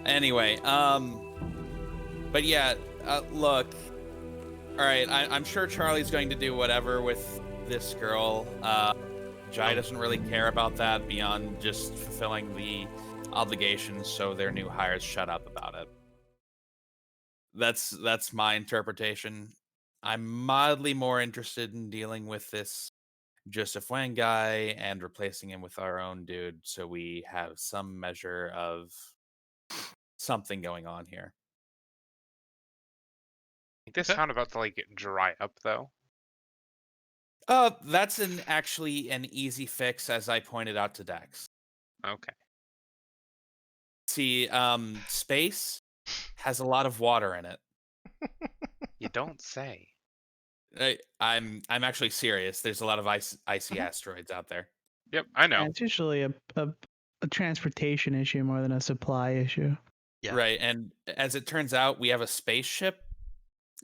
Anyway, but yeah, look. All right, I'm sure Charlie's going to do whatever with this girl. Jai doesn't really care about that beyond just fulfilling the obligations, so their new hires shut up about it. That's my interpretation. I'm mildly more interested in dealing with this Joseph Wang guy and replacing him with our own dude, so we have some measure of something going on here. This Okay. sound about to like dry up though. That's actually an easy fix, as I pointed out to Dex. Okay. See, space has a lot of water in it. You don't say. I'm actually serious. There's a lot of icy asteroids out there. Yep, I know. Yeah, it's usually a transportation issue more than a supply issue. Yeah. Right, and as it turns out, we have a spaceship.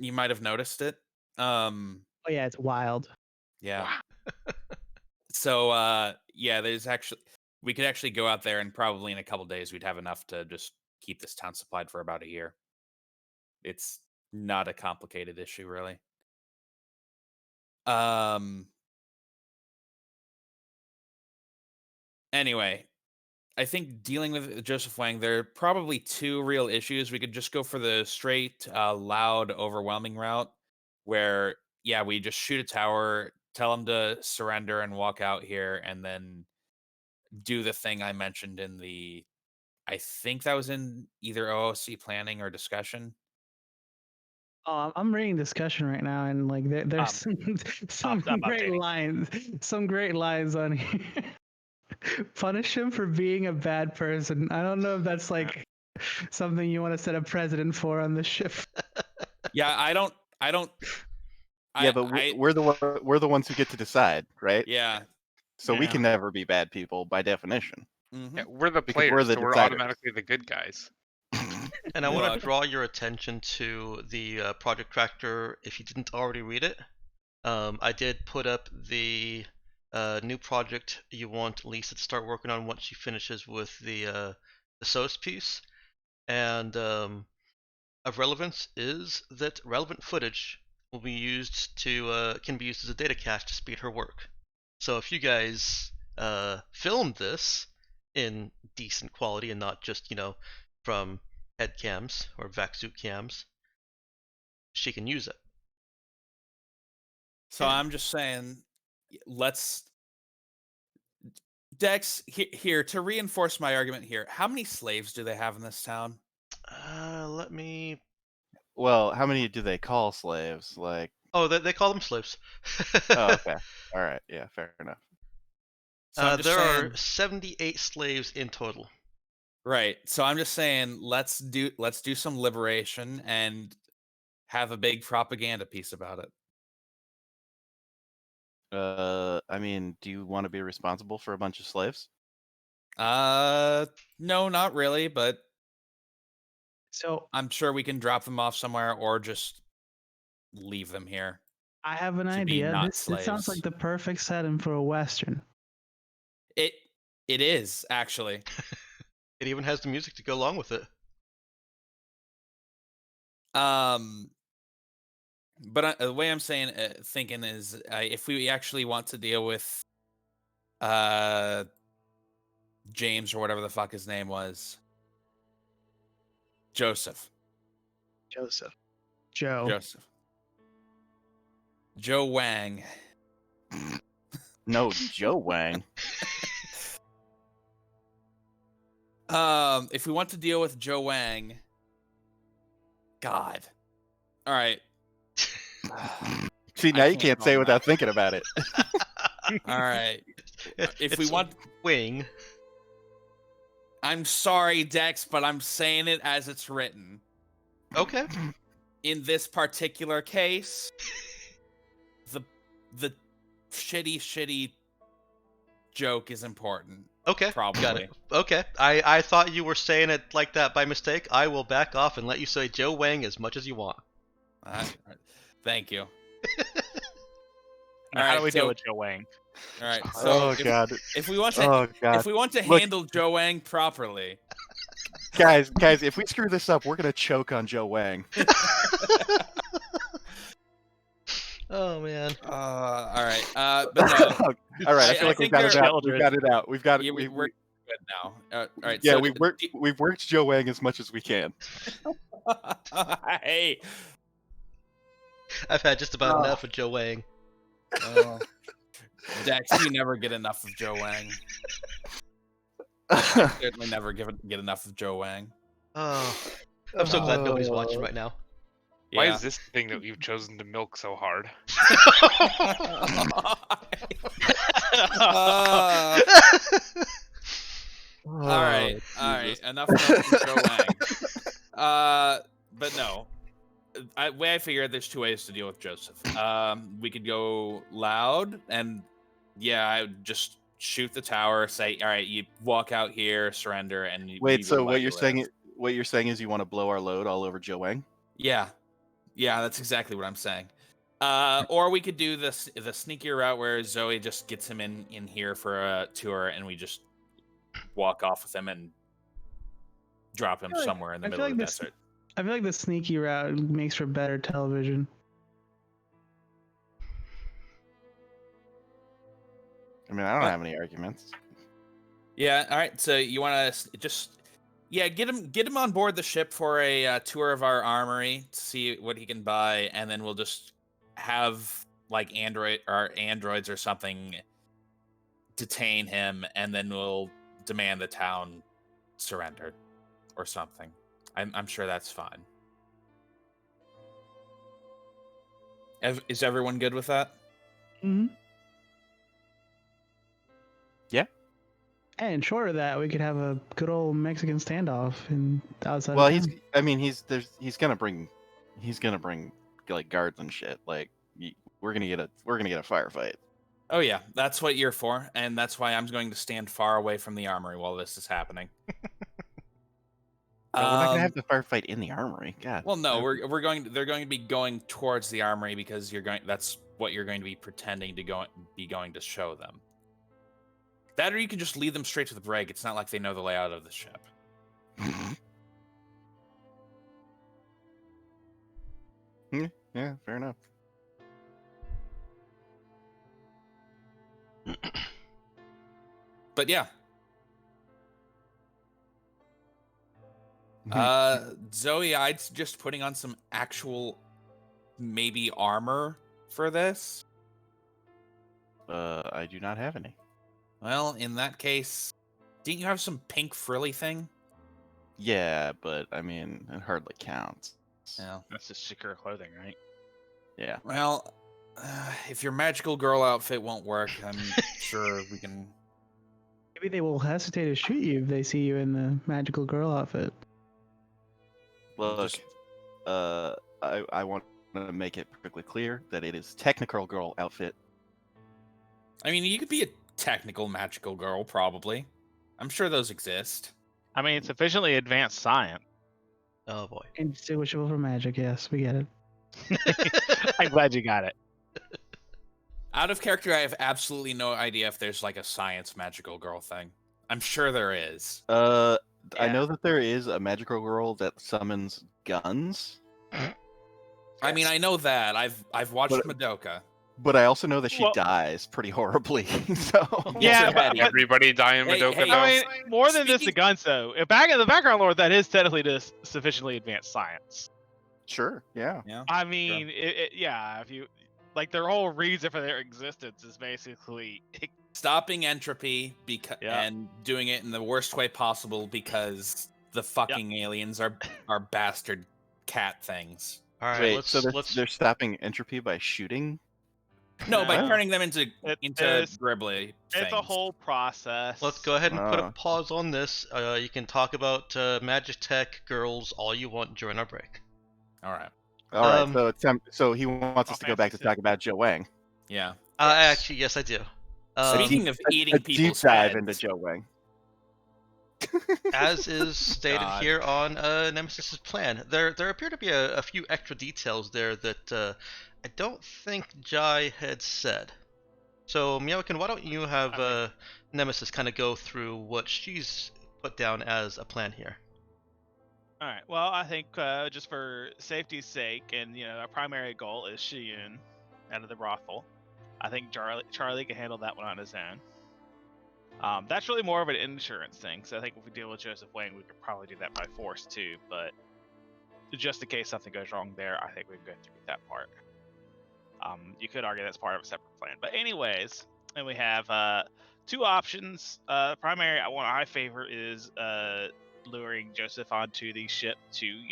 You might have noticed it. Oh yeah, it's wild. Yeah. Wow. So, yeah, we could actually go out there and probably in a couple days we'd have enough to just keep this town supplied for about a year. It's not a complicated issue, really. Anyway, I think dealing with Joseph Wang, there are probably two real issues. We could just go for the straight, loud, overwhelming route, where yeah, we just shoot a tower, tell them to surrender and walk out here, and then do the thing I mentioned in the. I think that was in either OOC planning or discussion. Oh, I'm reading discussion right now, and like there's some I'm great updating. lines on here. Punish him for being a bad person. I don't know if that's like something you want to set a precedent for on the ship. Yeah, I don't. Yeah, but we're the ones who get to decide, right? Yeah. So we Yeah. can never be bad people by definition. Mhm. Yeah, we're the Because players, we're the so we're deciders. automatically the good guys. And I want to Look. draw your attention to the project tractor if you didn't already read it. I did put up the new project you want Lisa to start working on once she finishes with the SOS piece. And of relevance is that relevant footage will be used to can be used as a data cache to speed her work. So if you guys filmed this in decent quality and not just from head cams or vac suit cams, she can use it. So I'm just saying, let's. Dex, here to reinforce my argument here. How many slaves do they have in this town? Let me. Well, how many do they call slaves? Like, Oh, they call them slaves. oh, okay, all right, yeah, fair enough. So I'm just there saying, are 78 slaves in total. right. So I'm just saying, let's do some liberation and have a big propaganda piece about it. I mean, do you want to be responsible for a bunch of slaves? No, not really, but So I'm sure we can drop them off somewhere or just leave them here. I have an To be idea. not This sounds slaves. like the perfect setting for a western. It is actually. It even has the music to go along with it. But the way I'm thinking is, if we actually want to deal with, James or whatever the fuck his name was, Joseph, Joe. Joe Wang. No, Joe Wang. If we want to deal with Joe Wang, God, all right. See, now you can't say without thinking about it. All right. If we It's want, wing. I'm sorry, Dex, but I'm saying it as it's written. Okay. In this particular case, the shitty joke is important. Okay. Probably. Got it. Okay. I thought you were saying it like that by mistake. I will back off and let you say Joe Wang as much as you want. Thank you. Now, how do we deal with Joe Wang? All right. So Oh god. if we want to, Oh god. if we want to Look. handle Joe Wang properly, guys, if we screw this up, we're gonna choke on Joe Wang. Oh man. All right. But no. All right, I feel I like we've think got it they're- out. We've got it out. We've got it. Yeah, we're good now. All right. Yeah, so we've worked Joe Wang as much as we can. Hey. I've had just about enough of Joe Wang. Dex, you never get enough of Joe Wang. Certainly never get enough of Joe Wang. Oh, I'm so glad nobody's watching right now. Why Yeah. is this thing that you've chosen to milk so hard? All right. Enough of Joe Wang. But no. Way I figured there's two ways to deal with Joseph. We could go loud, and I would just shoot the tower. Say, all right, you walk out here, surrender, and Wait. you So go what let you're you saying? live. What you're saying is you want to blow our load all over Joe Wang? Yeah, that's exactly what I'm saying. Or we could do the sneakier route where Zoe just gets him in here for a tour, and we just walk off with him and drop him somewhere in the middle of the desert. I feel like the sneaky route makes for better television. I mean, I don't have any arguments. Yeah. All right. So you want to just get him on board the ship for a tour of our armory to see what he can buy, and then we'll just have like androids or something detain him, and then we'll demand the town surrender or something. I'm sure that's fine. Is everyone good with that? Mm-hmm. Yeah. And short of that, we could have a good old Mexican standoff in outside. Well, of town. he's gonna bring like guards and shit. Like we're gonna get a firefight. Oh yeah, that's what you're for, and that's why I'm going to stand far away from the armory while this is happening. But we're not gonna have the firefight in the armory. God. Well, no, they're going to be going towards the armory because that's what you're going to be pretending to going to show them. That, or you can just lead them straight to the brig. It's not like they know the layout of the ship. Yeah, fair enough. But yeah. Zoe, I'd suggest putting on some actual maybe armor for this. I do not have any. Well, in that case, didn't you have some pink frilly thing? Yeah, but I mean, it hardly counts. Yeah. That's just secret clothing, right? Yeah. Well, if your magical girl outfit won't work, I'm sure we can. Maybe they will hesitate to shoot you if they see you in the magical girl outfit. Look, I want to make it perfectly clear that it is technical girl outfit. I mean, you could be a technical magical girl, probably. I'm sure those exist. I mean, it's sufficiently advanced science. Oh boy. Indistinguishable from magic. Yes, we get it. I'm glad you got it. Out of character, I have absolutely no idea if there's like a science magical girl thing. I'm sure there is. I know that there is a magical girl that summons guns. I mean, I know that. I've watched Madoka. But I also know that she Well- dies pretty horribly. So Yeah, but Everybody die in Hey, Madoka hey, now? I mean, more than just the guns, though. Back in the background lore, that is technically just sufficiently advanced science. sure, yeah. Yeah. I mean, yeah, if you like, their whole reason for their existence is basically Stopping entropy Yeah. and doing it in the worst way possible because the fucking aliens are bastard cat things. All right, Wait, so let's they're stopping entropy by shooting? No, by No. turning them into It's gribbly things. it's a whole process. let's go ahead and put a Ah. pause on this. You can talk about Magitech girls all you want during our break. All right. All right, Um, so it's so he wants us to go back to talk about Joe Wang. Yeah. Actually, yes, I do. Speaking of eating a people's deep dive heads, into Joe Wang. As is stated God. here on Nemesis's plan, there appear to be a few extra details there that I don't think Jai had said. So, Meowkin, why don't you have Nemesis kind of go through what she's put down as a plan here? All right. Well, I think just for safety's sake, and our primary goal is Shiyun out of the brothel. I think Charlie can handle that one on his own. That's really more of an insurance thing. So I think if we deal with Joseph Wayne, we could probably do that by force too. But just in case something goes wrong there, I think we can go through with that part. You could argue that's part of a separate plan. But anyways, and we have two options. Primary one I favor is luring Joseph onto the ship to,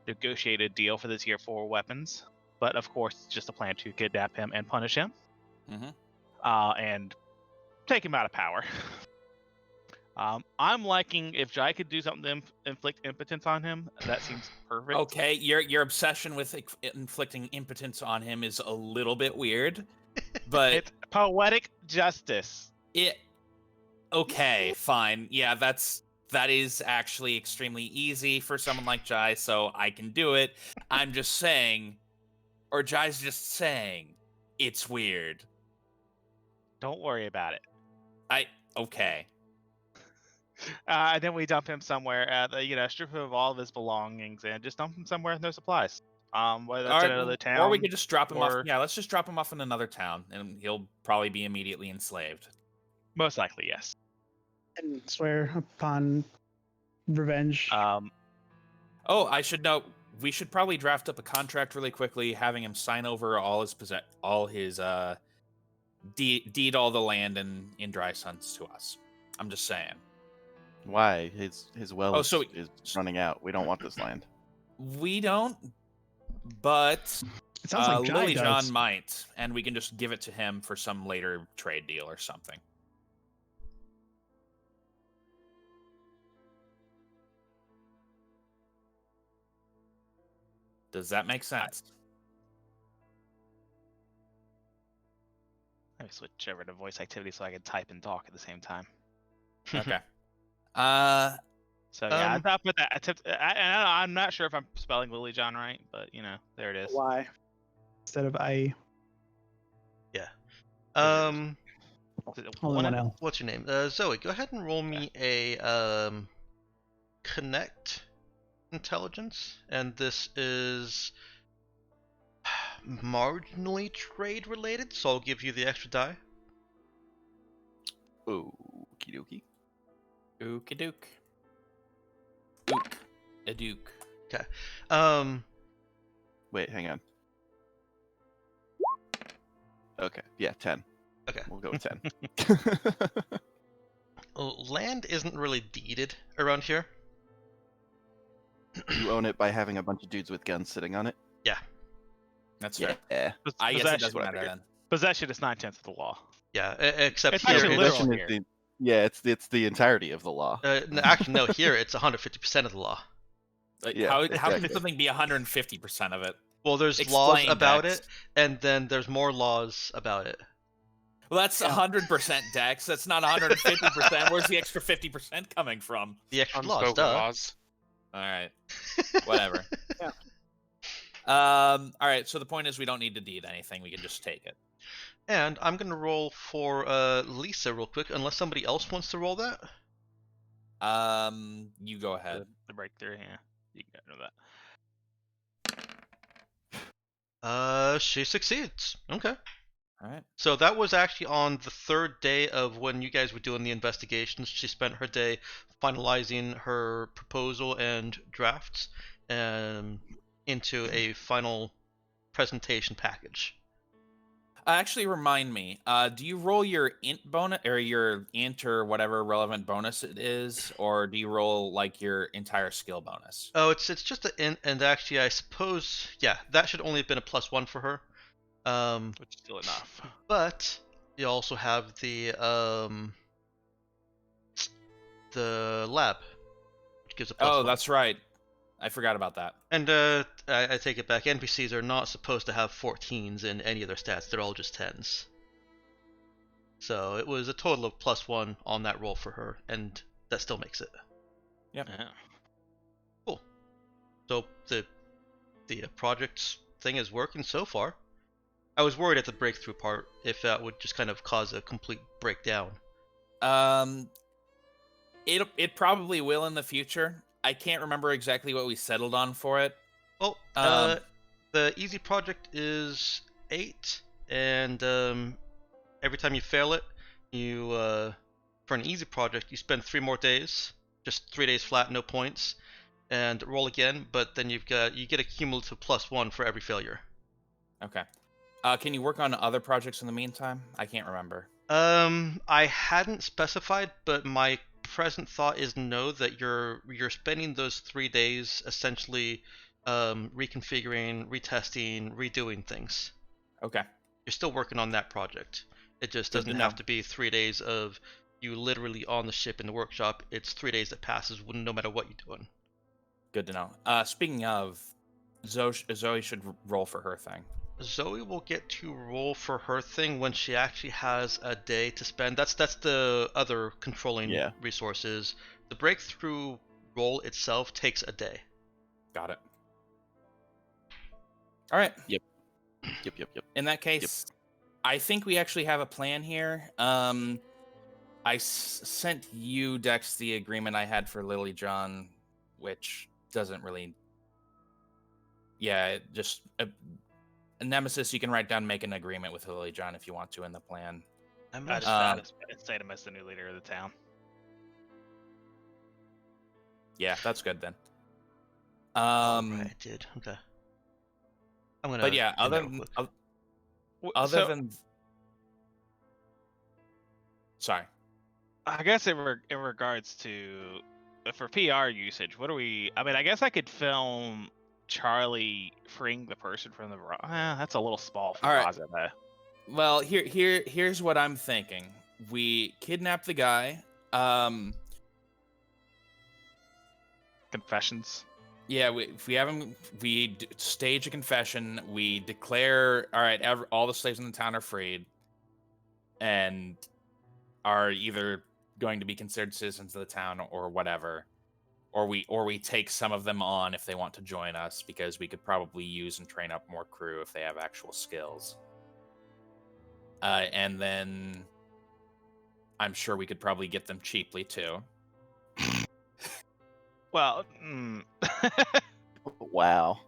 negotiate a deal for the tier 4 weapons. But of course, it's just a plan to kidnap him and punish him. Mm-hmm. And take him out of power. I'm liking if Jai could do something to inflict impotence on him. That seems perfect. Okay, your obsession with inflicting impotence on him is a little bit weird, but It's poetic justice. Okay, fine. Yeah, that is actually extremely easy for someone like Jai, so I can do it. I'm just saying, or Jai's just saying, it's weird. Don't worry about it. Okay. And then we dump him somewhere, strip him of all of his belongings and just dump him somewhere with no supplies. Whether that's in another town. Or we could just drop him off. or- Yeah, let's just drop him off in another town, and he'll probably be immediately enslaved. Most likely, yes. And swear upon revenge. Oh, I should note, we should probably draft up a contract really quickly, having him sign over all his deed all the land in Dry Suns to us. I'm just saying. Why? His well so is running out. We don't want this land. We don't, but It sounds like Jai Lily does. John might, and we can just give it to him for some later trade deal or something. Does that make sense? Let me switch over to voice activity so I can type and talk at the same time. Okay. So yeah, I thought with that. I'm not sure if I'm spelling Lily John right, but there it is. Why? Instead of I. Yeah. Is it Only one L. What's your name? Zoe, go ahead and roll me a connect intelligence, and this is marginally trade related, so I'll give you the extra die. Okie dokie. Okie doke. Ook. A duke. Wait, hang on. Okay, yeah, 10. Okay. We'll go with 10. Land isn't really deeded around here. You own it by having a bunch of dudes with guns sitting on it? That's fair. Yeah. I guess it Possession- doesn't matter then. Possession is 9/10 of the law. Yeah, except It's here. actually literal Possession here. is it's the entirety of the law. Actually, no. Here, it's 150% of the law. Like, Yeah, how can exactly. something be 150% of it? Well, there's laws Explain, about Dex. it, and then there's more laws about it. Well, that's 100%, Dex. That's not 150%. Where's the extra 50% coming from? The extra laws, Unspoken duh. laws. All right. Whatever. Yeah. All right. So the point is, we don't need to deed anything. We can just take it. And I'm gonna roll for Lisa real quick, unless somebody else wants to roll that. You go ahead. The breakthrough, yeah. You can know that. She succeeds. Okay. All right. So that was actually on the third day of when you guys were doing the investigations. She spent her day finalizing her proposal and drafts into a final presentation package. Actually, remind me. Do you roll your int bonus or your int or whatever relevant bonus it is, or do you roll like your entire skill bonus? Oh, it's just and actually I suppose that should only have been a +1 for her. Which is still enough. But you also have the lab, which gives a +1. Oh, that's right. I forgot about that. And I take it back. NPCs are not supposed to have 14s in any of their stats. They're all just 10s. So it was a total of +1 on that roll for her, and that still makes it. Yep. Yeah. Cool. So the project thing is working so far. I was worried at the breakthrough part if that would just kind of cause a complete breakdown. It probably will in the future. I can't remember exactly what we settled on for it. Well, Um, the easy project is 8, and every time you fail it, you for an easy project you spend 3 more days, just 3 days flat, no points, and roll again. But then you get a cumulative +1 for every failure. Okay. Can you work on other projects in the meantime? I can't remember. I hadn't specified, but my present thought is no. That you're spending those 3 days essentially reconfiguring, retesting, redoing things. Okay. You're still working on that project. It just Good to doesn't have know. to be 3 days of you literally on the ship in the workshop. It's 3 days that passes no matter what you're doing. Good to know. Speaking of, Zoe should roll for her thing. Zoe will get to roll for her thing when she actually has a day to spend. That's the other controlling Yeah. resources. The breakthrough roll itself takes a day. Got it. All right. Yep. In that case, I think we actually have a plan here. I sent you, Dex, the agreement I had for Lily John, which doesn't really. Yeah, just a Nemesis. You can write down, make an agreement with Lily John if you want to in the plan. I'm I not just Um, say him as the new leader of the town. Yeah, that's good then. right, I did. Okay. I'm gonna. But yeah, do that real quick. other than. Sorry. I guess in regards to for PR usage, what do we? I mean, I guess I could film Charlie freeing the person from the. That's a little small for All right. Raza, though. Well, here's what I'm thinking. We kidnap the guy. Confessions. Yeah, if we have him, we stage a confession. We declare, all right, all the slaves in the town are freed, and are either going to be considered citizens of the town or whatever, or we take some of them on if they want to join us, because we could probably use and train up more crew if they have actual skills. And then I'm sure we could probably get them cheaply too. Well, Wow.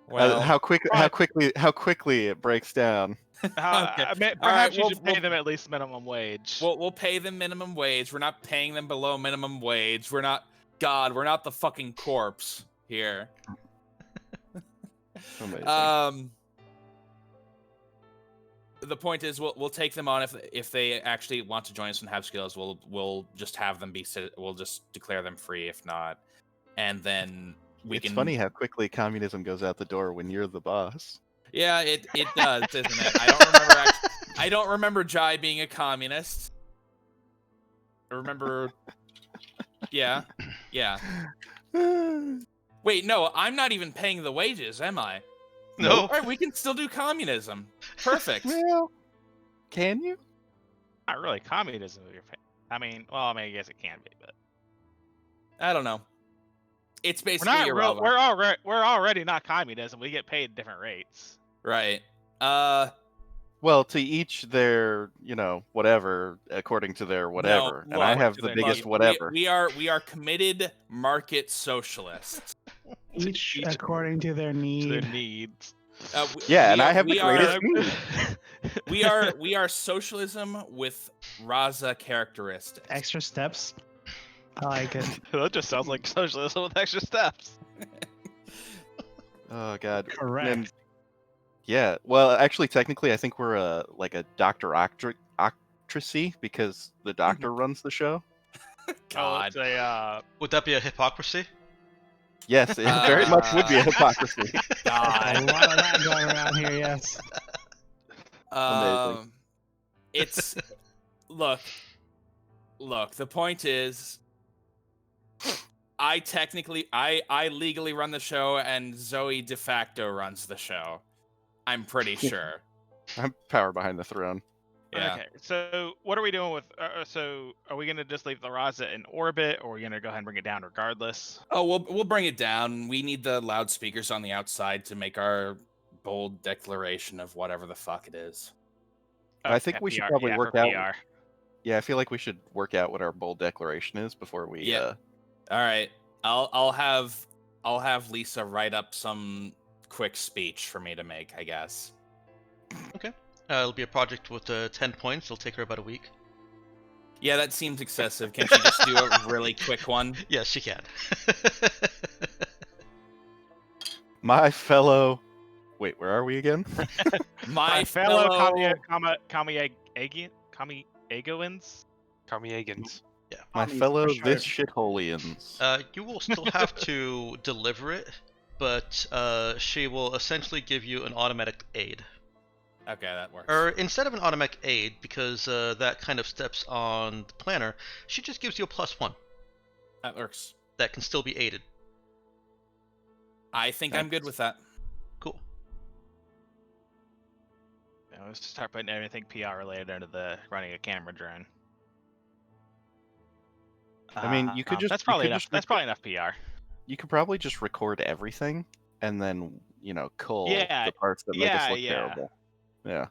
Well, How quickly it breaks down. Okay. Perhaps All right, you should pay them at least minimum wage. we'll pay them minimum wage. We're not paying them below minimum wage. We're not we're not the fucking corpse here. Amazing. The point is, we'll take them on if they actually want to join us and have skills. We'll just have them we'll just declare them free if not, and then It's funny how quickly communism goes out the door when you're the boss. Yeah, it does, isn't it? I don't remember Jai being a communist. I remember. Yeah. Wait, no, I'm not even paying the wages, am I? No. All right, we can still do communism. Perfect. Well, can you? Not really communism. I mean, well, I mean, I guess it can be, but I don't know. It's we're basically not. irrelevant. We're already not communism. We get paid different rates. Right. Well, to each their, whatever, according to their whatever. No, and I look, have to the their biggest need. whatever. We are committed market socialists. Each according to their need. To their needs. Yeah, we and are- I have the we are- greatest need. we are socialism with Raza characteristics. Extra steps. I like it. That just sounds like socialism with extra steps. Oh god. Correct. And yeah, well, actually, technically, I think we're like a doctor-ocracy because the doctor runs the show. God. It's a, Would that be a hypocrisy? Yes, it very much would be a hypocrisy. A God. lot of that going around here, yes. Amazing. It's look. The point is, I legally run the show, and Zoe de facto runs the show. I'm pretty sure. I'm power behind the throne. Yeah. Okay, so what are we doing with? So are we gonna just leave the Raza in orbit, or are we gonna go ahead and bring it down regardless? Oh, we'll bring it down. We need the loudspeakers on the outside to make our bold declaration of whatever the fuck it is. I think we should PR, probably yeah, work for out. PR. Yeah, I feel like we should work out what our bold declaration is before we. Yeah. All right. I'll have Lisa write up some quick speech for me to make, I guess. Okay. It'll be a project with 10 points. It'll take her about a week. Yeah, that seems excessive. Can't you just do a really quick one? Yes, she can. My fellow. Wait, where are we again? My fellow fellow. Kami-Egoans. Kamiagans. Yeah. My Tommies, fellow for sure. this shitholians. You will still have to deliver it, but she will essentially give you an automatic aid. Okay, that works. Or instead of an automatic aid, because that kind of steps on the planner, she just gives you a +1 That works. that can still be aided. I think I'm good with that. Cool. Let's start putting everything PR related into the running a camera drone. I mean, you could just That's you probably could enough. just That's probably enough PR. You could probably just record everything and then cull Yeah, the parts that make us yeah, look yeah. terrible. Yeah.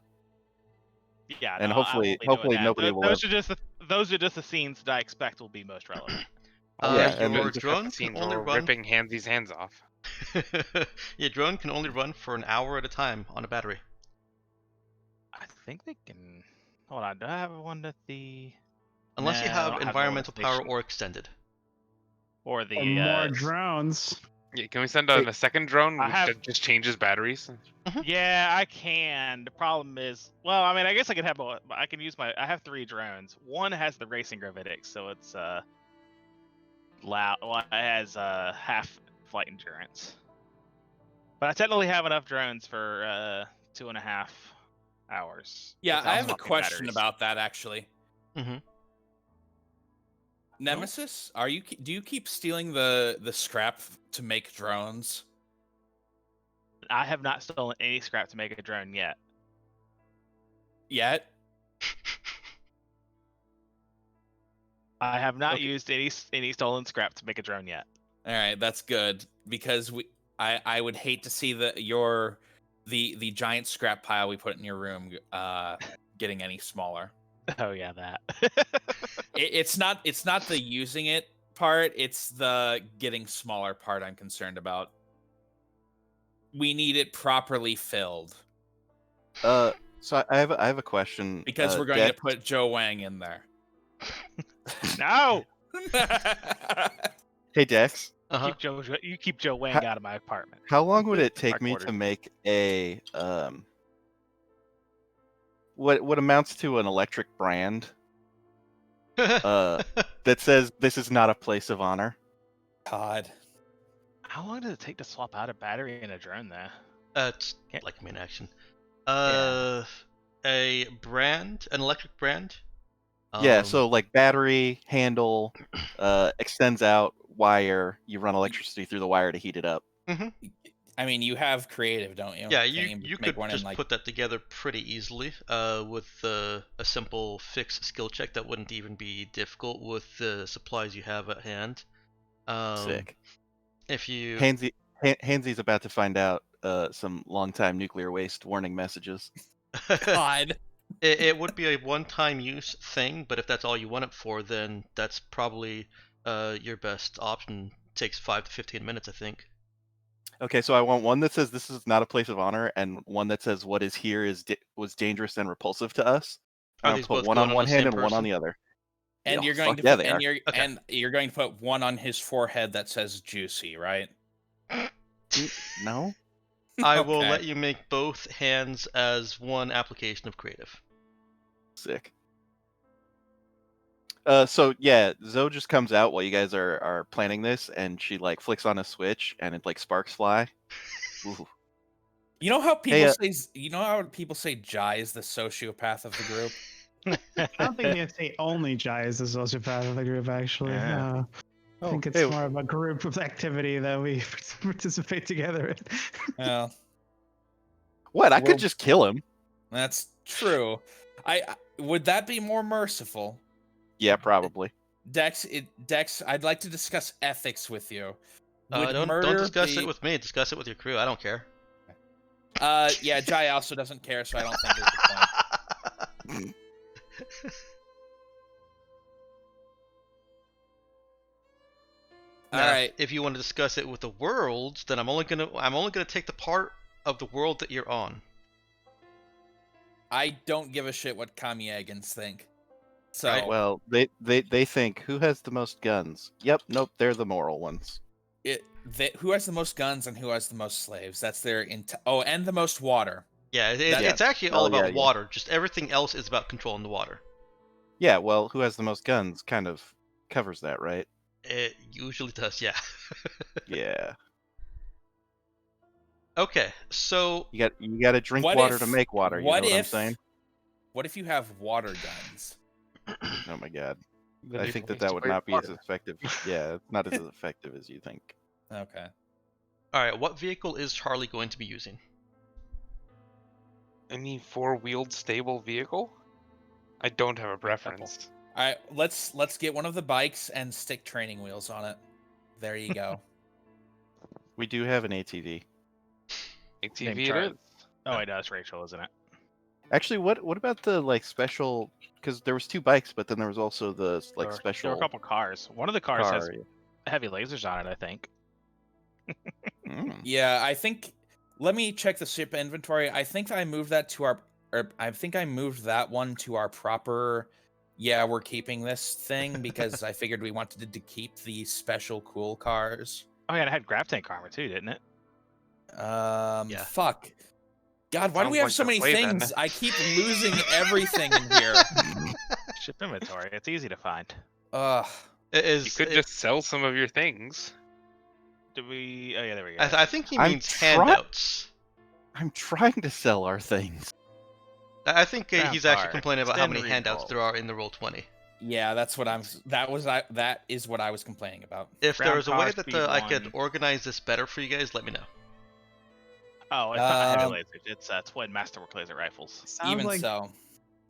Yeah, And no, I hopefully- won't be hopefully doing that. nobody will Those are just the scenes that I expect will be most relevant. Yeah, and then Your just drone Scenes can only where we're run. ripping Hansy's hands off. Your drone can only run for an hour at a time on a battery. I think they can. Hold on, do I have one at the Unless you No, I have don't have the environmental power station. or extended. or the Or more drones. Yeah, can we send a second drone I have- that just changes batteries? Yeah, I can. The problem is, well, I mean, I guess I could have. I can use my. I have 3 drones. One has the racing gravitics, so it's loud. Well, it has half flight endurance. But I technically have enough drones for 2.5 hours. Yeah, without I have a swapping question batteries. about that actually. Mm-hmm. Nemesis, do you keep stealing the scrap to make drones? I have not stolen any scrap to make a drone yet. Yet? I have not Okay. used any stolen scrap to make a drone yet. All right, that's good because I would hate to see the giant scrap pile we put in your room getting any smaller. Oh yeah, that. It's not the using it part, it's the getting smaller part I'm concerned about. We need it properly filled So I have a question. because we're going Dex, to put Joe Wang in there. No, Hey Dex, Uh-huh. you keep Joe Wang out of my apartment. how long would it take My me to quarters. make a what amounts to an electric brand that says this is not a place of honor? God. How long does it take to swap out a battery in a drone, though? It's like main action. A brand, an electric brand. Yeah, so like battery, handle, extends out, wire, you run electricity through the wire to heat it up. I mean, you have creative, don't you? Yeah, Can't you make could one just in, like... put that together pretty easily with a simple fix skill check that wouldn't even be difficult with the supplies you have at hand. Sick. If you Hansy's about to find out some long-time nuclear waste warning messages. God. it would be a one-time use thing, but if that's all you want it for, then that's probably your best option. Takes 5 to 15 minutes, I think. Okay, so I want one that says this is not a place of honor, and one that says what is here was dangerous and repulsive to us. Are I'll these put both one going on on one the hand same and one on person? the other. And Yeah, you're going fuck to yeah, put, they and are. you're Okay. and you're going to put one on his forehead that says juicy, right? No? I will Okay. let you make both hands as one application of creative. Sick. So yeah, Zoe just comes out while you guys are planning this, and she like flicks on a switch, and it like sparks fly. Ooh. You know how people Hey, say Jai is the sociopath of the group? I don't think they say only Jai is the sociopath of the group, actually. Yeah. I think it's hey, more of a group of activity that we participate together in. Well, what? I Well- could just kill him. that's true. I would that be more merciful? Yeah, probably. Dex, I'd like to discuss ethics with you. Would Don't murder discuss be... it with me. Discuss it with your crew. I don't care. Yeah, Jai also doesn't care, so I don't think there's a point. All Now, right. if you want to discuss it with the worlds, then I'm only gonna take the part of the world that you're on. I don't give a shit what Kamiagans think. So Right. Well, they think who has the most guns. Yep, nope, they're the moral ones. who has the most guns and who has the most slaves? That's their oh, and the most water. Yeah, Yeah. it's actually all Oh, about yeah, yeah. water. Just everything else is about controlling the water. Yeah, well, who has the most guns kind of covers that, right? It usually does, yeah. Yeah. Okay, so You got to drink What water if- to make water, you know what I'm saying? What if you have water guns? Oh my god. The I new think place that to would create not be as water. effective. Yeah, it's not as effective as you think. Okay. all right, what vehicle is Charlie going to be using? Any four-wheeled stable vehicle? I don't have a preference. All right, let's get one of the bikes and stick training wheels on it. There you go. We do have an ATV. ATV Char- it is. Oh, wait, no, it's Rachel, isn't it? Actually, what about the like special? Because there was two bikes, but then there was also the like There were special a couple cars. One of the cars has car. heavy lasers on it, I think. Mm. Yeah, I think. Let me check the ship inventory. I think I moved that to our. Or I think I moved that one to our proper. Yeah, we're keeping this thing because I figured we wanted to keep the special cool cars. Oh, yeah, and it had grav tank armor too, didn't it? Yeah. Fuck. God, why do we Sounds have like so the many play then. things? I keep losing everything in here. Ship inventory. It's easy to find. Ugh. It is. You could it- just sell some of your things. Do we? Oh, yeah, there we go. I think he I'm means try- handouts. I'm trying to sell our things. I think Ground he's actually car, complaining about how extend many handouts recall. there are in the roll 20. Yeah, that's what I'm. That is what I was complaining about. If there Ground was a way car, that speed I could one. organize this better for you guys, let me know. Oh, it's not heavy Um, lasers. It's twin masterwork laser rifles. Sounds Even like so,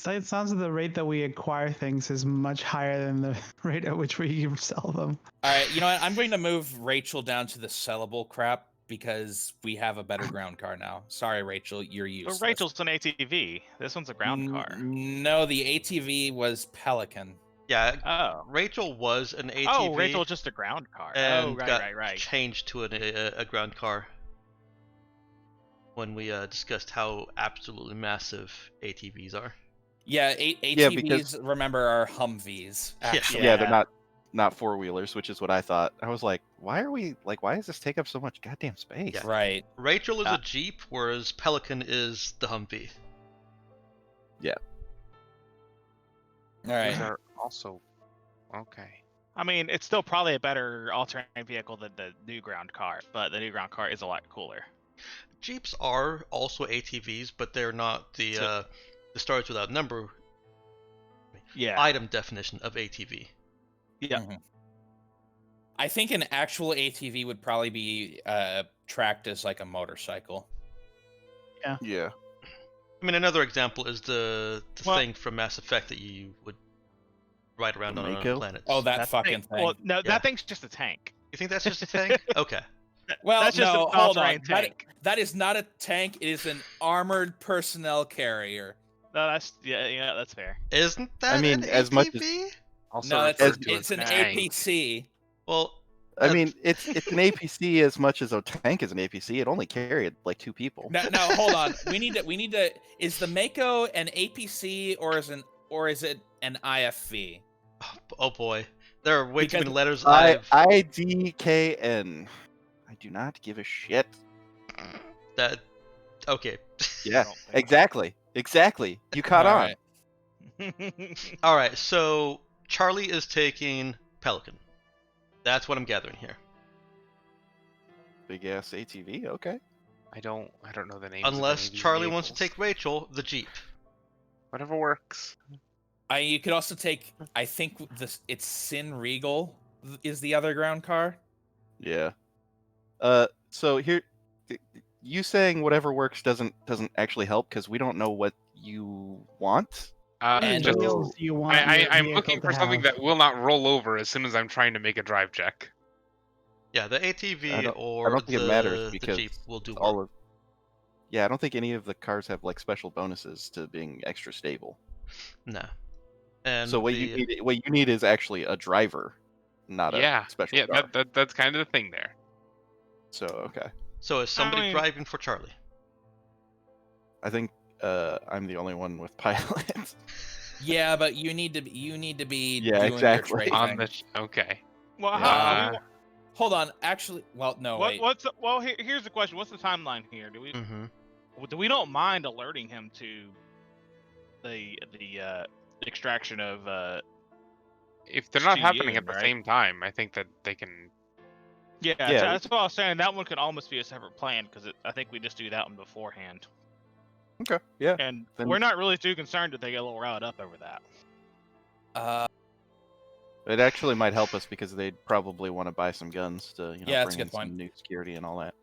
it sounds like the rate that we acquire things is much higher than the rate at which we sell them. all right. You know what? I'm going to move Rachel down to the sellable crap because we have a better ground car now. Sorry, Rachel, you're useless. But Rachel's an ATV. This one's a ground car. No, the ATV was Pelican. Yeah, Oh. Rachel was an ATV. Oh, Rachel's just a ground car. and Oh, got right. changed to a ground car when we discussed how absolutely massive ATVs are. Yeah, Yeah, ATVs. because- Remember, are Humvees. Yeah. Actually. Yeah, they're not four wheelers, which is what I thought. I was like, why does this take up so much goddamn space? Yeah. Right. Rachel is Ah. a Jeep, whereas Pelican is the Humvee. All right. These are also okay. I mean, it's still probably a better all-terrain vehicle than the new ground car, but the new ground car is a lot cooler. Jeeps are also ATVs, but they're not the stars without number Yeah. item definition of ATV. Yeah. Mhm. I think an actual ATV would probably be tracked as like a motorcycle. Yeah. I mean, another example is the Well- thing from Mass Effect that you would ride around on Mako? planets. Oh, that That fucking thing. Well, no, Yeah. that thing's just a tank. You think that's just a tank? Okay. Well, That's just no, an hold on. all-terrain tank. That is not a tank. It is an armored personnel carrier. No, yeah, that's fair. Isn't that mean, an as much as- ATV? Also No, referred to it's as an tank. APC. Well, I mean, it's an APC as much as a tank is an APC. It only carried like two people. No, hold on. We need to. Is the Mako an APC or is it an IFV? oh boy, there are way too Because many letters. IDKN. I do not give a shit. That okay. Yeah, don't think- exactly. You caught All on. right. All right, so Charlie is taking Pelican. That's what I'm gathering here. Big ass ATV. Okay. I don't know the names. of Unless any of these Charlie wants to vehicles. take Rachel, the Jeep. Whatever works. You could also take. I think it's Sin Regal is the other ground car. Yeah. So here, you saying whatever works doesn't actually help because we don't know what you want. And Just, wheels do you want your I'm vehicle looking to for something have? that will not roll over as soon as I'm trying to make a drive check. Yeah, the ATV I or don't think it matters the because Jeep will do all work. of. Yeah, I don't think any of the cars have like special bonuses to being extra stable. No. And So what you need is actually a driver not a Yeah, special yeah, car. that's kind of the thing there. So okay, So is somebody mean- driving for Charlie? I think I'm the only one with pilot. Yeah, but you need to be Yeah, doing exactly. your On trade the okay. Well, Yeah. how, do Hold on, actually, well, no, wait. here's the question. What's the timeline here? Mm-hmm. We don't mind alerting him to the extraction of If they're not happening Shiyun, at the right? same time, I think that they can. Yeah, Yeah, that's what I was saying. That one could almost be a separate plan because I think we just do that one beforehand, Okay, yeah. and Then- we're not really too concerned if they get a little riled up over that. It actually might help us because they'd probably want to buy some guns to, Yeah, that's a bring good in some point. new security and all that.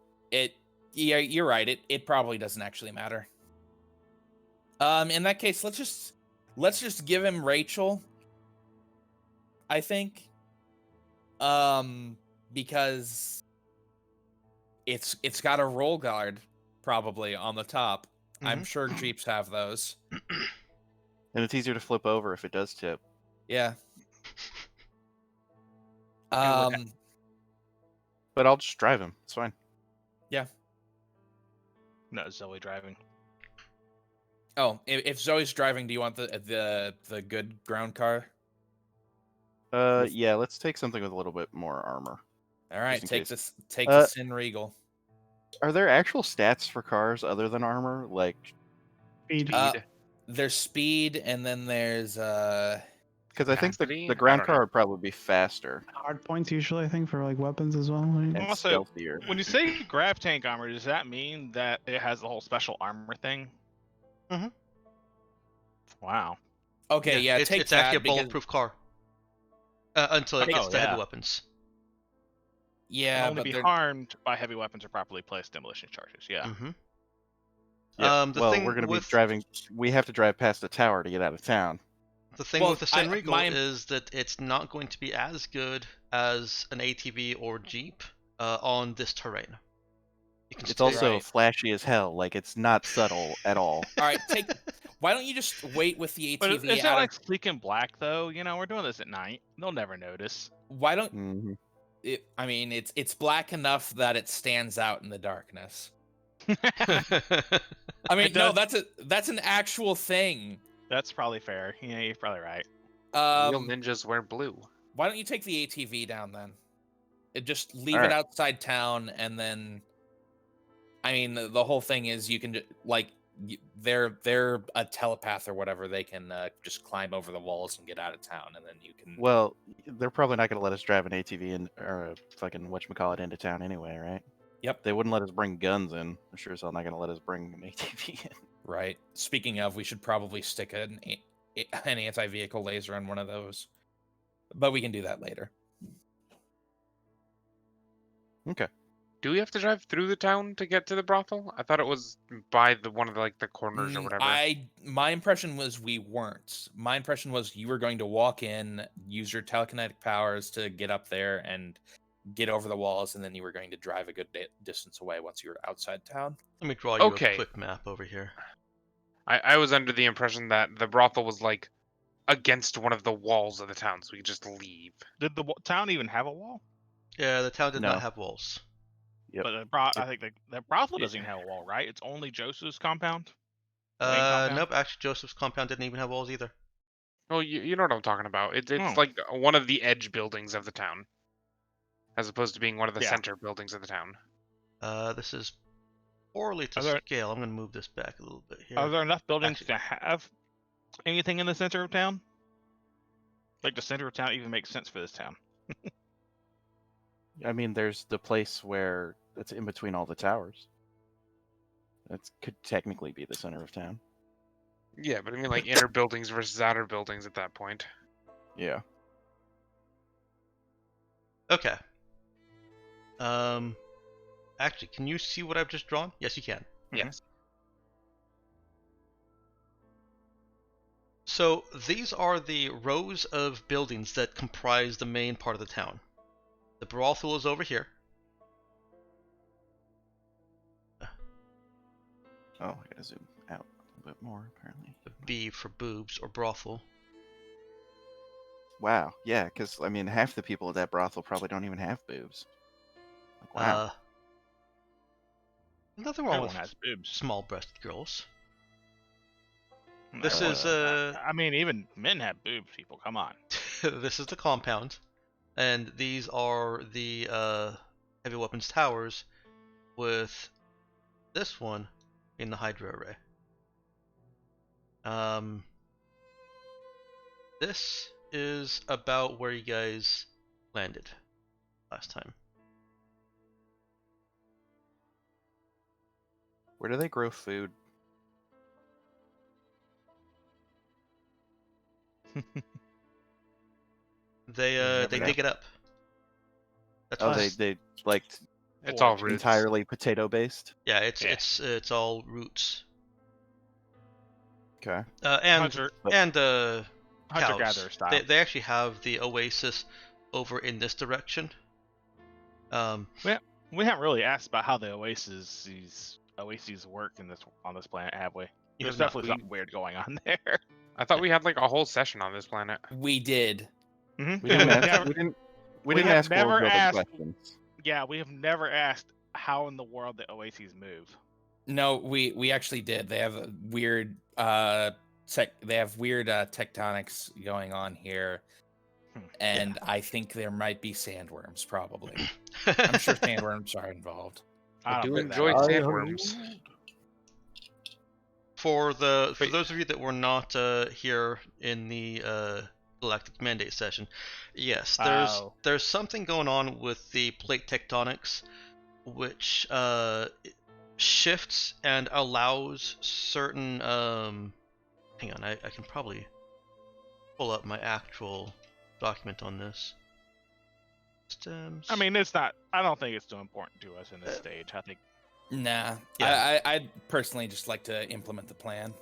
Yeah, you're right. It probably doesn't actually matter. In that case, let's just give him Rachel. I think, because it's got a roll guard probably on the top. I'm Mhm. sure Jeeps have those. And it's easier to flip over if it does tip. Yeah. what- But I'll just drive him. It's fine. No, Zoe driving. Oh, if Zoe's driving, do you want the good ground car? With- Yeah, let's take something with a little bit more armor. All right, in take case. this. Take Uh, the Sin Regal. Are there actual stats for cars other than armor? Like, Speed. There's speed, and then there's because I think Capacity? the I ground don't car know. would probably be faster Hard points usually, I think, for like weapons as well. Right? and Also, stealthier. When you say grav tank armor, does that mean that it has the whole special armor thing? Mhm. Wow. okay. Yeah, it's, take it's that actually a because bulletproof car. Until it Oh, gets to heavy yeah. weapons. yeah, Can only but be they're- harmed by heavy weapons or properly placed demolition charges. Yeah. Mm-hmm. Yeah. The Well, thing we're going to with be driving. We have to drive past a tower to get out of town. the thing Well, with the Sin I- Regal my- is that it's not going to be as good as an ATV or Jeep on this terrain. You can It's stay- also Right. flashy as hell. Like, it's not subtle at all. all right. Why don't you just wait with the But ATV is it out like of? sleek and black though? You know, we're doing this at night. They'll never notice. Why don't Mhm. it? I mean, it's black enough that it stands out in the darkness. I mean, It no, does- that's an actual thing. That's probably fair. Yeah, you're probably right. Real Um, ninjas wear blue. why don't you take the ATV down then? Just leave All it right. outside town, and then, I mean, the whole thing is you can they're a telepath or whatever. They can just climb over the walls and get out of town, and then you can. Well, they're probably not going to let us drive an ATV or a fucking whatchamacallit into town anyway, right? Yep. They wouldn't let us bring guns in. I'm sure as hell not going to let us bring an ATV in. Right. Speaking of, we should probably stick an anti-vehicle laser on one of those, but we can do that later. Okay. Do we have to drive through the town to get to the brothel? I thought it was by one of the corners or whatever. My impression was we weren't. My impression was you were going to walk in, use your telekinetic powers to get up there and get over the walls, and then you were going to drive a good distance away once you were outside town. Let me draw you Okay. a quick map over here. I was under the impression that the brothel was like against one of the walls of the town, so we could just leave. Did the town even have a wall? Yeah, the town did No. not have walls. Yep. But I think the brothel doesn't even have a wall, right? It's only Joseph's compound. The main compound? Nope, actually Joseph's compound didn't even have walls either. Oh, you know what I'm talking about. It's Oh. like one of the edge buildings of the town, as opposed to being one of the Yeah. center buildings of the town. This is poorly to Are there- scale. I'm going to move this back a little bit here. Are there enough buildings Actually- to have anything in the center of town? Like the center of town even makes sense for this town. I mean, there's the place where it's in between all the towers. That could technically be the center of town. Yeah, but I mean like inner buildings versus outer buildings at that point. Yeah. Okay. Actually, can you see what I've just drawn? Yes, you can. Yes. So these are the rows of buildings that comprise the main part of the town. The brothel is over here. Oh, I gotta zoom out a little bit more, apparently. The B for boobs or brothel. Wow. Yeah, because I mean, half the people at that brothel probably don't even have boobs. Like, wow. Nothing wrong with Everyone has boobs. small-breasted girls. No, This is I mean, even men have boobs. People, come on. this is the compound, and these are the heavy weapons towers, with this one in the Hydra array. This is about where you guys landed last time. Where do they grow food? They never know. dig it up. That's Oh, what they like It's all Forage. roots. entirely potato based. yeah, it's Yeah. it's all roots. Okay. And Hunter cows. gatherer style. They actually have the oasis over in this direction. We haven't really asked about how the oases work on this planet, have we? You There's have not. definitely something weird going on there. I thought we had like a whole session on this planet. We did. Mm-hmm. We didn't ask. never, we we didn't have ask never world-building asked- questions. yeah, we have never asked how in the world the oases move. No, we actually did. They have a weird tectonics going on here. And I think there might be sandworms, probably. I'm sure sandworms are involved. I I don't do think that enjoy is. sandworms. For Wait. those of you that were not here in the Galactic Mandate session, yes, there's something going on with the plate tectonics, which shifts and allows certain. Hang on, I can probably pull up my actual document on this. Systems. I mean, it's not. I don't think it's too important to us in this stage. I think. Nah. Yeah. I'd personally just like to implement the plan.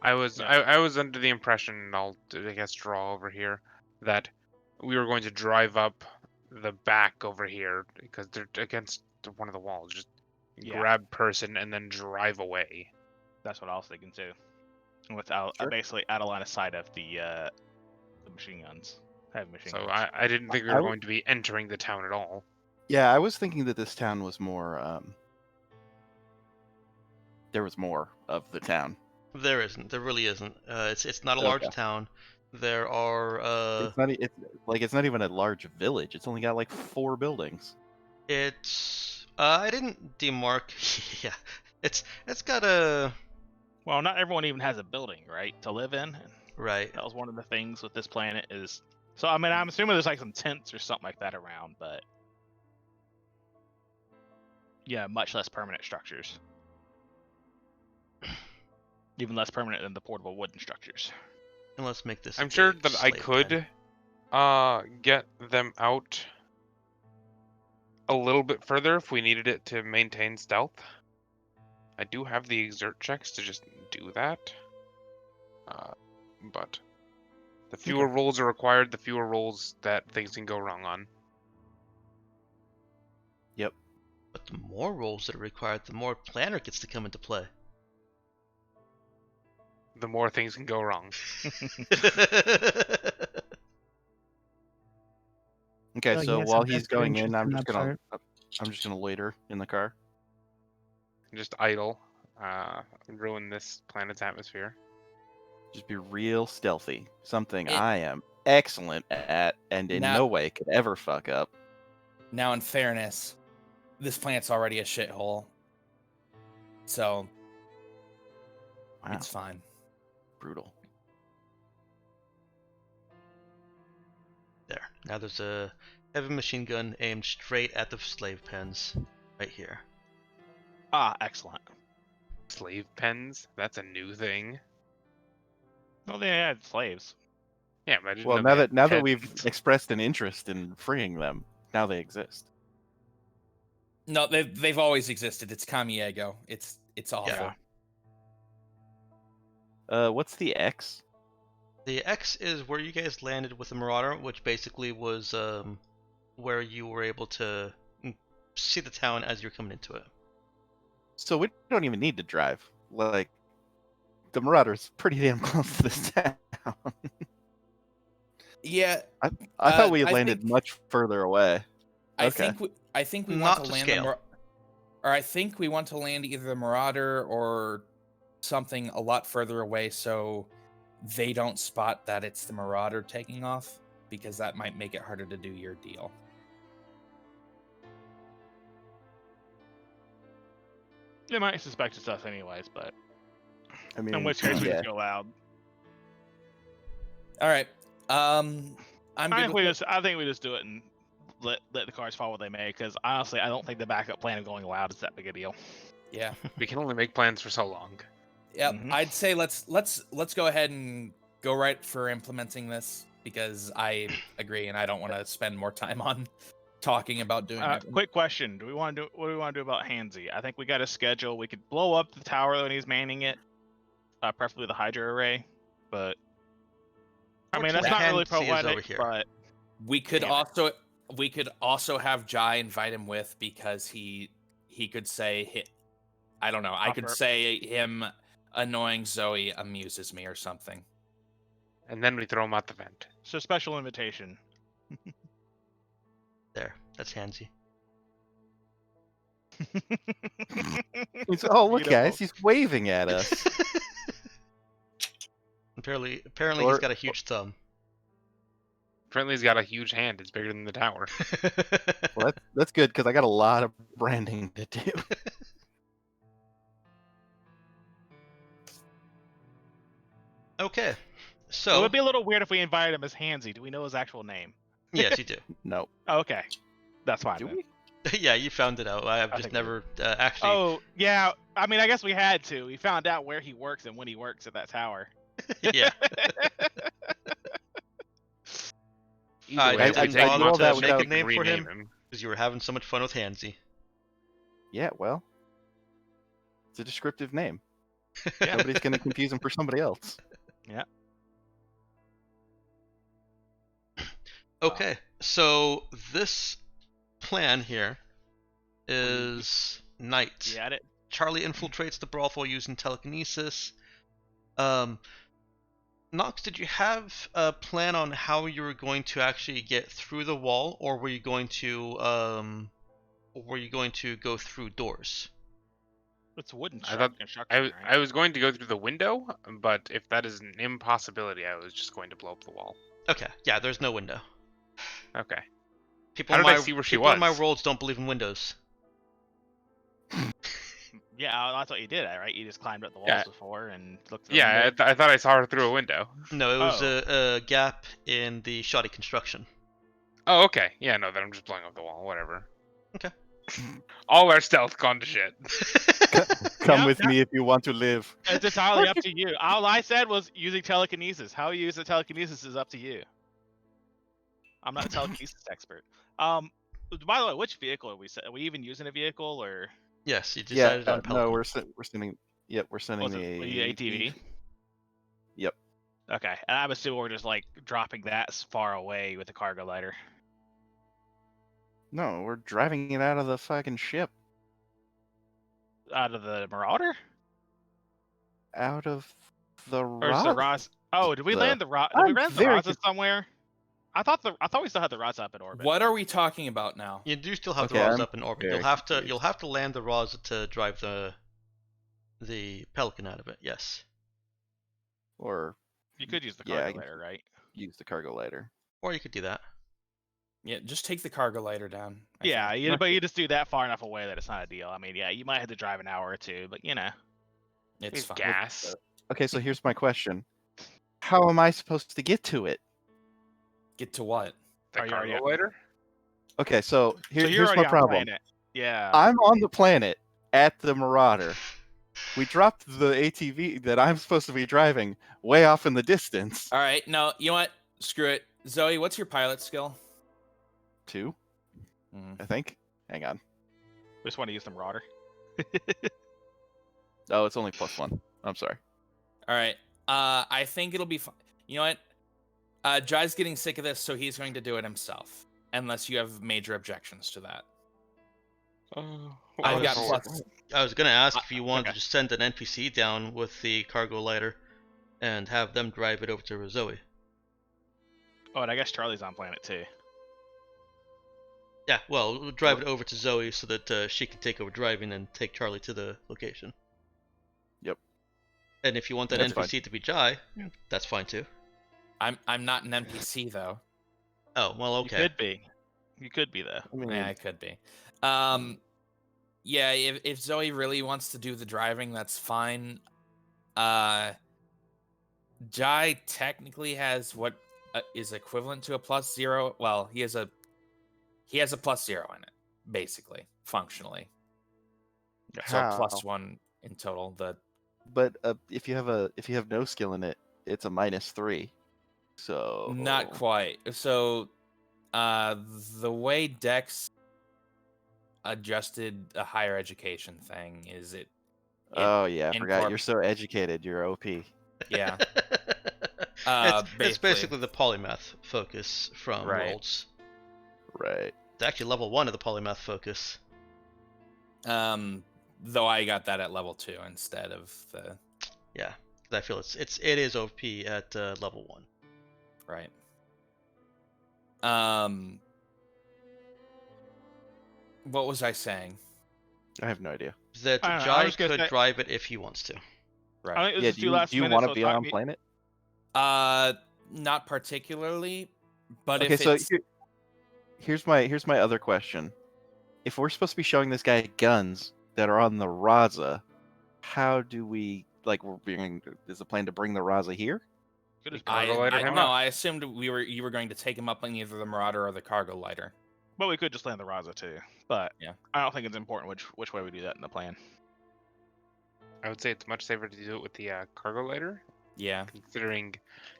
I was Yeah. I was under the impression, and I'll I guess draw over here, that we were going to drive up the back over here because they're against one of the walls. Just Yeah. grab person and then drive away. That's what I was thinking too. Without Sure. basically out of line of sight of the machine guns, heavy machine So guns. I didn't think we I were w- going to be entering the town at all. Yeah, I was thinking that this town was more. There was more of the town. There isn't. There really isn't. It's not a Okay. large town. There are It's not. It's not even a large village. It's only got like 4 buildings. it's I didn't demark. Yeah, it's got a Well, not everyone even has a building, right, to live in. right. That was one of the things with this planet is. So I mean, I'm assuming there's like some tents or something like that around, but yeah, much less permanent structures. Even less permanent than the portable wooden structures. And let's make this. I'm a sure big that I slave could pen. get them out a little bit further if we needed it to maintain stealth. I do have the exert checks to just do that. But the fewer rolls are required, the fewer rolls that things can go wrong on. Yep. But the more rolls that are required, the more planner gets to come into play. The more things can go wrong. Okay, Like, so he has while some he's vested going in, interest in that part. I'm just gonna loiter in the car. Just idle. Ruin this planet's atmosphere. Just be real stealthy. Something It- I am excellent at, and in Now- no way could ever fuck up. Now, in fairness, this planet's already a shithole. So Wow, it's fine. brutal. There. Now there's a heavy machine gun aimed straight at the slave pens, right here. Ah, excellent. Slave pens? That's a new thing. Well, they had slaves. Yeah, but I didn't Well, know now they had that we've pens. expressed an interest in freeing them, now they exist. No, they've always existed. It's Kamiego. It's awful. Yeah. What's the X? The X is where you guys landed with the Marauder, which basically was where you were able to see the town as you're coming into it. So we don't even need to drive. Like, the Marauder's pretty damn close to this town. Yeah, I thought we I landed think much further away. I Okay. think we want Not to to land scale. or I think we want to land either the Marauder or something a lot further away, so they don't spot that it's the Marauder taking off, because that might make it harder to do your deal. They might suspect it's us anyways, but I mean, in which case we yeah. just go loud. All right. I'm I good think with we it. just do it and let the cars fall what they may. Because honestly, I don't think the backup plan of going loud is that big a deal. Yeah. We can only make plans for so long. Yep. Mhm. I'd say let's go ahead and go right for implementing this, because I agree and I don't want to spend more time on talking about doing it. Quick question: Do we want to do what do we want to do about Hansy? I think we got a schedule. We could blow up the tower when he's manning it, preferably the Hydra array. But I mean, that's not really Hansy is over poetic. here. But We could Damn it. also have Jai invite him with, because he could say I don't know. I could Offer- say him annoying Zoe amuses me or something. And then we throw him out the vent. so special invitation. There, that's Hansy. Oh, look, Beautiful. guys, he's waving at us. Apparently Or- he's got a huge thumb. Apparently he's got a huge hand. It's bigger than the tower. Well, that's good because I got a lot of branding to do. Okay, It so would be a little weird if we invited him as Hansy. Do we know his actual name? yes, you do. No. Oh, okay, that's fine. Do then. we? Yeah, you found it out. I have I just think we never actually. Oh yeah, I mean, I guess we had to. We found out where he works and when he works at that tower. Yeah. Either I way, didn't we take him bother off to the make ship a and name for rename him. Because you were having so much fun with Hansy. Yeah, well, it's a descriptive name. Yeah. Nobody's going to confuse him for somebody else. Okay, so this plan here is night. You had it. Charlie infiltrates the brothel using telekinesis. Nox, did you have a plan on how you were going to actually get through the wall, or were you going to go through doors? It's wooden I thought construction, right? I was going to go through the window, but if that is an impossibility, I was just going to blow up the wall. Okay, yeah, there's no window. Okay. People How in did my I see where she people in my was? worlds don't believe in windows. Yeah, that's what you did, right? You just climbed up the walls Yeah. before and looked. Through Yeah, the I thought I saw her through a window. No, it was Oh. a gap in the shoddy construction. Oh, okay. Yeah, no, then I'm just blowing up the wall. Whatever. Okay. All our stealth gone to shit. Come Yeah, with yeah. me if you want to live. It's entirely up to you. All I said was using telekinesis. How you use the telekinesis is up to you. I'm not a telekinesis expert. By the way, which vehicle are we? Are we even using a vehicle or Yes, you Yeah, decided on Pelican. no, we're sending. Yep, we're sending was it the ATV? Yep. Okay, and I'm assuming we're just like dropping that as far away with the cargo lighter. No, we're driving it out of the fucking ship. Out of the Marauder? Out of the Or is the rod. Roz? Oh, did we The- land the Roz? Did we I'm land the very Rozas somewhere? I thought we still had the Roz up in orbit. What are we talking about now? You do still have Okay, the Roz I'm up in orbit. very You'll have to land the Roz to drive the Pelican out of it. Yes. Or You could use the Yeah, I cargo can- lighter, right? use the cargo lighter. Or you could do that. Yeah, just take the cargo lighter down. I Yeah, think. but you just do that far enough away that it's not a deal. I mean, yeah, you might have to drive an hour or two, but you know. It's It's fine. gas. Okay, so here's my question: how am I supposed to get to it? Get to what? The Are you already cargo up? lighter? Okay, so So you're here's already my on problem. planet. Yeah. I'm on the planet at the Marauder. We dropped the ATV that I'm supposed to be driving way off in the distance. All right, no, you know what? Screw it. Zoe, what's your pilot skill? 2, Mm. I think. Hang on. We just want to use the Marauder. Oh, it's only +1. I'm sorry. All right. I think it'll be fine. You know what? Jai's getting sick of this, so he's going to do it himself. Unless you have major objections to that. I've got was- plus. I was gonna ask if you wanted okay. to just send an NPC down with the cargo lighter and have them drive it over to Zoe. Oh, and I guess Charlie's on planet too. Yeah, well, we'll drive it over to Zoe so that she can take over driving and take Charlie to the location. Yep. And if you want that That's NPC to be Jai, that's fine too. I'm not an NPC though. Oh, well, okay. You could be. You could be though. I mean, Yeah, I could be. Yeah, if Zoe really wants to do the driving, that's fine. Jai technically has what is equivalent to a +0. Well, he has a +0 in it, basically, functionally. So how? +1 in total. But if you have no skill in it, it's a -3. So Not quite. So the way Dex adjusted a higher education thing is it Oh yeah, I forgot. You're incorpor- so educated. You're OP. yeah. It's basically the polymath focus from Right. Worlds. Right. It's actually level 1 of the polymath focus. Though I got that at level 2 instead of the Yeah, 'cause I feel it is OP at level 1. right. What was I saying? I have no idea. That I don't know, I Jai was gonna could say- drive it if he wants to. I Right. think this Yeah. is two last Do you minutes, want so to it's be not on me- planet? Not particularly, but Okay, if so it's here's my other question. If we're supposed to be showing this guy guns that are on the Raza, how do we is the plan to bring the Raza here? Could just I, Cargo lighter I him no, up. I assumed you were going to take him up on either the Marauder or the Cargo Lighter. But we could just land the Raza too. But Yeah. I don't think it's important which way we do that in the plan. I would say it's much safer to do it with the cargo lighter, Yeah. considering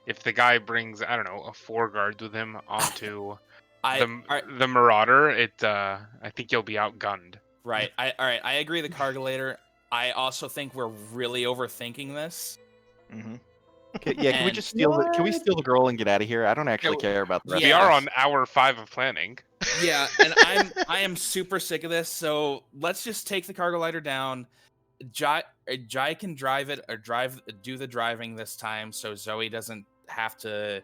if the guy brings, I don't know, a 4 guards with him onto Alright, the Marauder, I think you'll be outgunned. right. Alright, I agree the Cargo Lighter. I also think we're really overthinking this. Mm-hmm. Can we And- just steal the? Can we steal the girl and get out of here? I don't actually care about the rest. We Yeah. are of on this. hour 5 of planning. Yeah, and I am super sick of this, so let's just take the Cargo Lighter down. Jai can drive it or do the driving this time so Zoe doesn't have to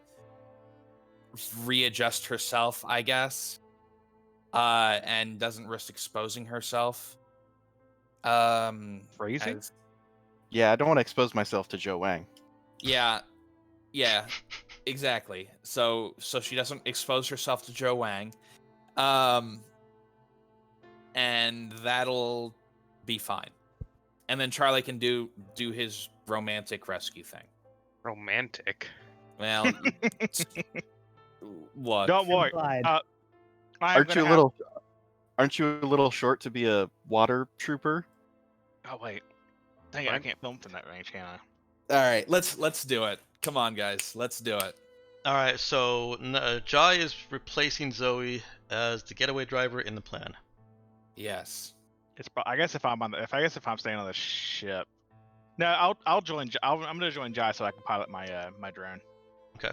readjust herself, I guess. And doesn't risk exposing herself. Phrasing? as- Yeah, I don't want to expose myself to Joe Wang. yeah, exactly. So she doesn't expose herself to Joe Wang. And that'll be fine. And then Charlie can do his romantic rescue thing. Romantic. Well, look. Don't worry. Implied. Aren't you a little short to be a water trooper? Oh wait. Dang it, I can't film from that range, can I? All right, let's do it. Come on, guys, let's do it. Alright, so Jai is replacing Zoe as the getaway driver in the plan. Yes. I guess if I'm staying on the ship. No, I'll join. I'm gonna join Jai so I can pilot my my drone. Okay.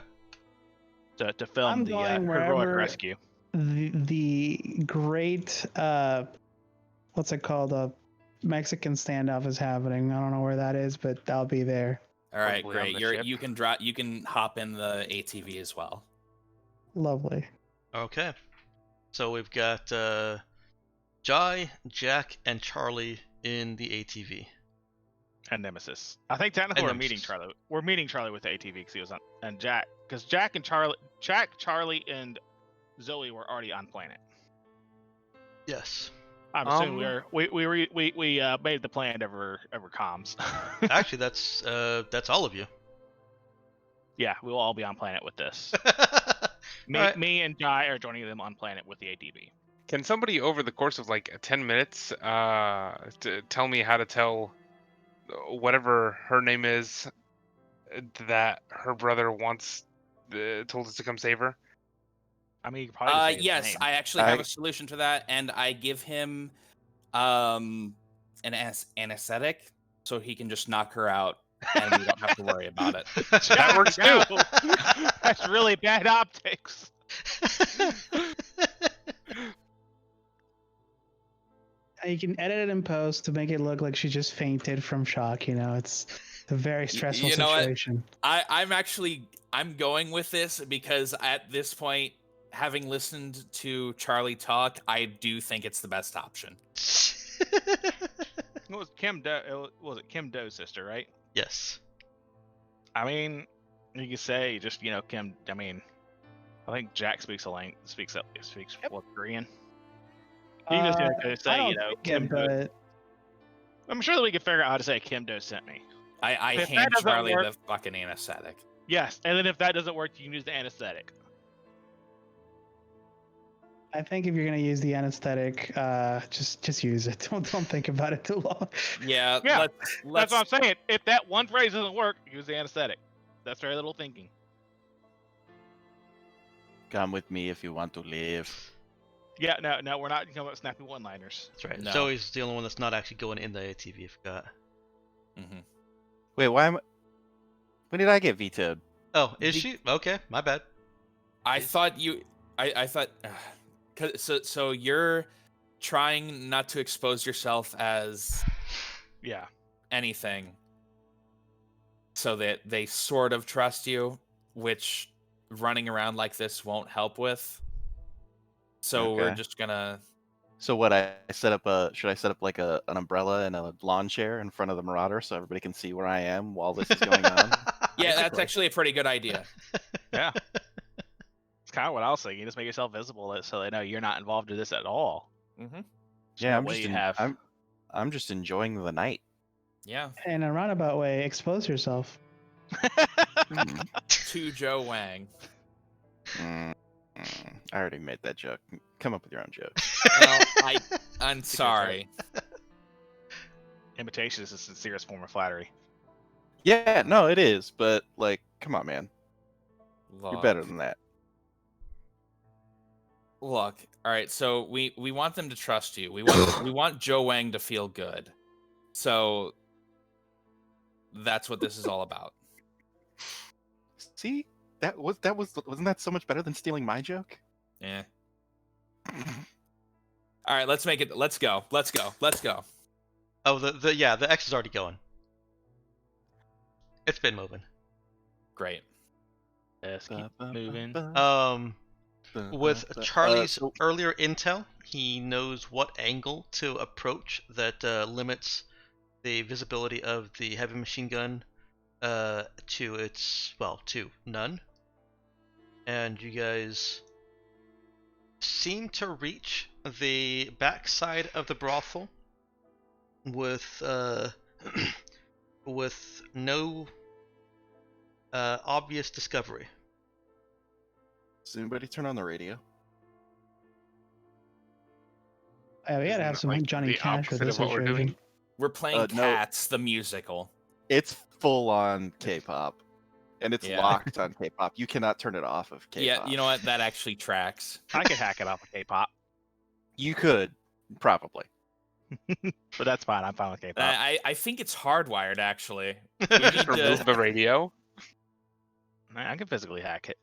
To film I'm the going heroic wherever- rescue. The great what's it called? A Mexican standoff is happening. I don't know where that is, but I'll be there. All right, Probably on great. the You ship. can you can hop in the ATV as well. Lovely. Okay. So we've got Jai, Jack, and Charlie in the ATV. And Nemesis. I think technically And we're meeting Nemesis. Charlie. We're meeting Charlie with the ATV because he was on, and Jack, because Jack, Charlie, and Zoe were already on planet. Yes. I'm assuming we made the plan over comms. Actually, that's all of you. Yeah, we will all be on planet with this. Me, Alright. me and Jai are joining them on planet with the ATV. Can somebody over the course of like 10 minutes tell me how to tell whatever her name is that her brother wants told us to come save her? I mean, you could probably say his Yes, name. I actually have a solution to that, and I give him an anesthetic so he can just knock her out, and we don't have to worry about it. That works too. No! That's really bad optics. You can edit it in post to make it look like she just fainted from shock. You know, it's It's a very stressful you know what? situation. I'm going with this because at this point, having listened to Charlie talk, I do think it's the best option. It was Kim was it Kim Doe's sister, right? Yes. I mean, you could say just Kim. I mean, I think Jack speaks what, Korean. You can just I say don't think Kim it, Doe. but I'm sure that we can figure out how to say Kim Doe sent me. I If that hand doesn't Charlie work- the fucking anesthetic. Yes, and then if that doesn't work, you can use the anesthetic. I think if you're gonna use the anesthetic, just use it. Don't think about it too long. Yeah, Yeah, let's That's what I'm saying. If that one phrase doesn't work, use the anesthetic. That's very little thinking. Come with me if you want to live. Yeah, no, we're not talking about snappy one-liners. That's right. No. Zoe's the only one that's not actually going in the ATV. I forgot. Mhm. Wait, why am? When did I get vetoed? Oh, is Be- she? Okay, my bad. I thought you. I thought. So you're trying not to expose yourself as Yeah. anything, so that they sort of trust you, which running around like this won't help with. So we're Okay. just gonna. So what? I set up a. Should I set up like an umbrella and a lawn chair in front of the Marauder so everybody can see where I am while this is going on? Yeah, that's Basically. actually a pretty good idea. Yeah. It's kind of what I was thinking. Just make yourself visible so they know you're not involved in this at all. Mm-hmm. Yeah, I'm what just. you have. I'm just enjoying the night. Yeah. In a roundabout way, expose yourself. To Joe Wang. I already made that joke. Come up with your own joke. Well, I'm sorry. Imitation is the sincerest form of flattery. Yeah, no, it is, but like, come on, man, you're Look. better than that. Look, all right. So we want them to trust you. We want Joe Wang to feel good. So that's what this is all about. See, wasn't that so much better than stealing my joke? Yeah. All right. Let's make it. Let's go. Let's go. Let's go. Oh, the X is already going. It's been moving. Great. Let's keep moving. With Charlie's so- earlier intel, he knows what angle to approach that limits the visibility of the heavy machine gun to none. And you guys seem to reach the backside of the brothel with with no obvious discovery. Does anybody turn on the radio? We gotta Isn't have it some like Johnny the Cash with opposite this of what we're situation. doing? We're playing No. Cats, the musical. It's full on K-pop, and it's Yeah. locked on K-pop. You cannot turn it off of K-pop. Yeah. You know what? That actually tracks. I could hack it off of K-pop, You could probably. but that's fine. I'm fine with K-pop. I think it's hardwired. Actually. Just to- remove the radio. I can physically hack it.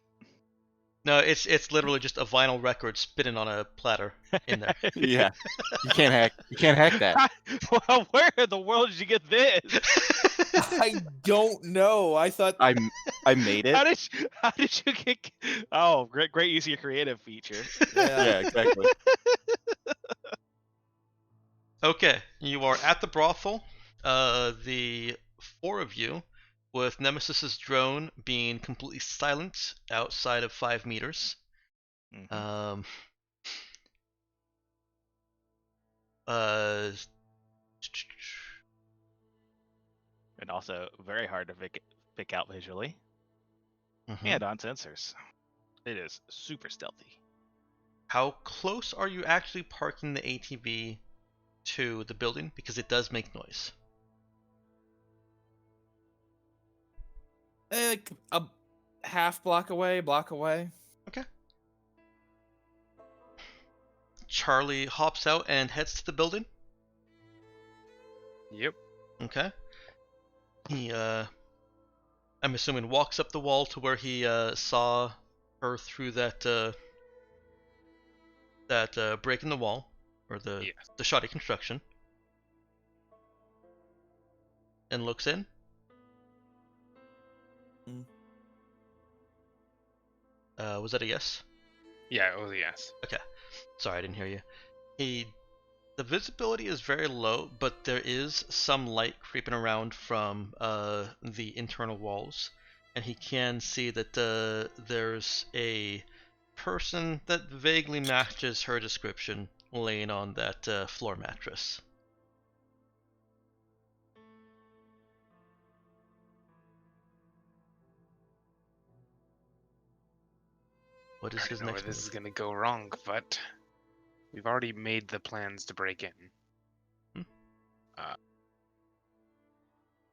No, it's literally just a vinyl record spinning on a platter in there. Yeah, you can't hack that. Well, where in the world did you get this? I don't know. I thought. I made it. How did you get? Oh, great use of your creative feature. Yeah, exactly. Okay, you are at the brothel. The four of you, with Nemesis's drone being completely silent outside of 5 meters. Mhm. And also very hard to pick out visually. mhm. And on sensors. It is super stealthy. How close are you actually parking the ATV to the building? Because it does make noise. Like a half block away, block away. Charlie hops out and heads to the building. Yep. Okay. He, I'm assuming walks up the wall to where he saw her through that break in the wall, or the Yes. shoddy construction, and looks in. Was that a yes? Yeah, it was a yes. Okay. Sorry, I didn't hear you. The visibility is very low, but there is some light creeping around from the internal walls, and he can see that there's a person that vaguely matches her description laying on that floor mattress. What is I his don't know where next this move? is gonna go wrong, but we've already made the plans to break in.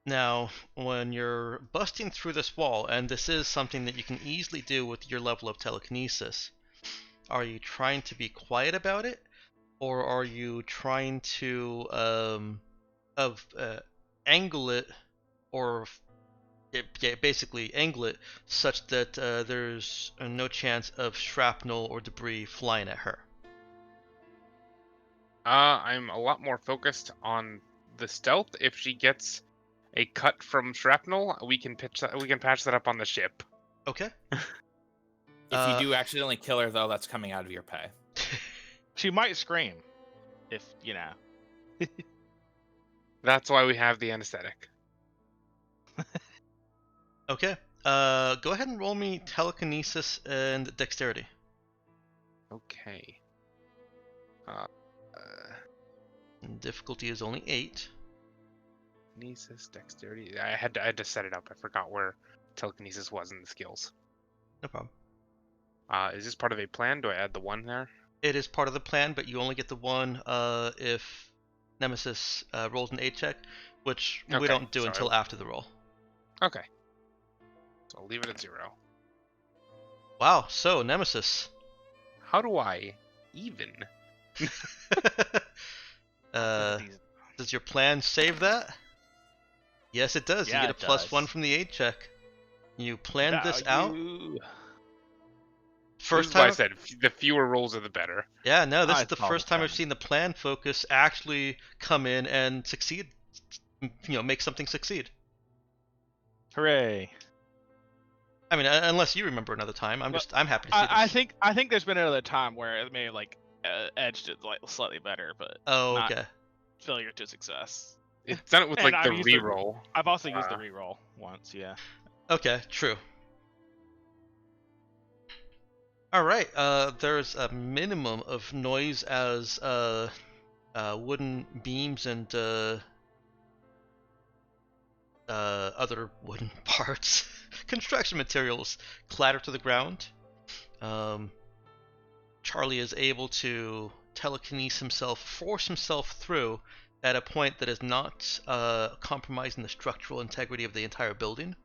Now, when you're busting through this wall, and this is something that you can easily do with your level of telekinesis, are you trying to be quiet about it, or are you trying to angle it, or basically angle it such that there's no chance of shrapnel or debris flying at her? I'm a lot more focused on the stealth. If she gets a cut from shrapnel, we can patch that up on the ship. Okay. If you do accidentally kill her, though, that's coming out of your pay. She might scream, if you know. That's why we have the anesthetic. Okay. Go ahead and roll me telekinesis and dexterity. Okay. Difficulty is only 8. Telekinesis, dexterity. I had to set it up. I forgot where telekinesis was in the skills. No problem. Is this part of a plan? Do I add the 1 there? It is part of the plan, but you only get the 1 if Nemesis rolls an 8 check, which we Okay, don't do so until after the roll. Okay. So I'll leave it at 0. Wow, so Nemesis. How do I even? Does your plan save that? Yes, it does. Yeah, You get a it +1 does. from the 8 check. You planned this Value. out. This First is why I time. said the fewer rolls are the better. Yeah, no, this I is the follow first time I've that. seen the plan focus actually come in and succeed. Make something succeed. Hooray! I mean, unless you remember another time, I'm happy to see I this. think there's been another time where it may have like edged it like slightly better, but Oh, not okay. failure to success. It's done it with And like the I've used the- reroll. I've also used the reroll once, yeah. Okay, true. All right. There's a minimum of noise as wooden beams and other wooden parts, construction materials clatter to the ground. Charlie is able to telekinesis himself, force himself through at a point that is not compromising the structural integrity of the entire building.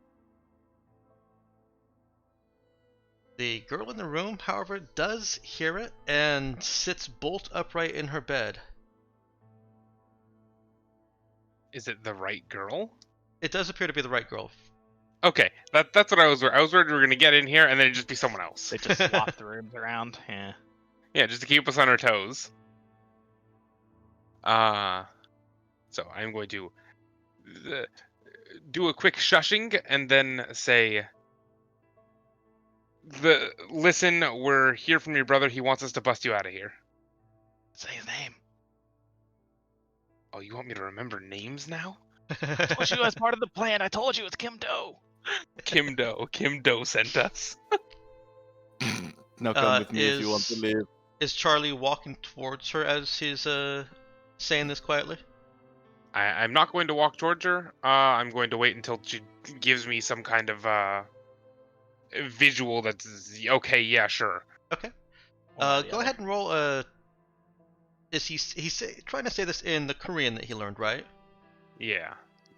The girl in the room, however, does hear it and sits bolt upright in her bed. Is it the right girl? It does appear to be the right girl. Okay, that's what I was worried. I was worried we were gonna get in here and then it'd just be someone else. They just swap the rooms around. Yeah. Yeah, just to keep us on our toes. So I'm going to do a quick shushing and then say, listen, we're here from your brother. He wants us to bust you out of here. Say his name. Oh, you want me to remember names now? I told you as part of the plan. I told you it's Kim Do. Kim Do sent us. Now come with me if you want to live. Is Charlie walking towards her as he's saying this quietly? I'm not going to walk towards her. I'm going to wait until she gives me some kind of visual that's okay. Yeah, sure. Okay. One or the Go other. ahead and roll. Is he's trying to say this in the Korean that he learned, right? Yeah,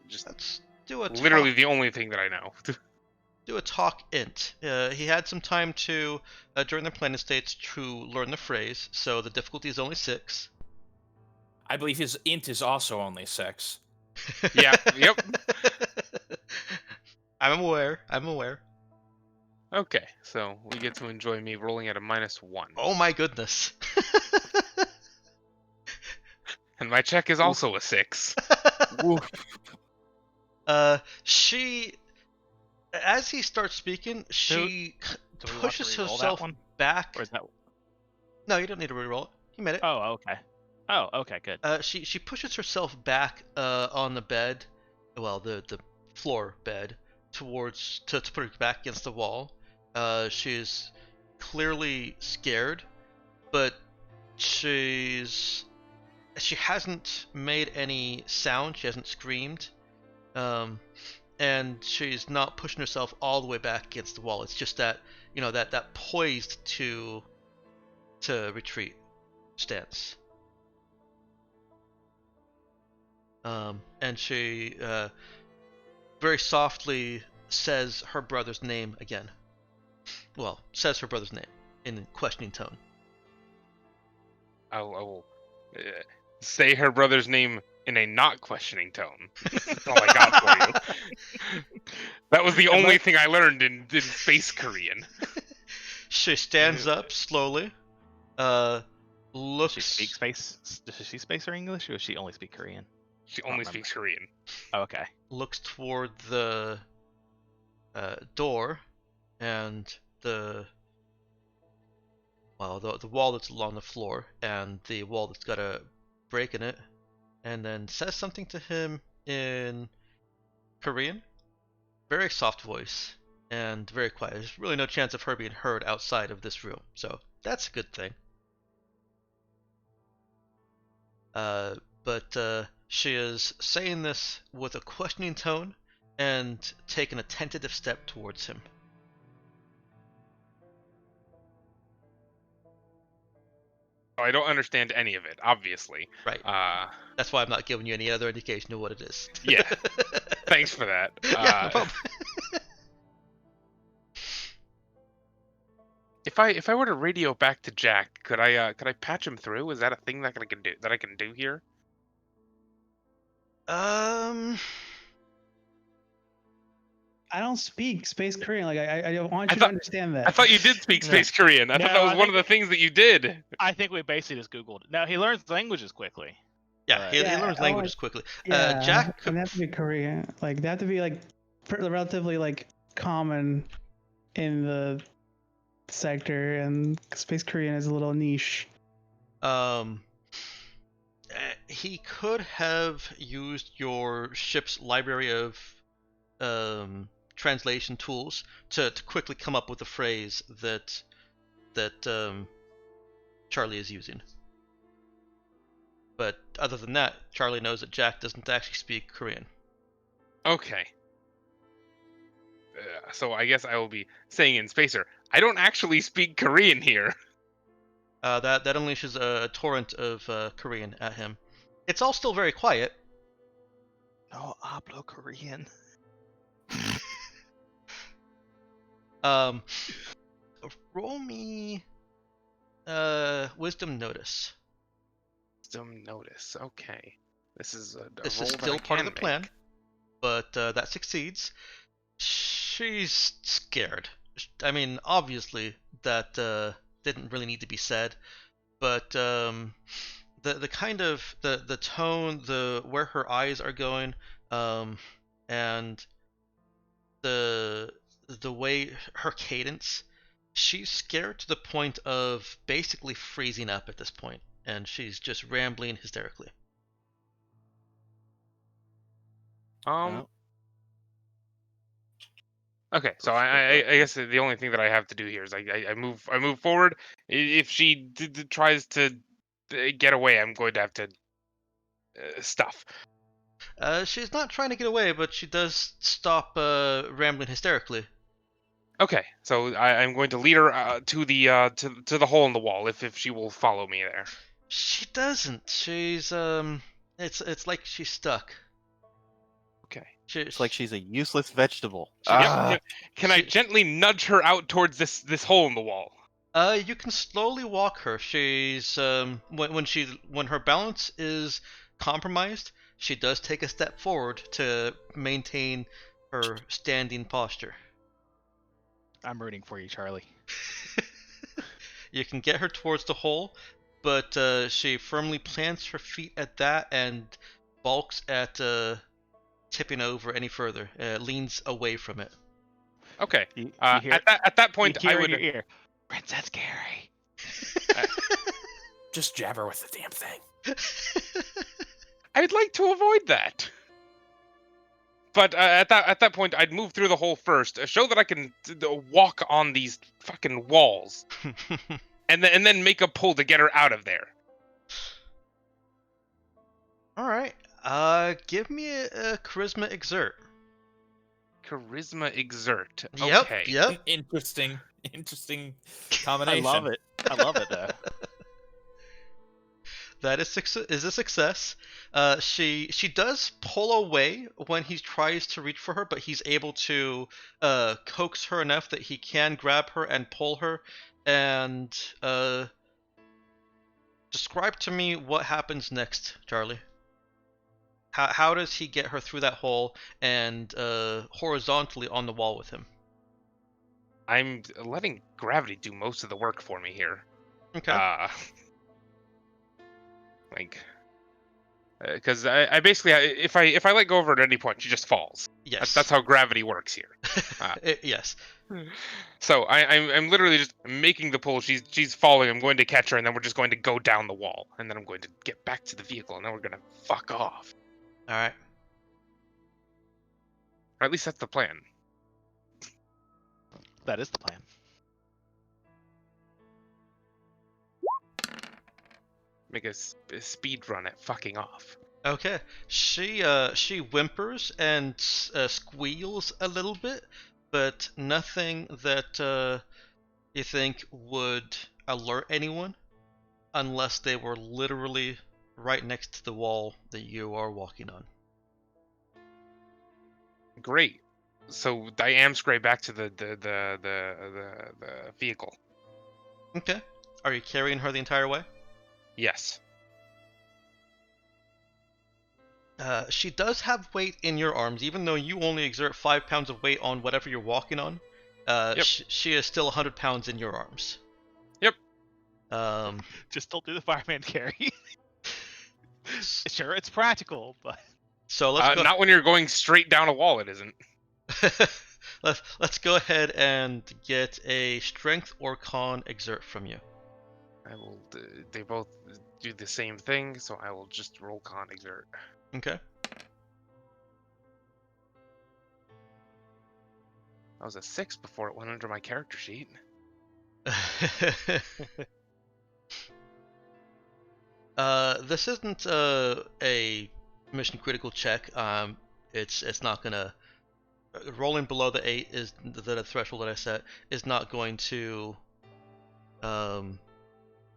just Let's do a literally talk, the only thing that I know. do a talk int. He had some time to during the planning states to learn the phrase, so the difficulty is only 6. I believe his int is also only 6. Yeah. Yep. I'm aware. Okay, so we get to enjoy me rolling at a -1. Oh my goodness. And my check is also a 6. She As he starts speaking, she Do we want to pushes re-roll that herself one, back. or is that? No, you don't need to reroll it. You made it. Oh, okay. Oh, okay, good. She pushes herself back on the bed, well, the floor bed, towards to put her back against the wall. She's clearly scared, but she hasn't made any sound. She hasn't screamed, and she's not pushing herself all the way back against the wall. It's just that that poised to retreat stance. And she very softly says her brother's name again. Well, says her brother's name in a questioning tone. I will say her brother's name in a not questioning tone. That's all I got for you. That was the only thing I learned in Space Korean. She stands up slowly. Looks. Does she speak space? Does she speak or English, or does she only speak Korean? She only speaks Korean. Oh, okay. Looks toward the door and the wall that's along the floor and the wall that's got a break in it, and then says something to him in Korean. Very soft voice and very quiet. There's really no chance of her being heard outside of this room, so that's a good thing. But she is saying this with a questioning tone and taking a tentative step towards him. I don't understand any of it, obviously. Right. That's why I'm not giving you any other indication of what it is. Yeah. Thanks for that. Yeah, no problem. If I were to radio back to Jack, could I patch him through? Is that a thing that I can do here? I don't speak Space Korean. Like I want you to understand that. I thought you did speak Space Korean. I thought that was one of the things that you did. I think we basically just Googled it. No, he learns languages quickly. Yeah, he learns languages quickly. Yeah, Jack, and they have to be Korean. Like they have to be like relatively like common in the sector, and Space Korean is a little niche. He could have used your ship's library of translation tools to quickly come up with a phrase that Charlie is using. But other than that, Charlie knows that Jack doesn't actually speak Korean. Okay. So I guess I will be saying in Spacer, I don't actually speak Korean here. That unleashes a torrent of Korean at him. It's all still very quiet. No hablo Korean. Roll me wisdom notice. Wisdom notice. Okay. This is a This roll is that still I part of can the plan, make. but that succeeds. She's scared. I mean, obviously that didn't really need to be said, but the kind of the tone, the where her eyes are going, and the way her cadence, she's scared to the point of basically freezing up at this point, and she's just rambling hysterically. Okay, so I guess the only thing that I have to do here is I move forward. If she tries to get away, I'm going to have to stuff. She's not trying to get away, but she does stop rambling hysterically. Okay, so I'm going to lead her to the hole in the wall if she will follow me there. She doesn't. She's it's like she's stuck. Okay. It's like she's a useless vegetable. Can I gently nudge her out towards this hole in the wall? You can slowly walk her. She's when her balance is compromised, she does take a step forward to maintain her standing posture. I'm rooting for you, Charlie. You can get her towards the hole, but she firmly plants her feet at that and balks at tipping over any further. Leans away from it. Okay. You At hear that you point, I hear in would. your ear, Princess Carrie. Just jab her with the damn thing. I'd like to avoid that. But at that point, I'd move through the hole first, show that I can walk on these fucking walls, and then make a pull to get her out of there. All right. Give me a charisma exert. Charisma exert. Yep. Okay. Yep. Interesting I combination. love it. I love it though. That is a success. She does pull away when he tries to reach for her, but he's able to coax her enough that he can grab her and pull her. And describe to me what happens next, Charlie. How does he get her through that hole and horizontally on the wall with him? I'm letting gravity do most of the work for me here. Okay. Because I basically, if I let go of her at any point, she just falls. Yes. That's how gravity works here. Yes. So I'm literally just making the pull. She's falling. I'm going to catch her, and then we're just going to go down the wall, and then I'm going to get back to the vehicle, and then we're going to fuck off. All right. Or at least that's the plan. That is the plan. Make a speed run at fucking off. Okay. She whimpers and squeals a little bit, but nothing that you think would alert anyone unless they were literally right next to the wall that you are walking on. Great. So I am straight back to the vehicle. Okay. Are you carrying her the entire way? Yes. She does have weight in your arms, even though you only exert 5 pounds of weight on whatever you're walking on. Yep. She is still 100 pounds in your arms. Yep. Just don't do the fireman carry. Sure, it's practical, but So let's go. Not when you're going straight down a wall. It isn't. Let's go ahead and get a strength or con exert from you. I will. They both do the same thing, so I will just roll con exert. Okay. I was a 6 before it went under my character sheet. This isn't a mission critical check. It's not gonna rolling below the 8 is the threshold that I set is not going to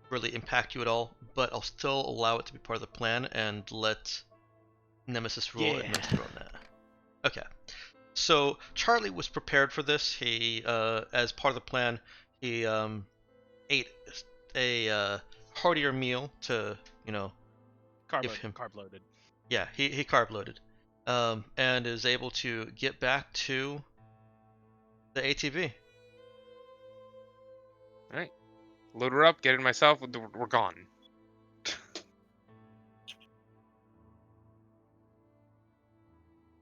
really impact you at all. But I'll still allow it to be part of the plan and let Nemesis roll administer on that. Okay. So Charlie was prepared for this. He, as part of the plan, he ate a heartier meal to, give him carb loaded. Yeah, he carb loaded, and is able to get back to the ATV. All right. Load her up. Get it myself. We're gone.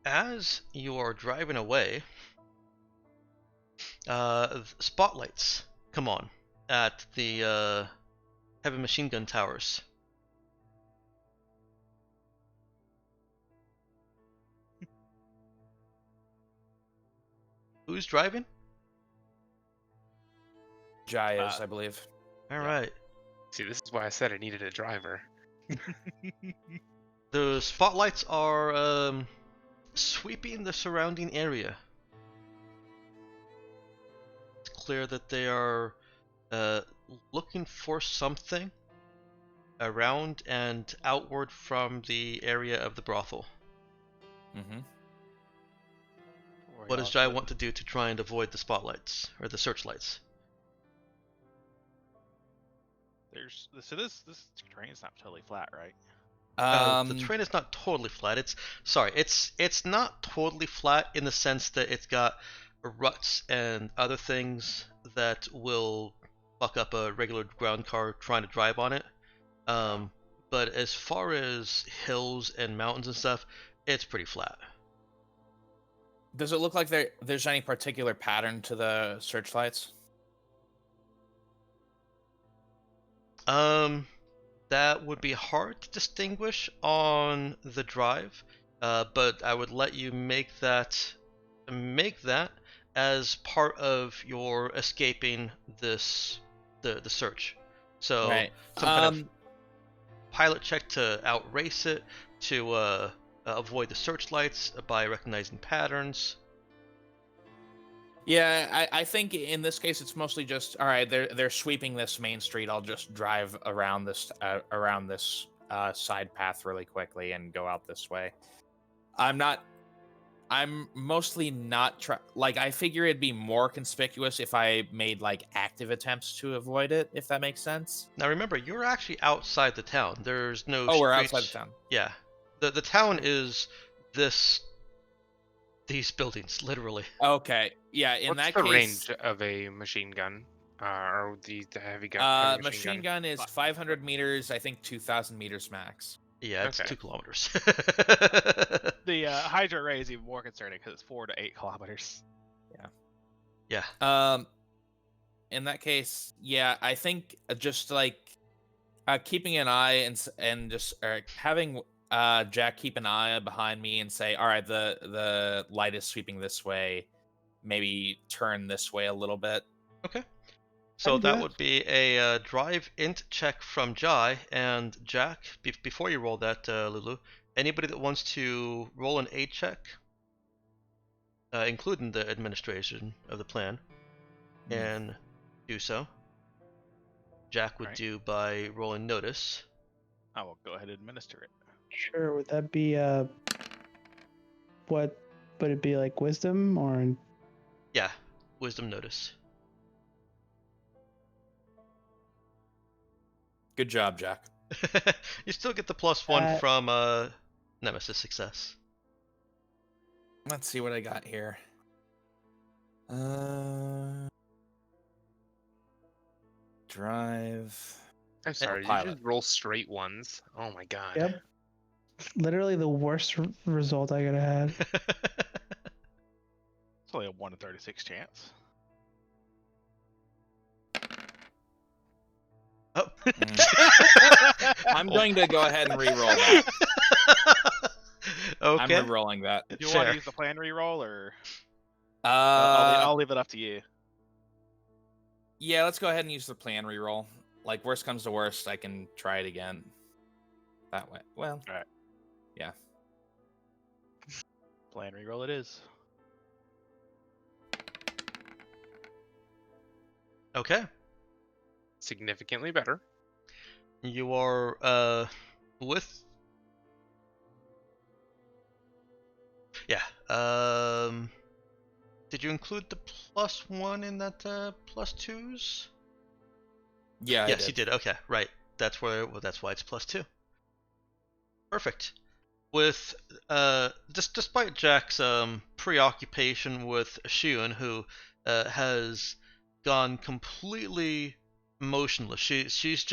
As you are driving away, spotlights come on at the heavy machine gun towers. Who's driving? Jai is, I believe. All right. See, this is why I said I needed a driver. The spotlights are sweeping the surrounding area. It's clear that they are looking for something around and outward from the area of the brothel. Mm-hmm. What does Jai want to do to try and avoid the spotlights or the searchlights? This train's not totally flat, right? The terrain is not totally flat. It's not totally flat in the sense that it's got ruts and other things that will fuck up a regular ground car trying to drive on it. But as far as hills and mountains and stuff, it's pretty flat. Does it look like there's any particular pattern to the searchlights? That would be hard to distinguish on the drive, but I would let you make that as part of your escaping the search. So Right. some kind of pilot check to outrace it, to avoid the searchlights by recognizing patterns. Yeah, I think in this case it's mostly just all right. They're sweeping this main street. I'll just drive around this side path really quickly and go out this way. I'm not. I'm mostly not like I figure it'd be more conspicuous if I made like active attempts to avoid it, if that makes sense. Now remember, you're actually outside the town. There's no Oh, we're outside the streets. town. Yeah, the town is these buildings, literally. Okay, yeah. In What's that the case, range of a machine gun? Or the heavy machine gun is 500 meters. I think 2,000 meters max. Yeah, it's Okay. 2 kilometers. The Hydra Ray is even more concerning because it's 4 to 8 kilometers. Yeah. In that case, yeah, I think just like keeping an eye and just having Jack keep an eye behind me and say, all right, the light is sweeping this way. Maybe turn this way a little bit. Okay. I So can do that that. would be a drive int check from Jai and Jack. Before you roll that, Lulu, anybody that wants to roll an aid check, including the administration of the plan, can do so. Jack would Right. do by rolling notice. I will go ahead and administer it. Sure. Would that be what would it be like wisdom or Yeah, wisdom notice. Good job, Jack. You still get the +1 Uh, from Nemesis success. Let's see what I got here. Drive. I'm sorry, you pilot. just roll straight ones. Oh my god. Yep. Literally the worst result I could have had. It's only a 1 in 36 chance. Oh. I'm going to go ahead and re-roll that. Okay. I'm re-rolling that. Do you want Fair. to use the plan reroll or Uh, I'll leave it up to you. yeah, let's go ahead and use the plan re-roll. Like worst comes to worst, I can try it again. That way. Well, Alright. yeah. Plan reroll it is. Okay. Significantly better. You are with. Yeah. Did you include the +1 in that +2s? Yeah, Yes, you did. Okay, right. That's why it's +2. Perfect. With despite Jack's preoccupation with Shion, who has gone completely motionless. She's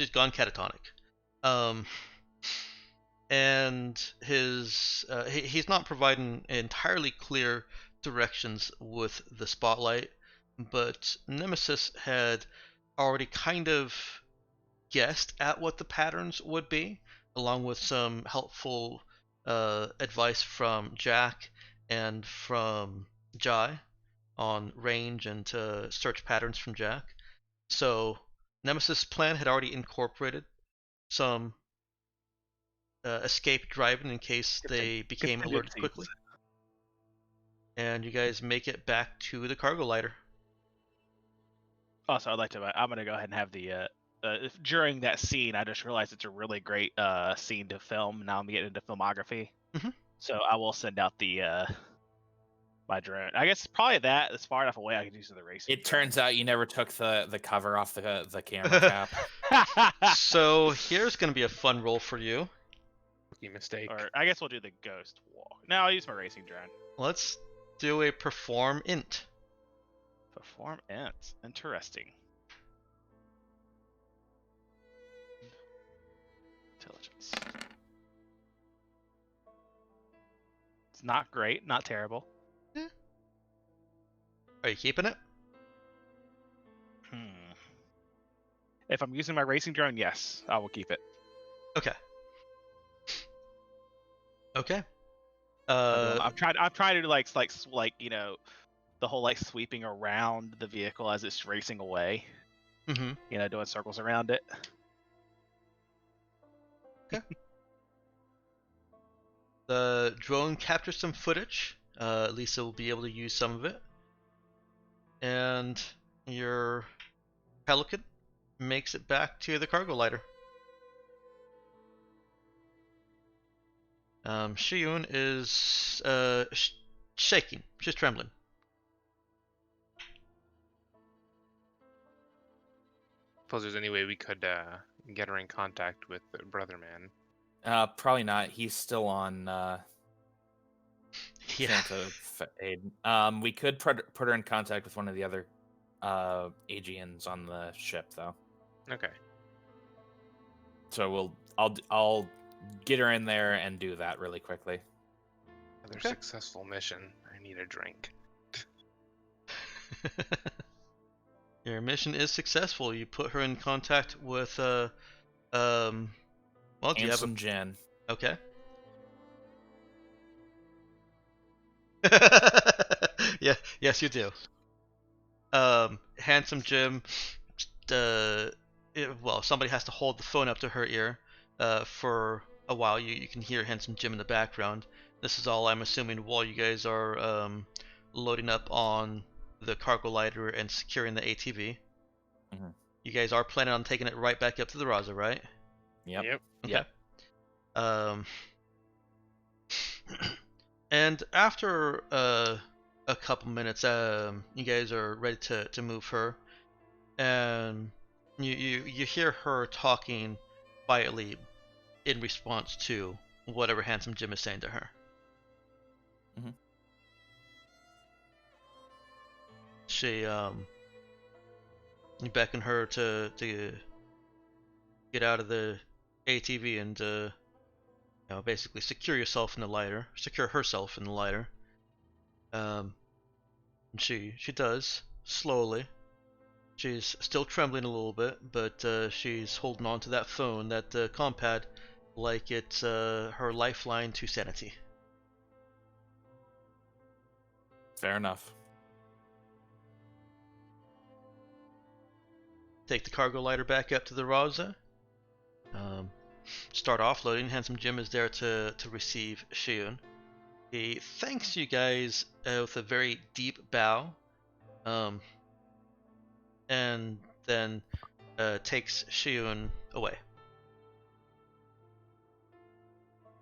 gone catatonic. And he's not providing entirely clear directions with the spotlight, but Nemesis had already kind of guessed at what the patterns would be, along with some helpful advice from Jack and from Jai on range and to search patterns from Jack. So Nemesis' plan had already incorporated some escape driving in case they became alerted quickly. And you guys make it back to the cargo lighter. Also, I'm gonna go ahead and have the during that scene, I just realized it's a really great scene to film. Now I'm getting into filmography, so I will send out the my drone. I guess probably that is far enough away I could use the racing. It turns out you never took the cover off the camera cap. So here's going to be a fun roll for you. Rookie mistake. Or I guess we'll do the ghost walk. No, I'll use my racing drone. Let's do a perform int. Perform int. Interesting. Intelligence. It's not great, not terrible. Are you keeping it? If I'm using my racing drone, yes, I will keep it. Okay. Okay. I'm trying to do like the whole like sweeping around the vehicle as it's racing away. Mm-hmm. Doing circles around it. The drone captures some footage. Lisa will be able to use some of it. And your Pelican makes it back to the cargo lighter. Shiyun is shaking. She's trembling. Suppose there's any way we could get her in contact with Brother Man. Probably not. He's still on Yeah. Santa aid. We could put her in contact with one of the other Aegeans on the ship, though. Okay. So I'll get her in there and do that really quickly. Another Okay. successful mission. I need a drink. Your mission is successful. You put her in contact with well, do you have a Handsome Jen. okay? Yeah, yes you do. Handsome Jim, well, somebody has to hold the phone up to her ear for a while. You can hear Handsome Jim in the background. This is all, I'm assuming, while you guys are loading up on the cargo lighter and securing the ATV. Mhm. You guys are planning on taking it right back up to the Raza, right? Yep. Okay. Yep. And after a couple minutes, you guys are ready to move her, and you hear her talking quietly in response to whatever Handsome Jim is saying to her. Mhm. She you beckon her to get out of the ATV and basically secure yourself in the lighter, secure herself in the lighter. And she does slowly. She's still trembling a little bit, but she's holding on to that phone, that compad, like it's her lifeline to sanity. Fair enough. Take the cargo lighter back up to the Raza. Start offloading. Handsome Jim is there to receive Shiyun. He thanks you guys with a very deep bow, and then takes Shiyun away.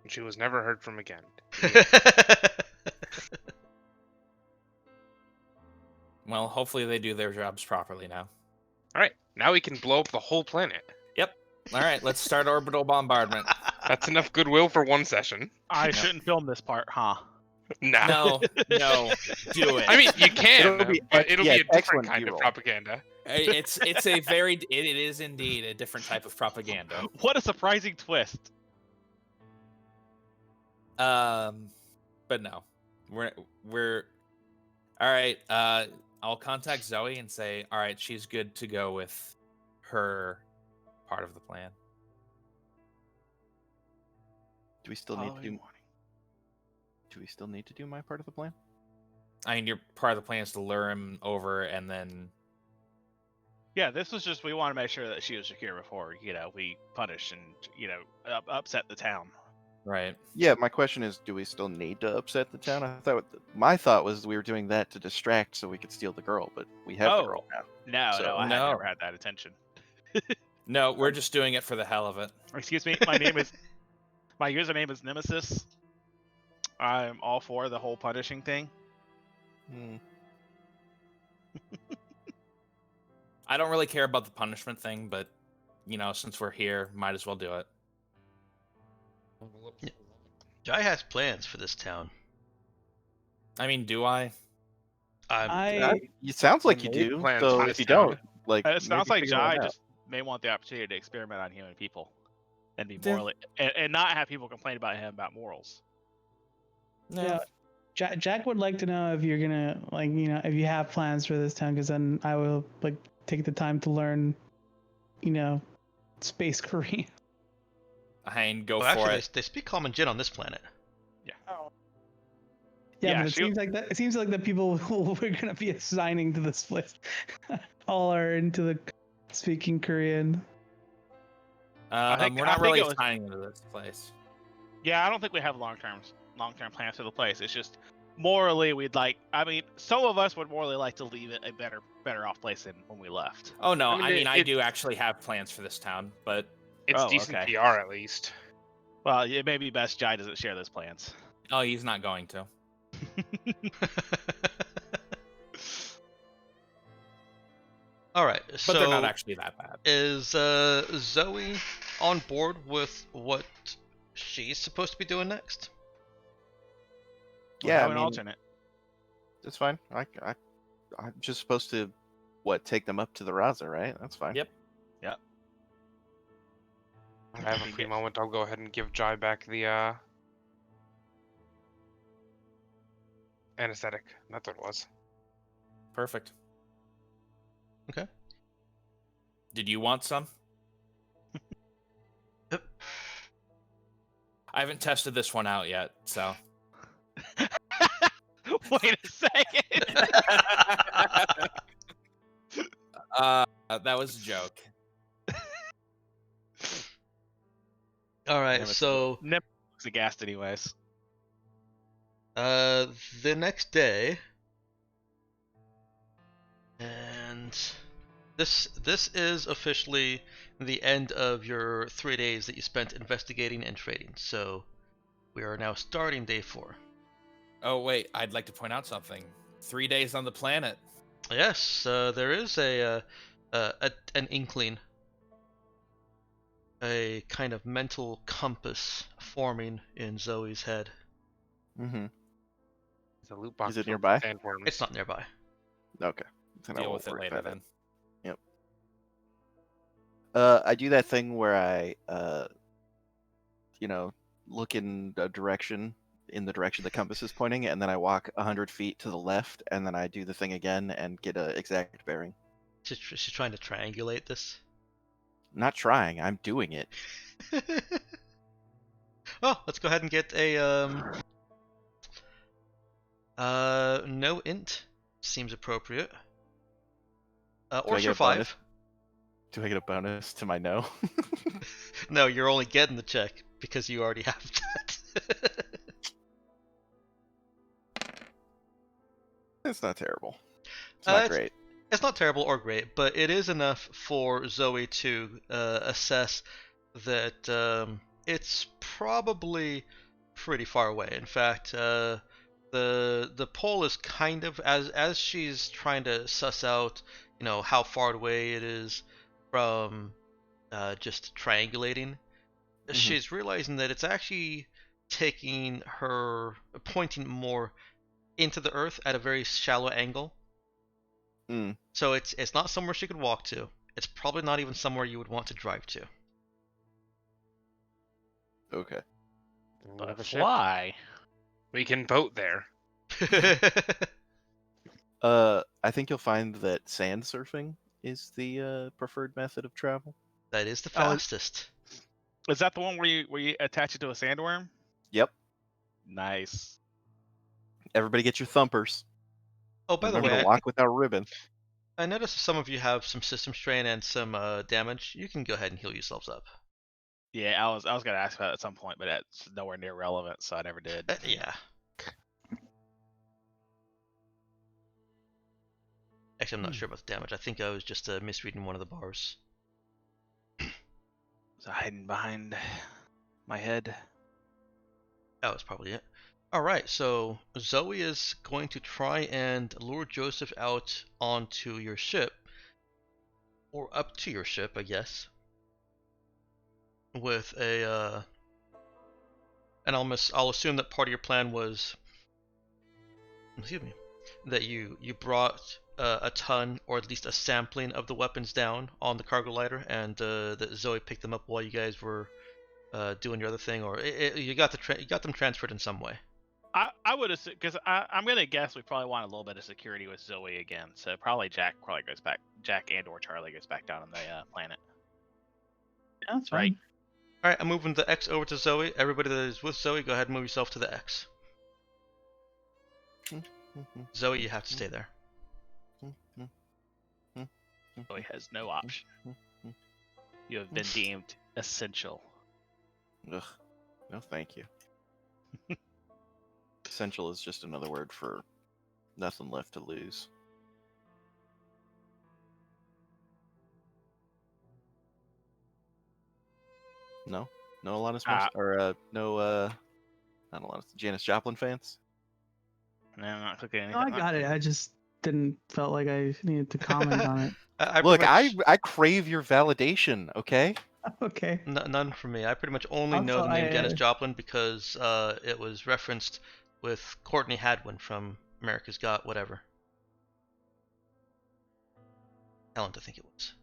She was never heard from again. Well, hopefully they do their jobs properly now. All right, now we can blow up the whole planet. All right, let's start orbital bombardment. That's enough goodwill for one session. I shouldn't film this part, huh? Nah. No, do it. I mean, you can, It'll be but it'll yeah, be a different excellent kind of B-roll. propaganda. It's a very it is indeed a different type of propaganda. What a surprising twist. But no, we're all right. I'll contact Zoe and say, all right, she's good to go with her part of the plan. Do we still need to do? Do we still need to do my part of the plan? I mean, your part of the plan is to lure him over, and then Yeah, this was just, we want to make sure that she was secure before, we punish and, upset the town. right. Yeah, my question is, do we still need to upset the town? I thought my thought was we were doing that to distract so we could steal the girl, but we have the girl now. No, So- I No. never had that intention. No, we're just doing it for the hell of it. Excuse me, my username is Nemesis. I'm all for the whole punishing thing. Hmm. I don't really care about the punishment thing, but since we're here, might as well do it. Jai has plans for this town. I mean, do I? It sounds like you made do. plans So for if this you town. don't, like, It sounds maybe like figure one Jai out. just may want the opportunity to experiment on human people and be Yeah. morally and not have people complain about him about morals. No. Yeah. Jack would like to know if you're gonna if you have plans for this town, because then I will take the time to learn, space Korean. Hein, go Oh, for actually, it. they speak Common Jin on this planet. Yeah, Yeah, but it seems like the people who we're gonna be assigning to this place all are into the speaking Korean. I We're not think really it was. signing into this place. Yeah, I don't think we have long-term plans for the place. It's just morally we'd like. I mean, some of us would morally like to leave it a better off place than when we left. Oh no, I mean, I do actually have plans for this town, but It's Oh, decent okay. PR at least. Well, it may be best Jai doesn't share those plans. oh, he's not going to. All right, But so they're not actually that bad. is Zoe on board with what she's supposed to be doing next? We'll Yeah, have I an mean, alternate. it's fine. I'm just supposed to take them up to the Raza, right? That's fine. Yep. When I have a You free get- moment, I'll go ahead and give Jai back the anesthetic. That's what it was. Perfect. Okay. Did you want some? Yep. I haven't tested this one out yet, so. Wait a second. That was a joke. All right, Damn it. so Nip looks aghast anyways. the next day, and this is officially the end of your 3 days that you spent investigating and trading. So we are now starting day 4. Oh wait, I'd like to point out something. 3 days on the planet. Yes, there is an inkling, a kind of mental compass forming in Zoe's head. Mm-hmm. It's a loot box. Is it filled with nearby? Sandworms. It's not nearby. Okay. Then I Deal won't with it worry later about then. I do that thing where I, look in the direction the compass is pointing, and then I walk 100 feet to the left, and then I do the thing again and get a exact bearing. She's trying to triangulate this. Not trying, I'm doing it. Well, let's go ahead and get a no int seems appropriate. Do Or I get a survive. bonus? Do I get a bonus to my no? No, you're only getting the check because you already have that. It's not terrible. It's not it's- great. It's not terrible or great, but it is enough for Zoe to assess that it's probably pretty far away. In fact, the pole is kind of as she's trying to suss out, how far away it is from just triangulating. Mhm. She's realizing that it's actually pointing more into the earth at a very shallow angle. Mm, So it's not somewhere she could walk to. It's probably not even somewhere you would want to drive to. okay. We But have a ship. fly. We can boat there. I think you'll find that sand surfing is the preferred method of travel. That is the Oh, fastest. Is that the one where you attach it to a sandworm? Yep. Nice. Everybody get your thumpers. Oh, by the Remember way, to walk without ribbon. I noticed some of you have some system strain and some damage. You can go ahead and heal yourselves up. Yeah, I was gonna ask about it at some point, but that's nowhere near relevant, so I never did. Yeah. Actually, I'm not sure about the damage. I think I was just misreading one of the bars. Was I hiding behind my head? That was probably it. Alright, so Zoe is going to try and lure Joseph out onto your ship. Or up to your ship, I guess. With a, and I'll assume that part of your plan was, excuse me, that you brought a ton, or at least a sampling of the weapons down on the cargo lighter, and that Zoe picked them up while you guys were doing your other thing, or you got them transferred in some way. I would assume, because I'm gonna guess we probably want a little bit of security with Zoe again. So probably Jack goes back. Jack and or Charlie goes back down on the planet. Yeah, that's Right. fine. All right, I'm moving the X over to Zoe. Everybody that is with Zoe, go ahead and move yourself to the X. Zoe, you have to stay there. Zoe has no option. You have been deemed essential. Ugh. No, thank you. Essential is just another word for nothing left to lose. No, no Alanis not a lot of Janis Joplin fans. No, I'm not cooking No, anything. I got it. I just didn't felt like I needed to comment on it. I Look, pretty much, I crave your validation. Okay. Okay. none from me. I pretty much only know Also, the name Janis Joplin because it was referenced with Courtney Hadwin from America's Got Whatever. Talent, I think it was.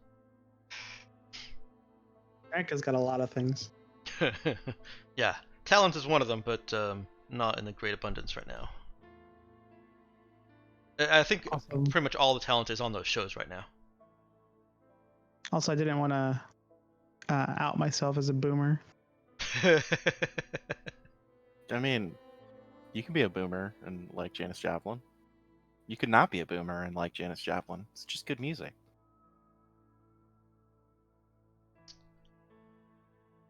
America's got a lot of things. Yeah, talent is one of them, but not in the great abundance right now. I think Also, pretty much all the talent is on those shows right now. I didn't want to out myself as a boomer. I mean, you can be a boomer and like Janis Joplin. You could not be a boomer and like Janis Joplin. It's just good music.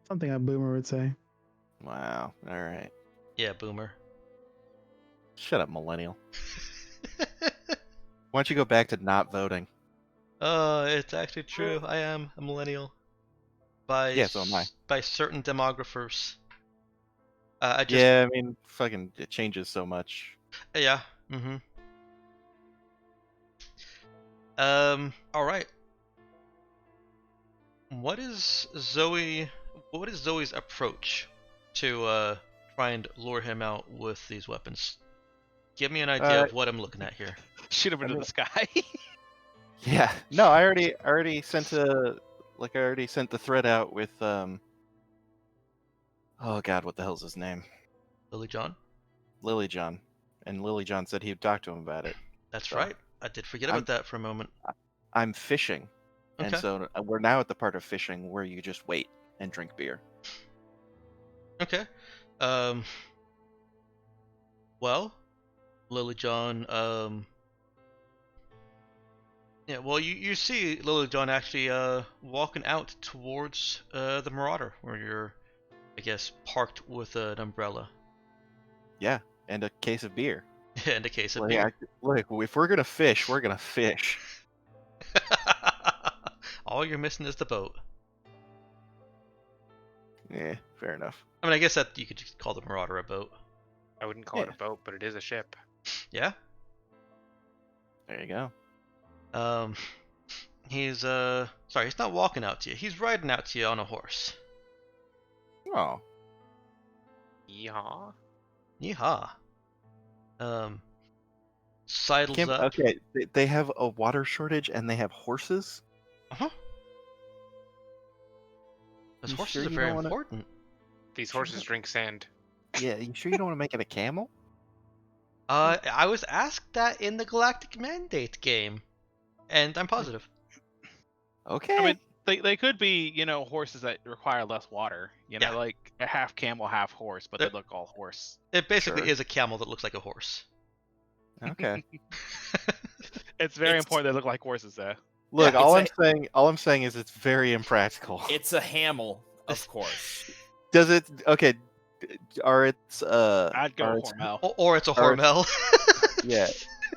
Something a boomer would say. Wow. All right. Yeah, boomer. Shut up, millennial. Why don't you go back to not voting? It's actually true. I am a millennial. By Yeah, so am I. By certain demographers. I just Yeah, I mean, fucking, it changes so much. yeah. Mm-hmm. All right. What is Zoe's approach to try and lure him out with these weapons? Give me an idea of what I'm looking at here. Shoot him into the sky. Yeah. No, I already sent I already sent the thread out with oh god, what the hell's his name? Lily John? Lily John. And Lily John said he'd talk to him about it. That's So, right. I did forget about that for a moment. I'm fishing. And Okay. so we're now at the part of fishing where you just wait and drink beer. Okay. Well, Lily John, yeah, well, you see Lily John actually walking out towards the Marauder, where you're, I guess, parked with an umbrella Yeah, and a case of beer. and a case of Like, beer. look, if we're gonna fish, we're gonna fish. All you're missing is the boat. Yeah, fair enough. I mean, I guess that you could just call the Marauder a boat. I wouldn't call it Yeah. a boat, but it is a ship. Yeah. There you go. He's sorry, he's not walking out to you. He's riding out to you on a horse. Oh, Yeehaw. Yeehaw. Sidles up. okay, they have a water shortage and they have horses. Uh-huh. Those You horses sure are you very don't wanna- important. These horses drink sand. Yeah, you sure you don't want to make it a camel? I was asked that in the Galactic Mandate game, and I'm positive. Okay. I mean, they could be, horses that require less water. Yeah. Like a half camel, half horse, but they Yep. look all horse. It basically Sure. is a camel that looks like a horse. Okay. It's very It's- important they look like horses, though. Look, Yeah, all I'm saying is it's very impractical. It's a hamel, of course. Does it? Okay. Are its I'd go are with its, Hormel. Or it's a Or- Hormel. yeah,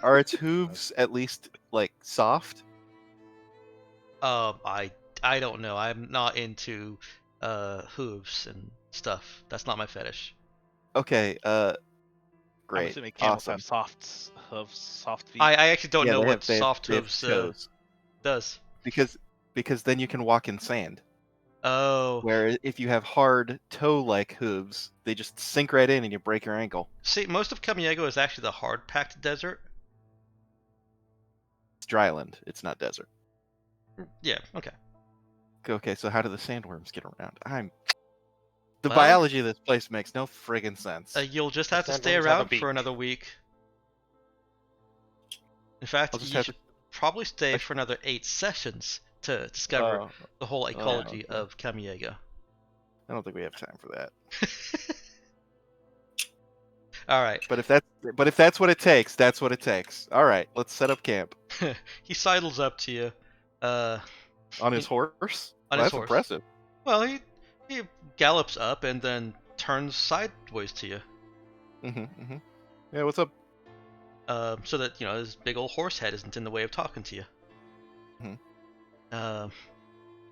are its hooves at least like soft? I don't know. I'm not into hooves and stuff. That's not my fetish. Okay. I'm Great. assuming camels Awesome. have soft feet. I actually don't Yeah, know they what have- they have- soft they have hooves toes. does. Because then you can walk in sand. Oh, Where if you have hard toe-like hooves, they just sink right in and you break your ankle. see, most of Camiego is actually the hard-packed desert. It's dryland. It's not desert. Yeah, okay. Okay, so how do the sandworms get around? The Well, biology of this place makes no friggin' sense. you'll just The have to stay sandworms have a around for beak. another week. In fact, I'll just you have should probably stay I for another 8 sessions to discover the whole ecology okay. of Kamiega. I don't think we have time for that. All right. But if that's what it takes, that's what it takes. All right, let's set up camp He sidles up to you. Uh, on his He- horse. on Well, his that's horse. impressive. Well, he gallops up and then turns sideways to you, Yeah, what's up? so that his big old horse head isn't in the way of talking to you. Mhm.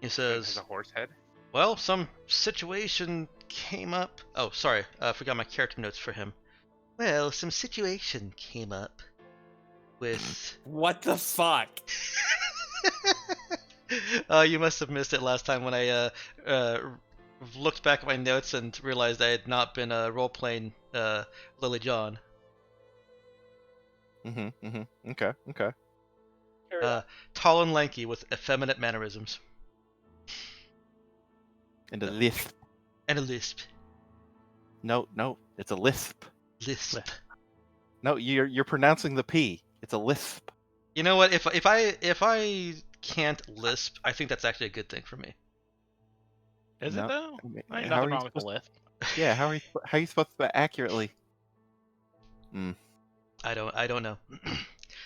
He Has says, a horse head. "Well, some situation came up." Oh, sorry, I forgot my character notes for him. Well, some situation came up with. What the fuck? You must have missed it last time when I looked back at my notes and realized I had not been role playing Lily John. Okay. Tall and lanky with effeminate mannerisms And a lisp. and a lisp. No, it's a lisp. Lisp. No, you're pronouncing the P. It's a lisp. You know what? If I can't lisp, I think that's actually a good thing for me. Is No, it though? I mean, Ain't how nothing are you wrong with the supposed- lisp. Yeah, how are you supposed to accurately? I don't know.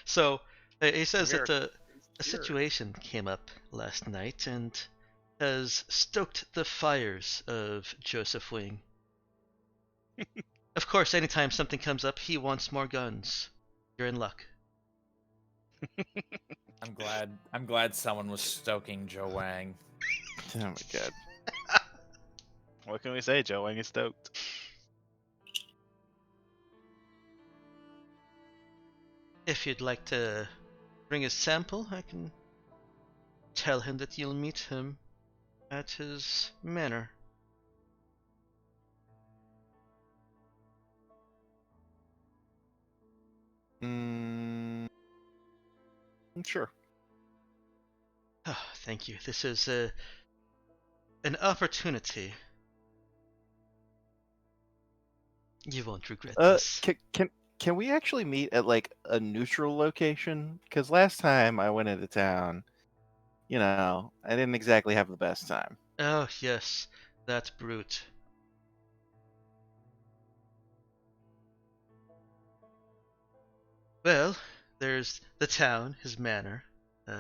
So he says that American. a situation came up last night and has stoked the fires of Joseph Wing. Of course, anytime something comes up, he wants more guns. You're in luck. I'm glad someone was stoking Joe Wang. Oh my god. What can we say? Joe Wang is stoked. If you'd like to bring a sample, I can tell him that you'll meet him at his manor. Sure. Oh, thank you. This is an opportunity. You won't regret this. Can we actually meet at like a neutral location? Because last time I went into town, I didn't exactly have the best time. Oh, yes, that brute. Well, there's the town, his manor,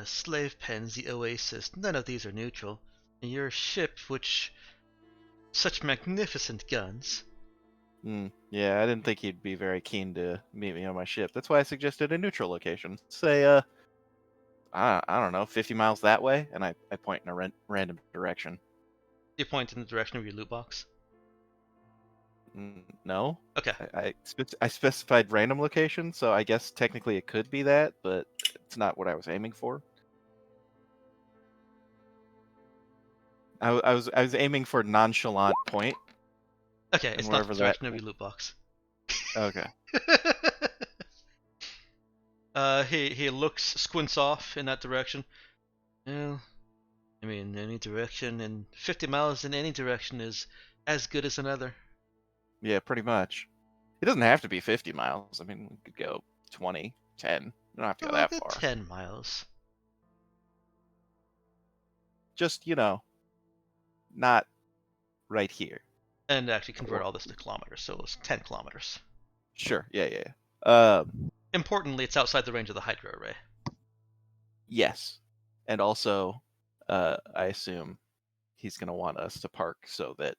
slave pens, the oasis. None of these are neutral. And your ship, which. Such magnificent guns. Yeah, I didn't think he'd be very keen to meet me on my ship. That's why I suggested a neutral location. Say, I don't know, 50 miles that way, and I point in a random direction. You point in the direction of your loot box. No. Okay. I specified random location, so I guess technically it could be that, but it's not what I was aiming for. I was aiming for nonchalant point. Okay, it's not the direction of your loot box. Okay. He squints off in that direction. Well, I mean, any direction, and 50 miles in any direction is as good as another. Yeah, pretty much. It doesn't have to be 50 miles. I mean, we could go 20, 10. We don't have to go that far. 10 miles. Just, not right here. And actually convert all this to kilometers, so it's 10 kilometers. Sure. Yeah. Importantly, it's outside the range of the Hydra array. Yes. And also, I assume he's going to want us to park so that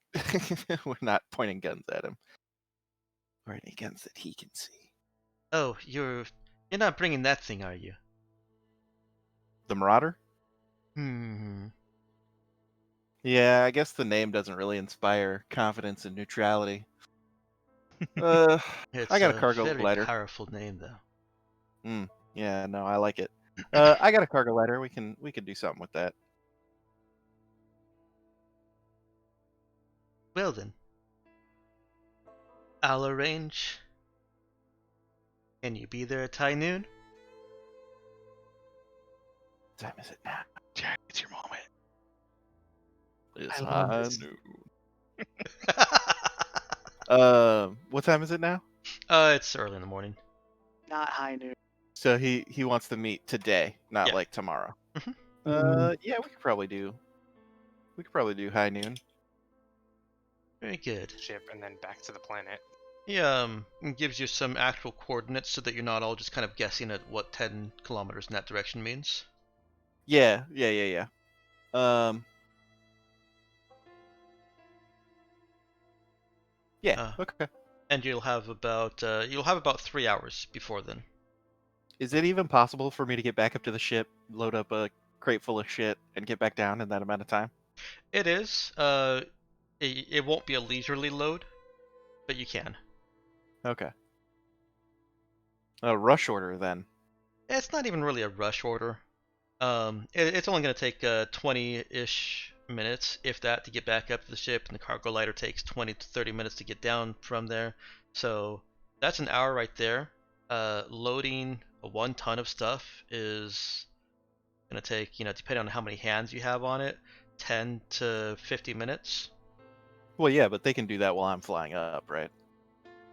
we're not pointing guns at him. Or any guns that he can see. Oh, you're not bringing that thing, are you? The Marauder? Hmm. Yeah, I guess the name doesn't really inspire confidence and neutrality. I got a cargo very lighter. powerful name, though. Yeah, no, I like it. I got a cargo lighter. We can do something with that. Well then, I'll arrange. Can you be there at high noon? What time is it now? Jack, it's your moment. It's I love high this. noon. What time is it now? It's early in the morning. Not high noon. So he wants to meet today, not Yeah. like tomorrow. Mhm. Yeah, we could probably do high noon. Very good. Ship and then back to the planet. He gives you some actual coordinates so that you're not all just kind of guessing at what 10 kilometers in that direction means. Yeah. Yeah. Uh, Okay. and you'll have about 3 hours before then. Is it even possible for me to get back up to the ship, load up a crate full of shit, and get back down in that amount of time? It is. It won't be a leisurely load, but you can. Okay. A rush order then. It's not even really a rush order. It's only going to take 20-ish minutes, if that, to get back up to the ship, and the cargo lighter takes 20 to 30 minutes to get down from there. So that's an hour right there. Loading a 1 ton of stuff is going to take, depending on how many hands you have on it, 10 to 50 minutes. Well, yeah, but they can do that while I'm flying up, right?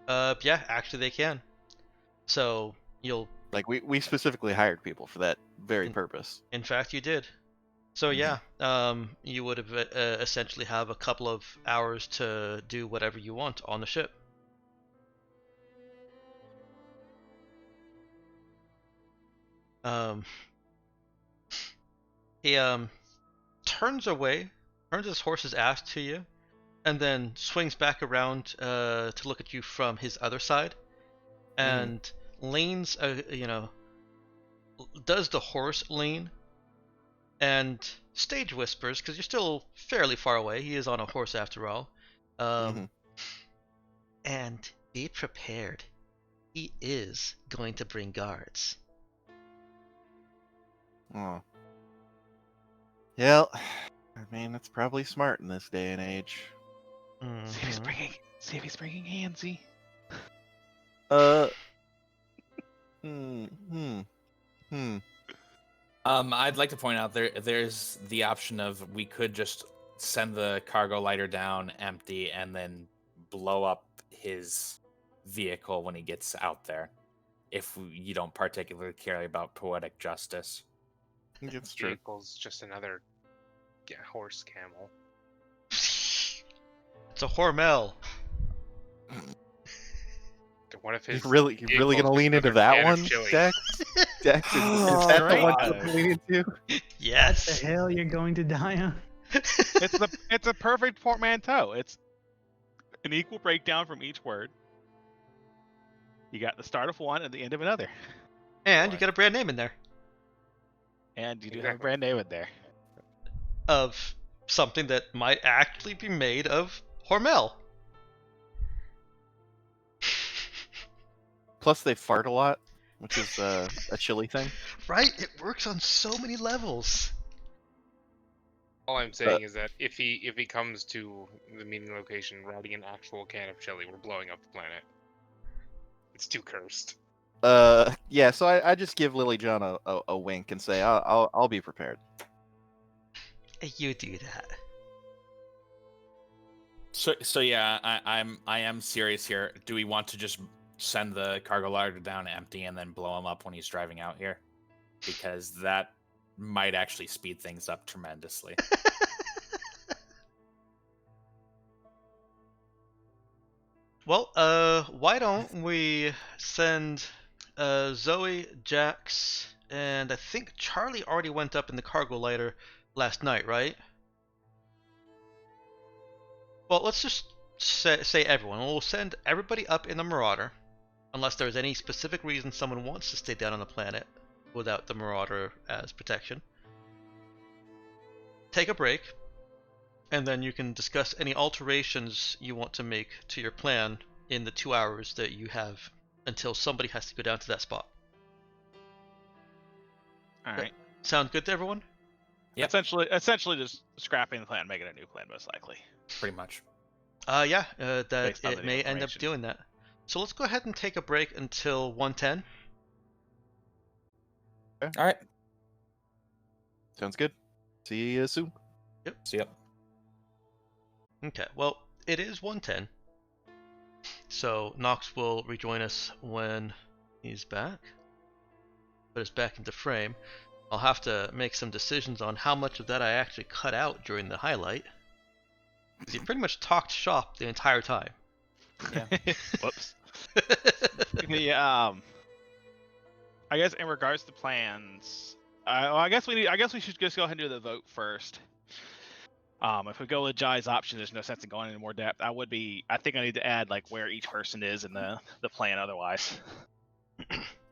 Yeah, actually they can. So you'll, Like we specifically hired people for that very In- purpose. in fact, you did. So Mhm. yeah, you would have essentially have a couple of hours to do whatever you want on the ship. Um, he turns away, turns his horse's ass to you, and then swings back around to look at you from his other side, and leans, does the horse lean, and stage whispers, because you're still fairly far away. He is on a horse after all. Mhm. And be prepared. He is going to bring guards. Oh. Yeah, I mean that's probably smart in this day and age. See if he's Mhm. bringing. See if he's bringing Hansy. Uh. Hmm. Hmm. Hmm. I'd like to point out there's the option of we could just send the cargo lighter down empty and then blow up his vehicle when he gets out there. If you don't particularly care about poetic justice. I think it's true. Vehicle's just another horse camel. It's a Hormel. What if his You're really vehicle's gonna just lean into another that can of one, chili? Dex? Dex, is Oh, that the great. one you're leaning into? The Yes. hell you're going to die on? It's a perfect portmanteau. It's an equal breakdown from each word. You got the start of one and the end of another, And you got a brand name in there and you do have a Exactly. brand name in there. of something that might actually be made of Hormel. Plus, they fart a lot, which is a chili thing. Right? It works on so many levels. All I'm saying is that if he comes to the meeting location riding an actual can of chili, we're blowing up the planet. It's too cursed. Yeah. So I just give Lily John a wink and say I'll be prepared. You do that. So yeah, I am serious here. Do we want to just send the cargo lighter down empty and then blow him up when he's driving out here? Because that might actually speed things up tremendously. Well, why don't we send Zoe, Jax, and I think Charlie already went up in the cargo lighter last night, right? Well, let's just say everyone. We'll send everybody up in the Marauder, unless there's any specific reason someone wants to stay down on the planet without the Marauder as protection. Take a break, and then you can discuss any alterations you want to make to your plan in the 2 hours that you have until somebody has to go down to that spot. All right. Sound good to everyone? Yep. Essentially, just scrapping the plan, making a new plan, most likely. Pretty much. Yeah, that Based on it the may end up information. doing that. So let's go ahead and take a break until 1:10. All right. Sounds good. See you soon. So yep. Okay, well, it is 1:10. So Nox will rejoin us when he's back. Put us back into frame. I'll have to make some decisions on how much of that I actually cut out during the highlight. Because he pretty much talked shop the entire time. Yeah. Whoops. The I guess in regards to plans, I guess we should just go ahead and do the vote first. If we go with Jai's option, there's no sense in going into more depth. I think I need to add like where each person is in the plan. Otherwise,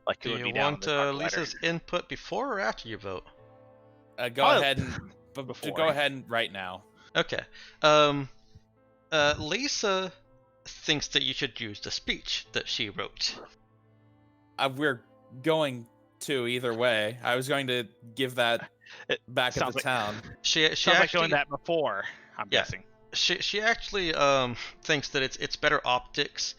like who Do would you be down in want the dark Lisa's input before or after you vote? Go Probably ahead and before. go ahead and right now. Okay. Lisa thinks that you should use the speech that she wrote. We're going to either way. I was going to give that It back at sounds the like- town. She Sounds like actually doing that before. I'm Yeah. guessing. she actually thinks that it's better optics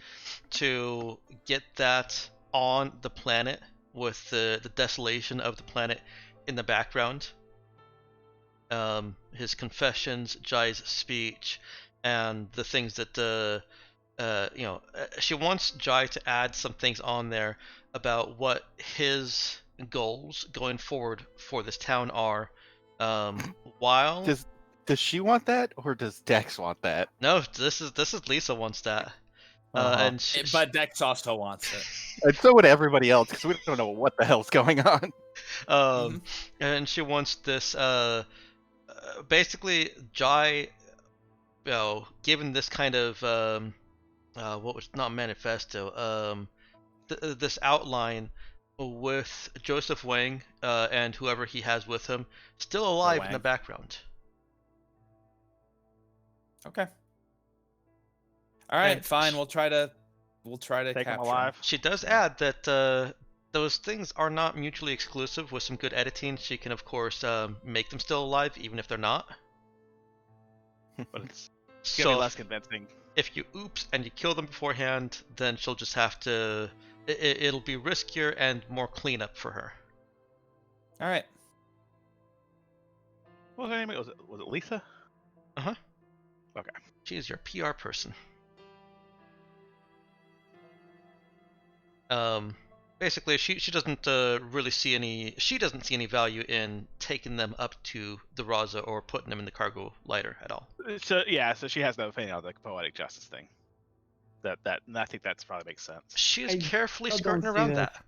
to get that on the planet with the desolation of the planet in the background. His confessions, Jai's speech, and the things that she wants Jai to add some things on there about what his goals going forward for this town are. While Does she want that, or does Dex want that? no, this is Lisa wants that. And But Dex also wants it. And so would everybody else, because we don't know what the hell's going on. and she wants this basically Jai, given this kind of what was not manifesto, this outline with Joseph Wang and whoever he has with him still alive in the Wang. background. Okay. All right, And fine. We'll try to Take them capture alive. She does add that those things are not mutually exclusive. With some good editing, she can of course make them still alive even if they're not. But it's gonna be So less convincing. if you oops and you kill them beforehand, then she'll just have to. It'll be riskier and more cleanup for her. All right. What was her name? Was it Lisa? She is your PR person. Basically, she doesn't really see any. She doesn't see any value in taking them up to the Raza or putting them in the cargo lighter at all. So she has no opinion on the poetic justice thing. And I think that's probably makes sense. She is I carefully still skirting don't see around that.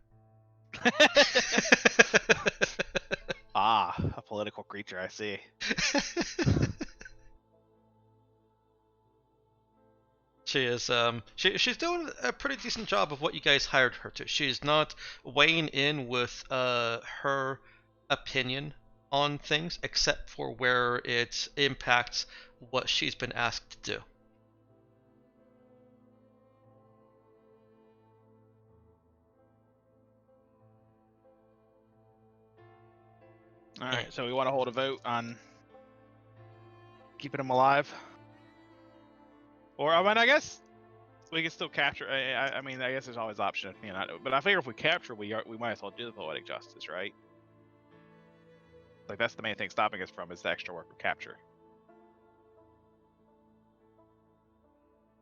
that. A political creature, I see. She is she's doing a pretty decent job of what you guys hired her to. She's not weighing in with her opinion on things except for where it impacts what she's been asked to do. All right, so we want to hold a vote on keeping them alive, or I guess we can still capture. I mean, I guess there's always option, But I figure if we capture, we might as well do the poetic justice, right? Like that's the main thing stopping us from is the extra work of capture.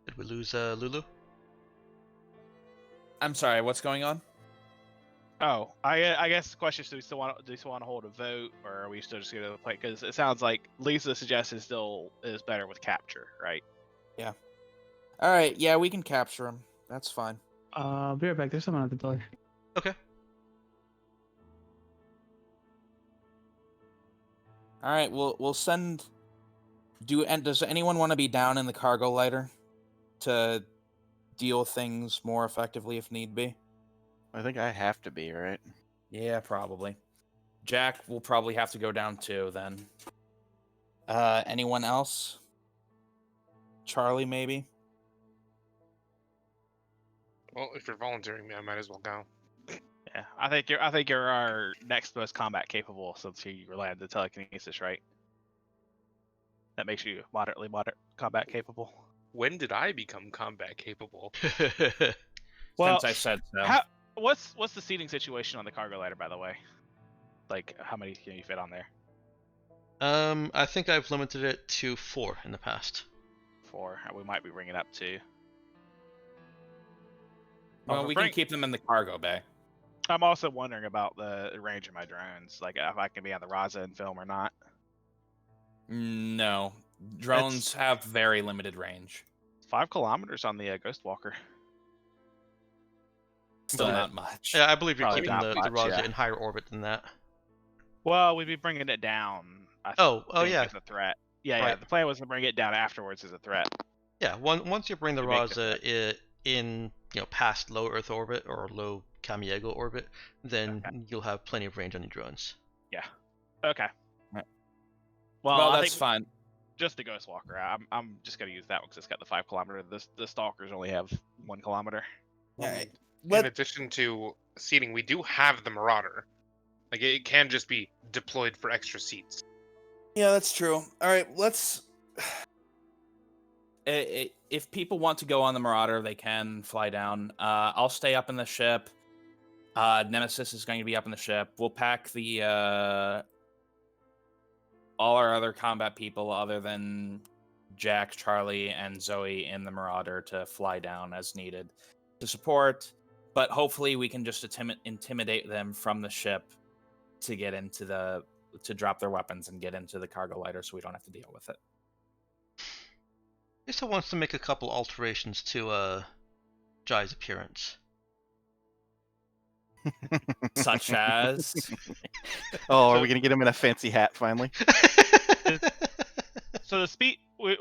Did we lose Lulu? I'm sorry. What's going on? Oh, I guess the question is, do we still want to hold a vote, or are we still just going to play? Because it sounds like Lisa suggested still is better with capture, right? Yeah. All right. Yeah, we can capture him. That's fine. Be right back. There's someone at the door. Okay. All right. We'll send. Does anyone want to be down in the cargo lighter to deal with things more effectively if need be? I think I have to be, right? Yeah, probably. Jack will probably have to go down too then. Anyone else? Charlie, maybe? Well, if you're volunteering me, I might as well go. Yeah, I think you're our next most combat capable since you rely on the telekinesis, right? That makes you moderately combat capable. When did I become combat capable? Well, Since I said so. What's the seating situation on the cargo lighter, by the way? Like, how many can you fit on there? I think I've limited it to 4 in the past. for. We might be bringing up 2. Well, if we we're can keep them in the cargo bay. I'm also wondering about the range of my drones, like if I can be on the Raza and film or not. No, drones have very limited range. 5 kilometers on the Ghost Walker. Still But- not much. Yeah, I believe you're Probably keeping not the much, Raza yeah. in higher orbit than that. Well, we'd be bringing it down. I Oh think, yeah, as a threat. Yeah, Right. The plan was to bring it down afterwards as a threat. yeah. Once you bring the To make the Raza in, past low Earth orbit or low Kamiego orbit, then you'll have plenty of range on your drones. Okay. Right. Well, Well, I that's think fine. just the Ghost Walker. I'm just gonna use that one because it's got the 5 kilometer. The Stalkers only have 1 kilometer. Yeah, In addition to seating, we do have the Marauder. Like it can just be deployed for extra seats. Yeah, that's true. All right, let's. If people want to go on the Marauder, they can fly down. I'll stay up in the ship. Nemesis is going to be up in the ship. We'll pack the all our other combat people, other than Jack, Charlie, and Zoe, in the Marauder to fly down as needed to support. But hopefully, we can just intimidate them from the ship to get into to drop their weapons and get into the cargo lighter, so we don't have to deal with it. He still wants to make a couple alterations to Jai's appearance. Such as. Oh, are So- we gonna get him in a fancy hat finally? So the speech. We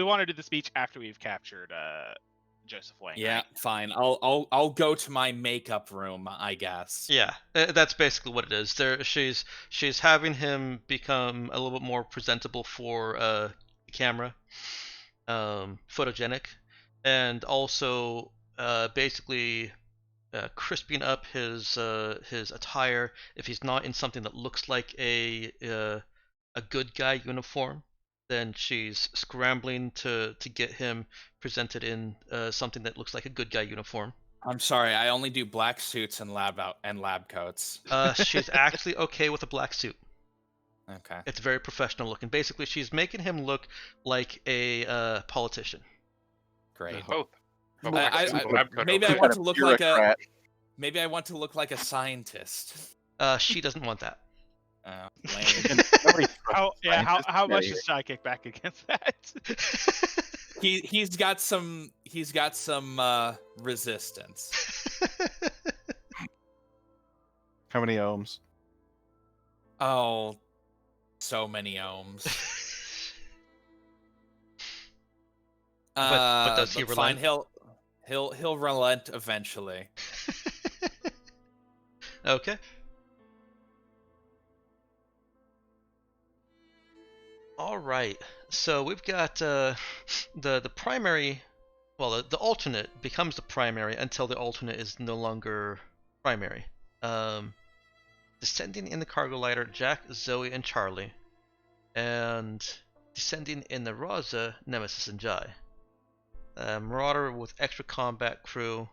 want to do the speech after we've captured Joseph Wang. Yeah, right? fine. I'll go to my makeup room, I guess. Yeah, that's basically what it is. She's having him become a little bit more presentable for camera, photogenic, and also basically crisping up his attire if he's not in something that looks like a good guy uniform. Then she's scrambling to get him presented in something that looks like a good guy uniform. I'm sorry, I only do black suits and lab coats. She's actually okay with a black suit. Okay. It's very professional looking. Basically, she's making him look like a politician. Great. Both. A I- black I- suit, I- lab coat maybe over I it. want to look like a Bureaucrat. maybe I want to look like a scientist. She doesn't want that. Lame. Nobody How scientists how outta much here. does Shy kick back against that? He's got some resistance. How many ohms? Oh, so many ohms. But does he fine, relent? he'll relent eventually. Okay. All right. So we've got the primary. Well, the alternate becomes the primary until the alternate is no longer primary. Descending in the cargo lighter, Jack, Zoe, and Charlie, and descending in the Raza, Nemesis and Jai. Marauder with extra combat crew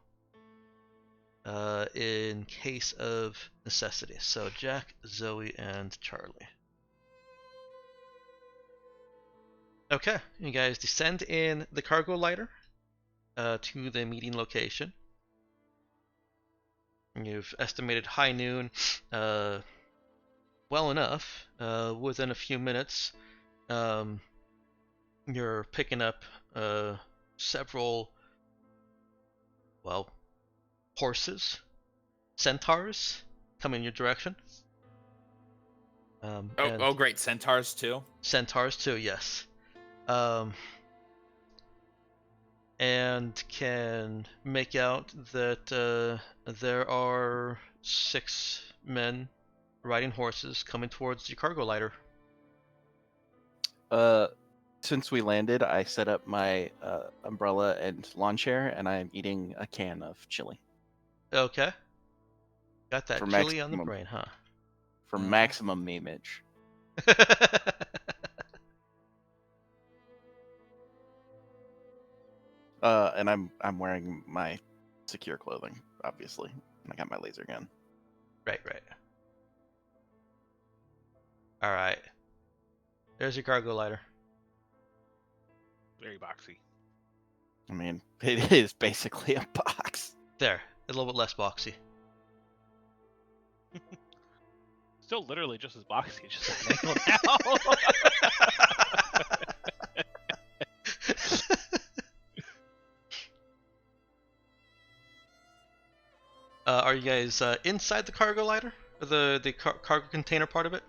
in case of necessity. So Jack, Zoe, and Charlie. Okay, you guys descend in the cargo lighter to the meeting location. You've estimated high noon well enough. Within a few minutes, you're picking up several, well, horses, centaurs, coming in your direction. And Oh, great, centaurs too. centaurs too, yes. And can make out that there are 6 men riding horses coming towards your cargo lighter. Since we landed, I set up my umbrella and lawn chair, and I'm eating a can of chili Okay. Got that For chili on the maximum. brain, huh? for Mhm. maximum memeage. And I'm wearing my secure clothing, obviously. And I got my laser gun. Right. Alright. There's your cargo lighter. Very boxy. I mean, it is basically a box. There, a little bit less boxy. Still literally just as boxy, just at an angle now. Are you guys inside the cargo lighter? Or the cargo container part of it?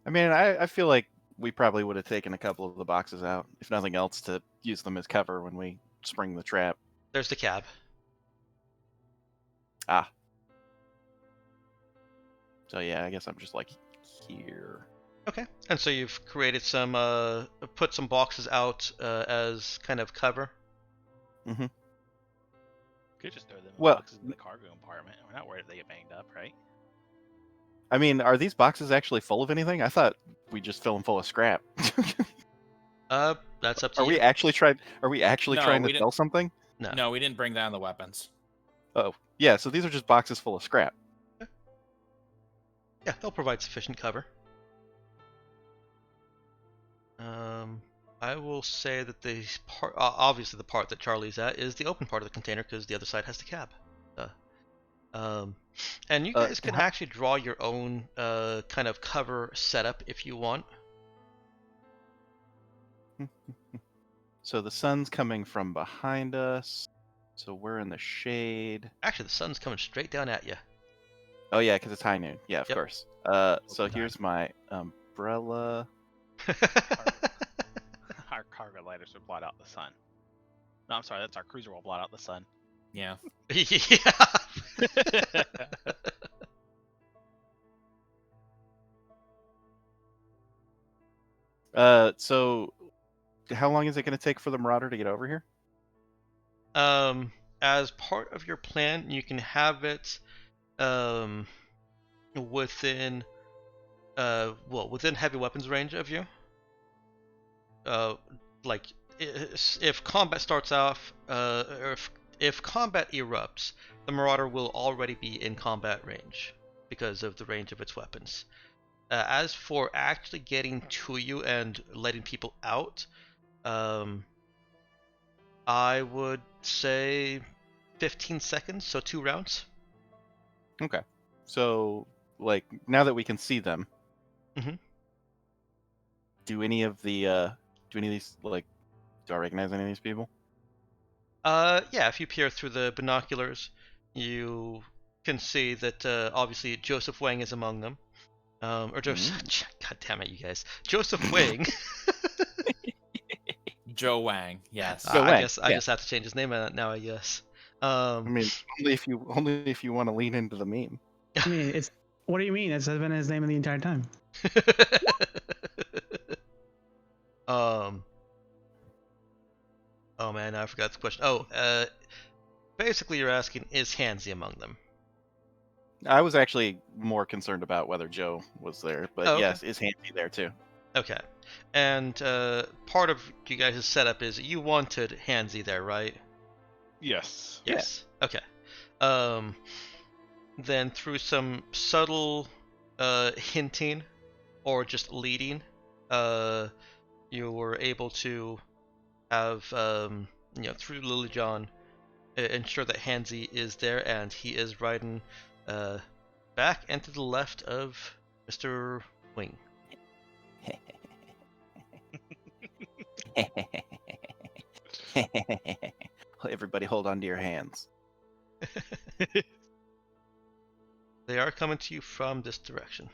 I mean, I feel like we probably would have taken a couple of the boxes out, if nothing else, to use them as cover when we spring the trap. There's the cab. Ah. So yeah, I guess I'm just like here. Okay. And so you've created some, put some boxes out as kind of cover. Mm-hmm. Could just throw them in Well- boxes in the cargo compartment. We're not worried if they get banged up, right? I mean, are these boxes actually full of anything? I thought we just fill them full of scrap. That's up to Are you. we actually trying? Are we actually No, trying we to didn't- sell something? No. No, we didn't bring down the weapons. Oh, yeah. So these are just boxes full of scrap. Yeah, they'll provide sufficient cover. I will say that the part, obviously the part that Charlie's at is the open part of the container because the other side has the cab. And you guys can actually draw your own kind of cover setup if you want. So the sun's coming from behind us. So we're in the shade. Actually, the sun's coming straight down at you. Oh yeah, because it's high noon. Yeah, of Yep. course. So Open here's my umbrella. Our cargo lighters will blot out the sun. No, I'm sorry, that's our cruiser will blot out the sun. Yeah. Yeah. So how long is it going to take for the Marauder to get over here? As part of your plan, you can have it within within heavy weapons range of you. Like if combat starts off, or if combat erupts, the Marauder will already be in combat range because of the range of its weapons. As for actually getting to you and letting people out, I would say 15 seconds, so 2 rounds. Okay. So like now that we can see them, Mhm. do any of these like do I recognize any of these people? Yeah, if you peer through the binoculars, you can see that obviously Joseph Wang is among them. Or Joseph, God damn it, you guys, Joseph Wang. Joe Wang, yes. Joe I Wang, guess I yeah. just have to change his name now. I guess. I mean, only if you want to lean into the meme. I mean, it's. What do you mean? It's been his name the entire time. Oh man, I forgot the question. Oh, basically you're asking, is Hansy among them? I was actually more concerned about whether Joe was there, but Oh, okay. yes, is Handy there too? Okay. And part of you guys' setup is you wanted Hansy there, right? Yes. Yeah. Yes. Okay. Then through some subtle hinting or just leading, you were able to have through Lily John ensure that Hansy is there, and he is riding back and to the left of Mr. Wing. Everybody hold on to your hands. They are coming to you from this direction.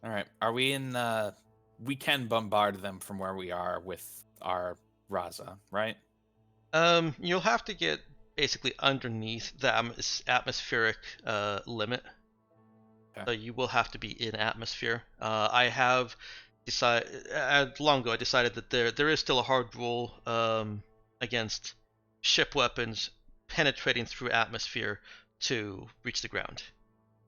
All right. Are we in? We can bombard them from where we are with our Raza, right? You'll have to get basically underneath the atmospheric limit. Okay. So you will have to be in atmosphere. I have decided long ago. I decided that there is still a hard rule against ship weapons penetrating through atmosphere to reach the ground.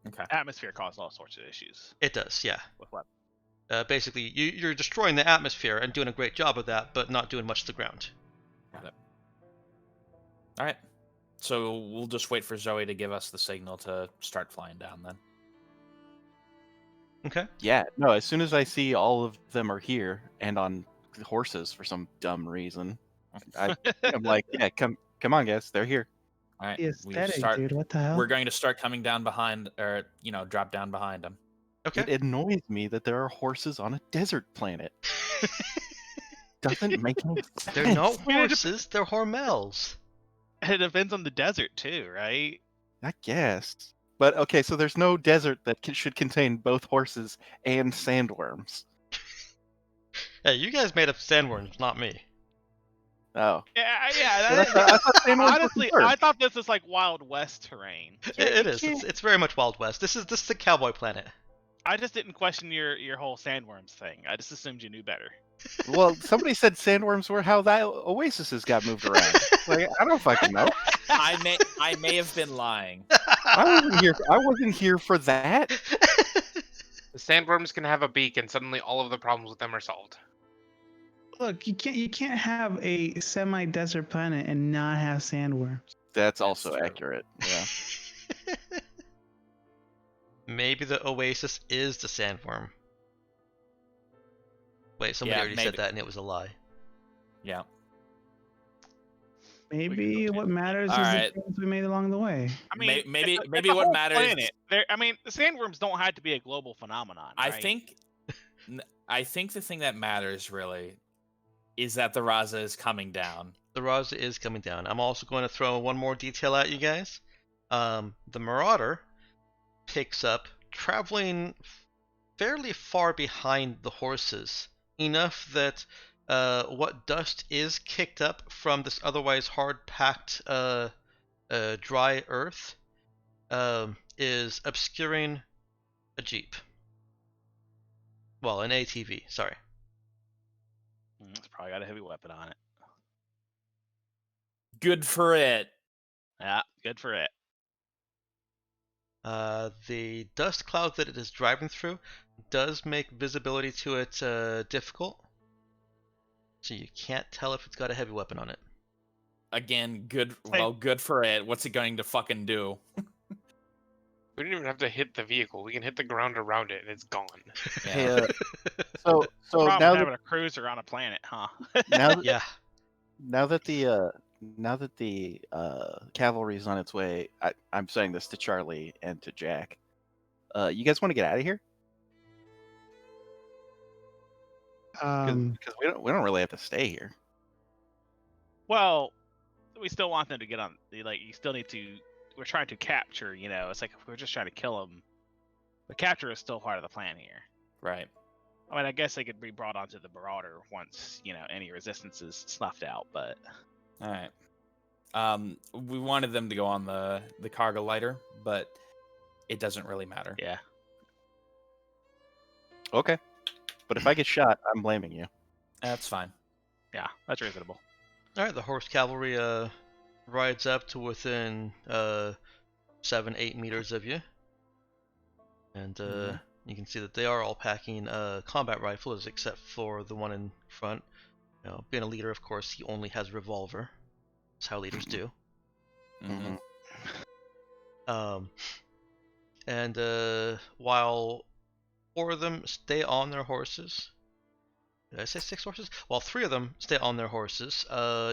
Okay. Atmosphere caused all sorts of issues It does, yeah. with weapons. Basically, you're destroying the atmosphere and doing a great job of that, but not doing much to the ground. Got it. All right. So we'll just wait for Zoe to give us the signal to start flying down then. Okay. Yeah, no, as soon as I see all of them are here and on horses for some dumb reason, I'm like, yeah, come on, guys, they're here. All right, The aesthetic, dude. What the hell? We're going to start coming down behind, or drop down behind them. Okay. It annoys me that there are horses on a desert planet. Doesn't make any sense. They're not I mean, horses, they're Hormels. It depends on the desert too, right? I guess. But okay, so there's no desert that should contain both horses and sandworms. Hey, you guys made up sandworms, not me. Oh. Yeah. But I thought sandworms were Honestly, confirmed. I thought this was like Wild West terrain. It is. It's very much Wild West. This is the cowboy planet. I just didn't question your whole sandworms thing. I just assumed you knew better. Well, somebody said sandworms were how that oasis got moved around. Like, I don't fucking know. I may have been lying. I wasn't here for that. The sandworms can have a beak, and suddenly all of the problems with them are solved. Look, you can't have a semi-desert planet and not have sandworms. That's also true. accurate. Yeah. Maybe the oasis is the sandworm. Wait, somebody Yeah, already maybe. said that and it was a lie. Yeah. Maybe what matters All is right. the things we made along the way. I mean, Maybe it's a what whole matters. planet. I mean, the sandworms don't have to be a global phenomenon. I right? think the thing that matters really is that the Raza is coming down. The Raza is coming down. I'm also going to throw one more detail at you guys. The Marauder picks up traveling fairly far behind the horses, enough that what dust is kicked up from this otherwise hard-packed dry earth is obscuring a Jeep. Well, an ATV, sorry. It's probably got a heavy weapon on it. Good for it. Yeah, good for it. The dust cloud that it is driving through does make visibility to it difficult, so you can't tell if it's got a heavy weapon on it. Again, good for it. What's it going to fucking do? We don't even have to hit the vehicle. We can hit the ground around it, and it's gone. Hey, Yeah. so Problem now with having that, a cruiser on a planet, huh? now that Yeah. now that the cavalry is on its way, I'm saying this to Charlie and to Jack. You guys want to get out of here? Because we don't really have to stay here. Well, we still want them to get on. Like, you still need to. We're trying to capture. It's like if we're just trying to kill them. The capture is still part of the plan here. Right. I mean, I guess they could be brought onto the Marauder once any resistance is snuffed out. But All right. We wanted them to go on the cargo lighter, but it doesn't really matter. yeah, Okay. But if I get shot, I'm blaming you. That's fine. yeah, that's reasonable. All right, the horse cavalry rides up to within 7-8 meters of you, and you can see that they are all packing combat rifles except for the one in front. Being a leader, of course, he only has a revolver. That's how leaders do. Mhm. And while 4 of them stay on their horses. Did I say 6 horses? Well, 3 of them stay on their horses.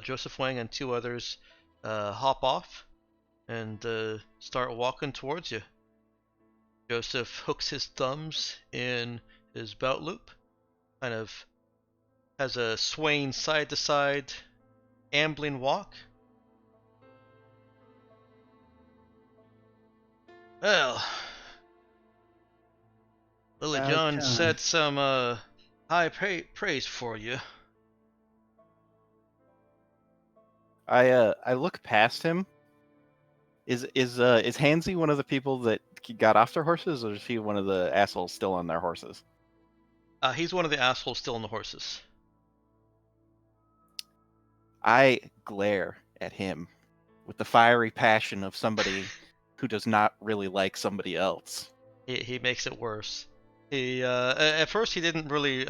Joseph Wang and 2 others hop off and start walking towards you. Joseph hooks his thumbs in his belt loop, kind of has a swaying side to side, ambling walk. Well, Lily John Okay. said some high praise for you. I look past him. Is Hansy one of the people that got off their horses, or is he one of the assholes still on their horses? He's one of the assholes still on the horses. I glare at him with the fiery passion of somebody who does not really like somebody else. He makes it worse. He at first he didn't really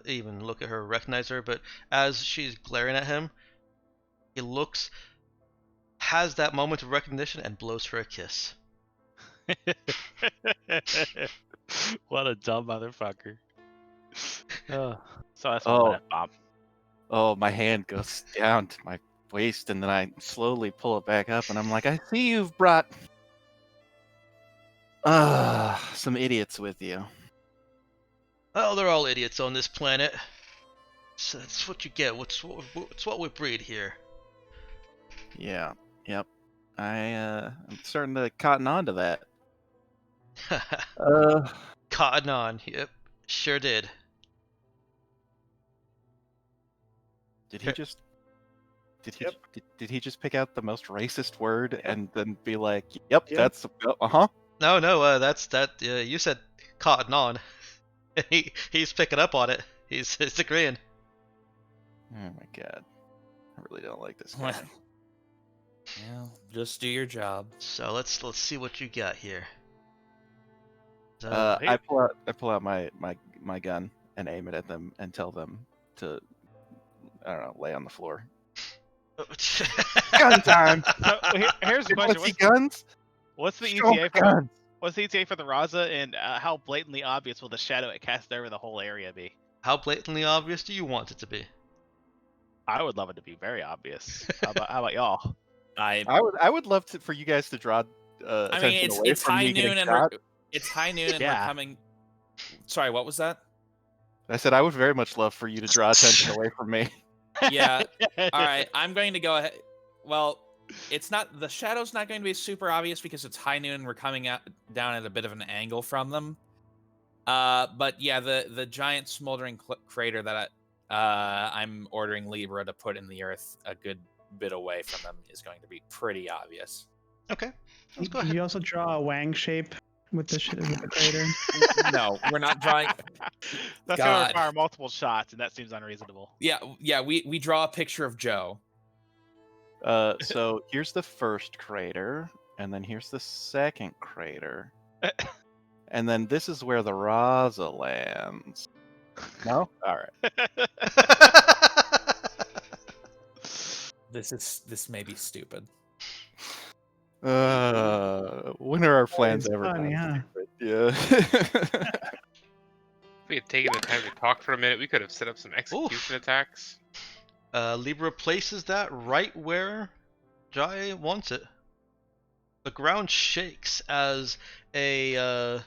even look at her, recognize her, but as she's glaring at him, he looks has that moment of recognition and blows her a kiss. What a dumb motherfucker. So that's my Oh. one F-bomb. Oh, my hand goes down to my waist, and then I slowly pull it back up, and I'm like, I see you've brought some idiots with you. Well, they're all idiots on this planet. So that's what you get. It's what we breed here. Yeah, yep. I'm starting to cotton on to that. Cotton on. Yep, sure did. Did he just did he just pick out the most racist word and then be like, "Yep, Yep. that's uh-huh." No, that's that. You said cotton on. He's picking up on it. He's agreeing. Oh my god. I really don't like this guy. Yeah, just do your job. So let's see what you got here. I pull out my gun and aim it at them and tell them to, I don't know, lay on the floor. Gun time. So here's the question: Want to see guns? What's the Show ETA for guns. what's the ETA for the Raza, and how blatantly obvious will the shadow it casts over the whole area be? How blatantly obvious do you want it to be? I would love it to be very obvious. How about y'all? I would love for you guys to draw I attention mean, away it's from high me getting noon and shot. it's high noon and Yeah. we're coming. Sorry, what was that? I said I would very much love for you to draw attention away from me. Yeah. All right, I'm going to go ahead. Well, it's not the shadow's not going to be super obvious because it's high noon and we're coming out down at a bit of an angle from them. But yeah, the giant smoldering crater that I'm ordering Libra to put in the earth a good bit away from them is going to be pretty obvious. Okay, let's go Did ahead. you also draw a wang shape with the crater? No, we're not drawing. That's God. gonna require multiple shots, and that seems unreasonable. Yeah, we draw a picture of Joe. So here's the first crater, and then here's the second crater. And then this is where the Raza lands. No? Alright. This may be stupid. When are our plans It's ever funny, done? huh? Yeah. If we had taken the time to talk for a minute, we could have set up some execution attacks. Libra places that right where Jai wants it. The ground shakes as a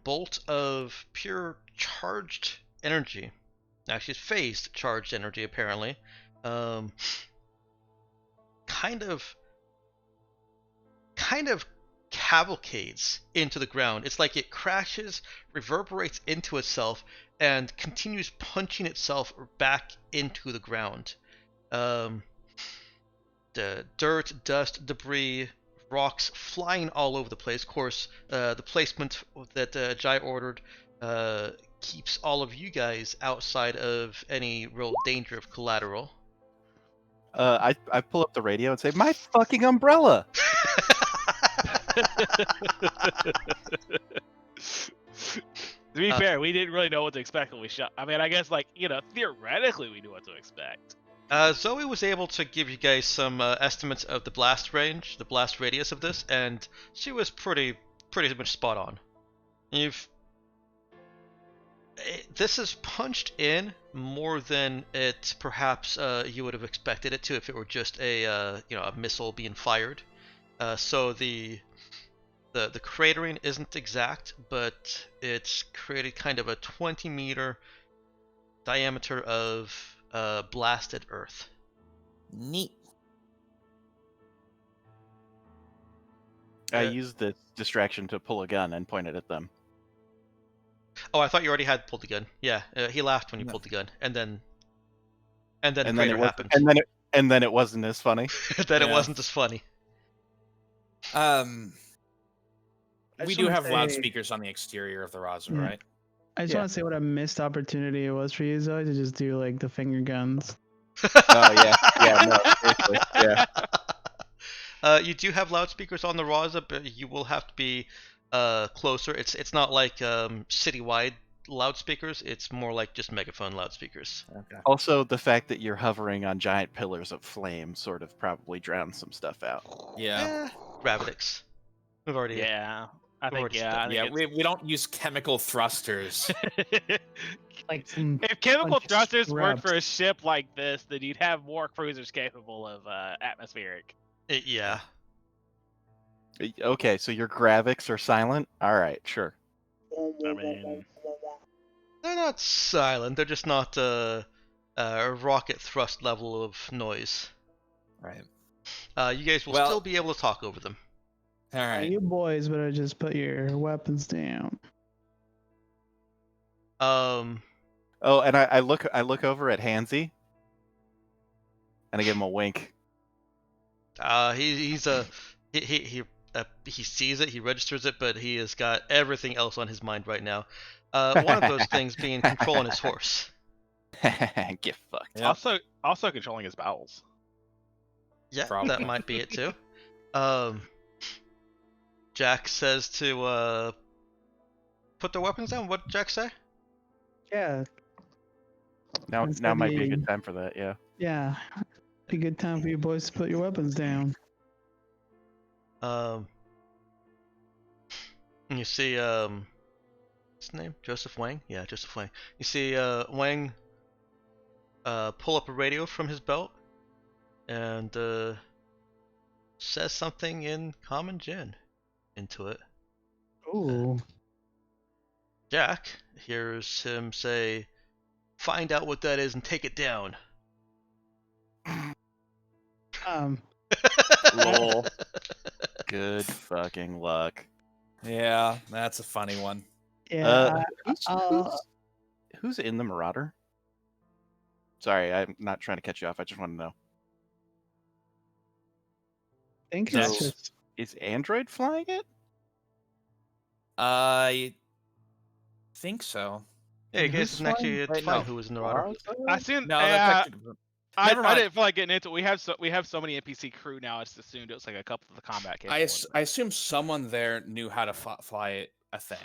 bolt of pure charged energy. Actually, it's phased charged energy, apparently. Kind of cavalcades into the ground. It's like it crashes, reverberates into itself, and continues punching itself back into the ground. The dirt, dust, debris, rocks flying all over the place. Of course, the placement that Jai ordered keeps all of you guys outside of any real danger of collateral. I pull up the radio and say, "My fucking umbrella!" To be fair, we didn't really know what to expect when we shot. I mean, I guess, like, theoretically we knew what to expect. Zoe was able to give you guys some estimates of the blast range, the blast radius of this, and she was pretty much spot on. This is punched in more than it perhaps you would have expected it to if it were just a missile being fired. So the cratering isn't exact, but it's created kind of a 20-meter diameter of blasted earth. Neat. I used the distraction to pull a gun and point it at them. Oh, I thought you already had pulled the gun. Yeah, he laughed when you pulled the gun, and then the crater happened. And then it wasn't as funny. Then it Yeah. wasn't as funny. We just do wanna have say- loudspeakers on the exterior of the Raza, Yeah. right? I just Yeah. want to say what a missed opportunity it was for you, Zoe, to just do like the finger guns. Oh yeah, no, seriously, yeah. You do have loudspeakers on the Raza, but you will have to be closer. It's not like citywide loudspeakers. It's more like just megaphone loudspeakers. Okay. Also, the fact that you're hovering on giant pillars of flame sort of probably drowns some stuff out. Yeah. Gravitics. We've already. Yeah, I We've think already yeah, I Yeah, think we don't use chemical thrusters. Like some if chemical bunch of thrusters worked for a scrubs. ship like this, then you'd have more cruisers capable of atmospheric. Yeah. Okay, so your gravics are silent? Alright, sure. I mean, They're not silent. They're just not a rocket thrust level of noise. Right. You guys will Well- still be able to talk over them. All right. You boys better just put your weapons down. Um, Oh, and I look over at Hansy, and I give him a wink. he sees it, he registers it, but he has got everything else on his mind right now. One of those things being controlling his horse. Get fucked. Yep. also controlling his bowels. Yeah, Probably. that might be it too. Jack says to put the weapons down. What did Jack say? Yeah, Now Instead might be a you- good time for that, yeah. yeah. Be a good time for you boys to put your weapons down. And you see what's his name? Joseph Wang? Yeah, Joseph Wang. You see Wang pull up a radio from his belt and says something in Common Jin into it. Ooh. Jack hears him say, "Find out what that is and take it down." Lol. Good fucking luck. Yeah, that's a funny one. Yeah. Who's in the Marauder? Sorry, I'm not trying to cut you off. I just want to know. I think So- it's just Is Android flying it? I think so. Yeah, you Who's guys didn't actually flying? define Wait, no. who was in the radar. I seen. No, yeah, that's actually. Never I mind. didn't feel like getting into it. We have so many NPC crew now. It's assumed it was like a couple of the combat capable. I assume someone there knew how to fly a thing.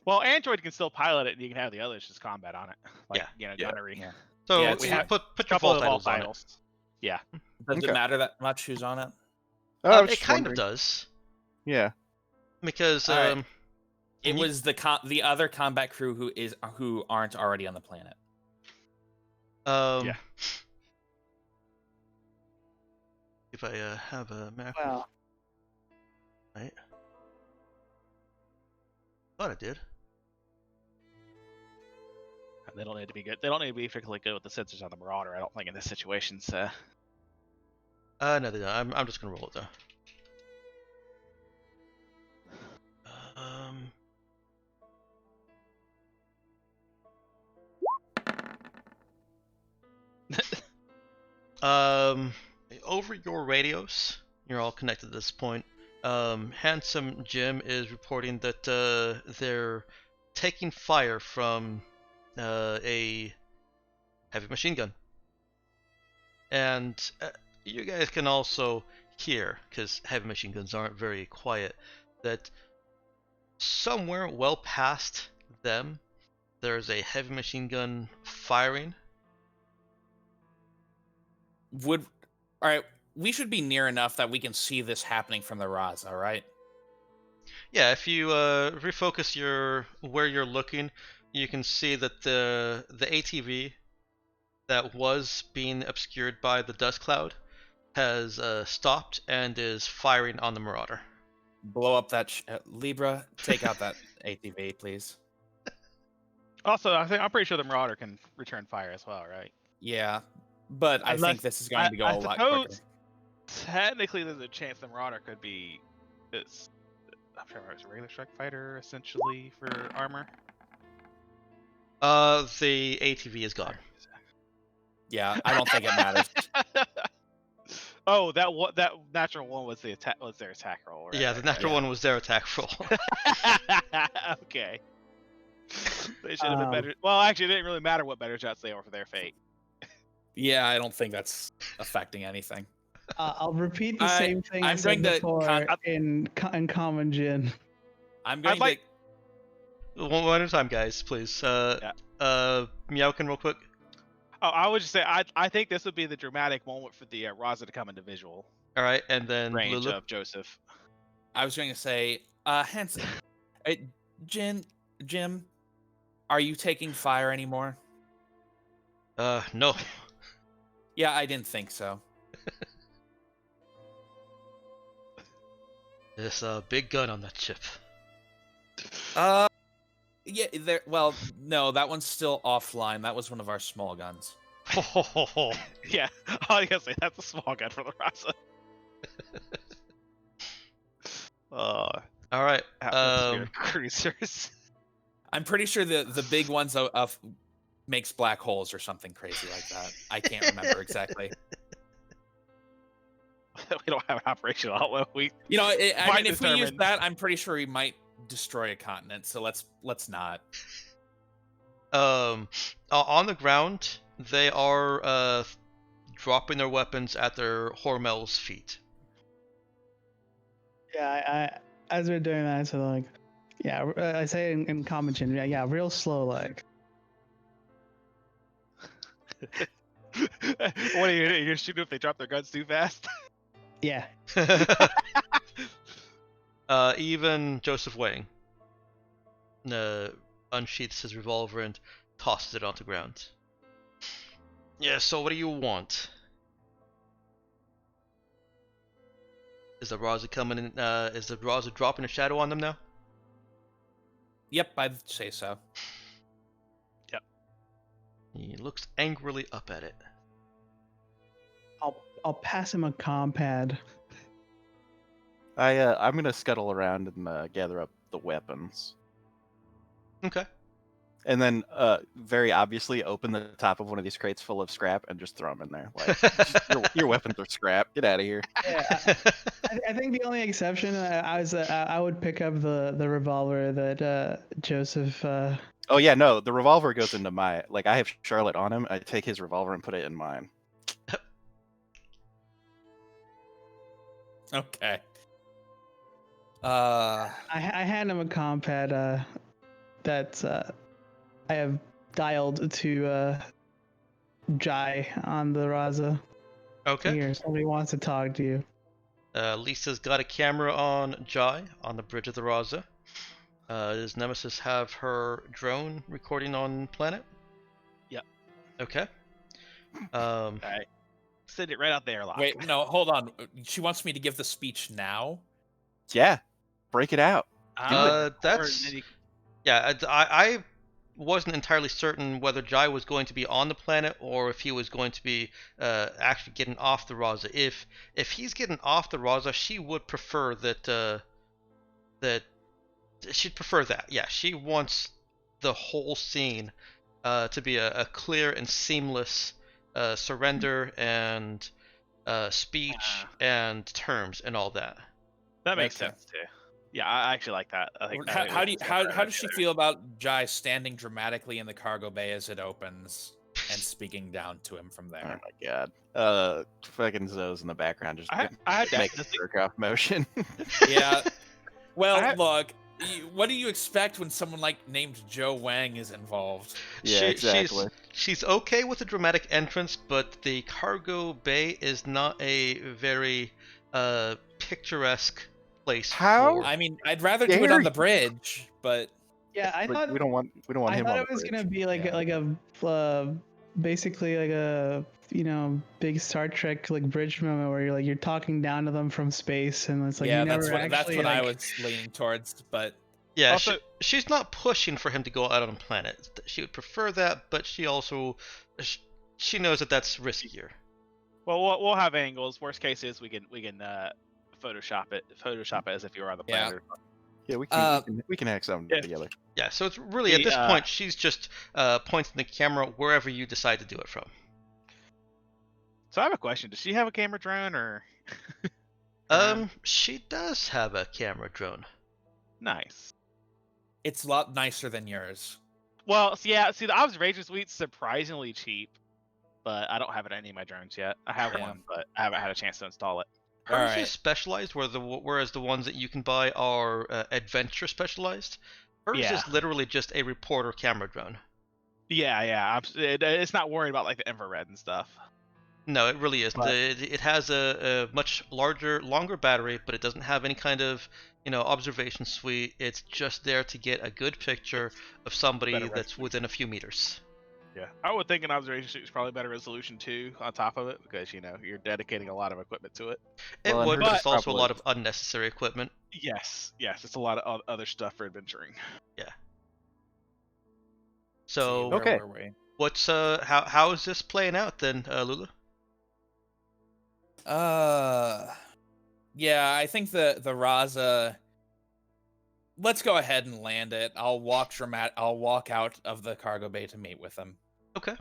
Well, Android can still pilot it, and you can have the others just combat on it. Like, Yeah. you know, Yeah. gunnery. Yeah. So Yeah, we it's have put your Couple full of all titles on it. titles. Yeah. Does Okay. it matter that much who's on it? Oh, I was It just kind of wondering. does Yeah. because All right. It And you- was the other combat crew who aren't already on the planet. Yeah. Yeah. If I have a map, well. right? Thought I did. They don't need to be good. They don't need to be particularly good with the sensors on the Marauder. I don't think in this situation. So No, they don't. I'm just gonna roll it though. Over your radios, you're all connected at this point. Handsome Jim is reporting that they're taking fire from a heavy machine gun. And you guys can also hear, because heavy machine guns aren't very quiet, that somewhere well past them, there's a heavy machine gun firing. All right. We should be near enough that we can see this happening from the Raza, right? Yeah, if you refocus where you're looking, you can see that the ATV that was being obscured by the dust cloud has stopped and is firing on the Marauder. Blow up that Libra. Take out that ATV, please. also, I'm pretty sure the Marauder can return fire as well, right? Yeah, but I Unless- think this is going to go I a lot suppose- quicker. Technically, there's a chance the Marauder could be. I'm sure it's a regular strike fighter essentially for armor. The ATV is gone. Yeah, I don't think it matters. Oh, that natural one was their attack roll. Right? Yeah, the natural one was their attack roll. Okay. They should have been better. Well, actually, it didn't really matter what better shots they were for their fate. Yeah, I don't think that's affecting anything. I'll repeat the I- same thing I I'm said going to before in Common Jin. I'm going like- One at a time, guys, please. Yeah. Meowkin, real quick. Oh, I would just say I think this would be the dramatic moment for the Raza to come into visual All right, and then range Lulu. of Joseph. I was going to say, Hanson, Jim, are you taking fire anymore? No. Yeah, I didn't think so. There's a big gun on that chip. Yeah, there. Well, no, that one's still offline. That was one of our small guns. Yeah, I was gonna say that's a small gun for the Raza. All right. Cruisers. I'm pretty sure the big ones makes black holes or something crazy like that. I can't remember exactly. We don't have an operational outlet. I I mean, if we use determine- that, I'm pretty sure we might destroy a continent. So let's not. On the ground, they are dropping their weapons at their Hormel's feet. Yeah, I as we're doing that, so like, yeah, I say in common chin, yeah, real slow, like. What are you gonna shoot if they drop their guns too fast? Yeah. Even Joseph Wang unsheaths his revolver and tosses it onto the ground. Yeah, so what do you want? Is the Raza coming in? Is the Raza dropping a shadow on them now? Yep, I'd say so. He looks angrily up at it. I'll pass him a compad. I'm gonna scuttle around and gather up the weapons, Okay. and then very obviously open the top of one of these crates full of scrap and just throw them in there. Like, your weapons are scrap. Get out of here. Yeah, I think the only exception I would pick up the revolver that Joseph. Oh yeah, no, the revolver goes into my. Like, I have Charlotte on him. I take his revolver and put it in mine. Okay. I hand him a compad that I have dialed to Jai on the Raza. Okay. Here, somebody wants to talk to you. Lisa's got a camera on Jai on the bridge of the Raza. Does Nemesis have her drone recording on planet? Yep. Okay. Alright. Send it right out there, Locke. Wait, no, hold on. She wants me to give the speech now. Yeah, break it out. That's yeah. I wasn't entirely certain whether Jai was going to be on the planet or if he was going to be actually getting off the Raza. If he's getting off the Raza, she would prefer that she'd prefer that. Yeah, she wants the whole scene to be a clear and seamless surrender and speech and terms and all that. That makes Okay. sense too. Yeah, I actually like that. I think. How does she feel about Jai standing dramatically in the cargo bay as it opens and speaking down to him from Oh there? my god. Fucking Zoe's in the background just I had make a that. jerk off motion. Yeah. Well, I- look, what do you expect when someone like named Joe Wang is involved? Yeah, exactly. She's okay with the dramatic entrance, but the cargo bay is not a very picturesque place. How? I mean, I'd rather do it on Dare the bridge, but Yeah, I But thought we don't want I him thought on it the was bridge. gonna be like a basically like a big Star Trek like bridge moment where you're talking down to them from space and it's like yeah, you never that's actually what I like, was leaning towards. But Yeah, Also- she's not pushing for him to go out on a planet. She would prefer that, but she also she knows that that's riskier. Well, we'll have angles. Worst case is we can Photoshop it as if you were on the Yeah. planet. Yeah, we can hack something Yeah. together. Yeah, so it's really at The, this point she's just pointing the camera wherever you decide to do it from. So I have a question. Does she have a camera drone or? She does have a camera drone. Nice. it's a lot nicer than yours. Well, yeah. See, the observation suite's surprisingly cheap, but I don't have it on any of my drones yet. I have Yeah. one, but I haven't had a chance to install it. Hers Alright. is specialized, whereas the ones that you can buy are adventure specialized. Hers Yeah. is literally just a reporter camera drone. Yeah. It's not worried about like the infrared and stuff. No, it really isn't. But- It has a much longer battery, but it doesn't have any kind of, observation suite. It's just there to get a good picture of somebody Better that's resolution. within a few meters. Yeah, I would think an observation suit is probably better resolution too on top of it because you're dedicating a lot of equipment to it. It Well, and would, hers but is it's also a lot probably- of unnecessary equipment. Yes, it's a lot of other stuff for adventuring. So, Where Okay. were we? what's how is this playing out then, Lulu? Yeah, I think the Raza. Let's go ahead and land it. I'll walk out of the cargo bay to meet with them. Okay.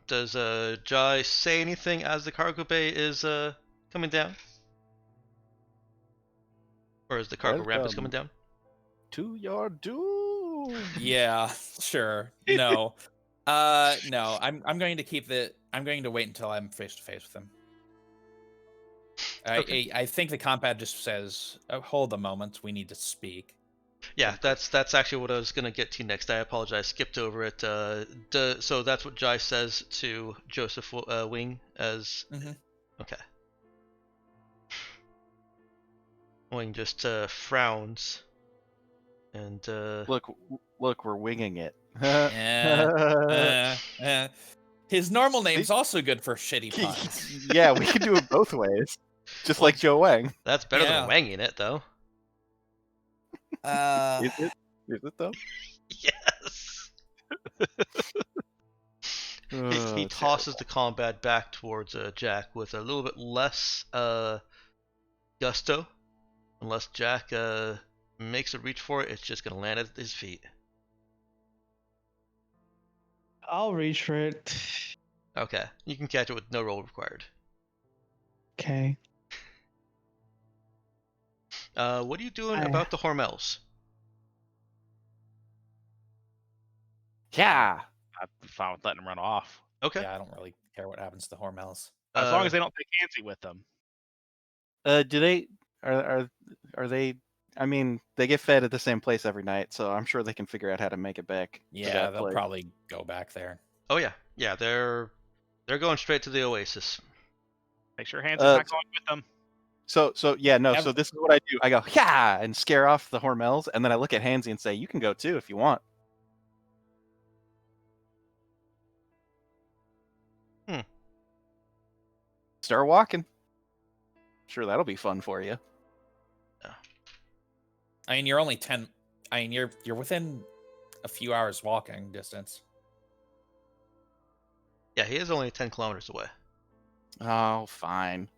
Does Jai say anything as the cargo bay is coming down? Or as the cargo ramp is coming down? To your doom. Yeah, sure. No. No. I'm going to wait until I'm face to face with them. Okay. I think the combat just says, hold a moment, we need to speak. Yeah, that's actually what I was gonna get to next. I apologize, skipped over it. So that's what Jai says to Joseph Wing as. Mhm. Okay. Wing just frowns, and Look, we're winging it. His normal name's also good for shitty puns. Yeah, we can do it both ways. Just Well, like Joe Wang. that's better Yeah. than wanging it, though. Is it? Is it though? Yes. He Oh, tosses the combat back towards Jack with a little bit less gusto. Unless Jack makes a reach for it, it's just gonna land at his feet. I'll reach for it. Okay, you can catch it with no roll required. Okay. What are you doing about the Hormels? Yeah. I'm fine with letting them run off Okay. Yeah, I don't really care what happens to Hormels. as long as they don't take Nancy with them. Do they are they? I mean, they get fed at the same place every night, so I'm sure they can figure out how to make it back. to Yeah, that they'll place. probably go back there. Oh yeah, they're going straight to the Oasis. Make sure Hanson's not going with them. So yeah, no. Have- So this is what I do. I go yeah and scare off the Hormels, and then I look at Hansy and say, "You can go too if you want." Start walking. Sure, that'll be fun for you. I mean, you're only 10. I mean, you're within a few hours walking distance. Yeah, he is only 10 kilometers away. Oh, fine.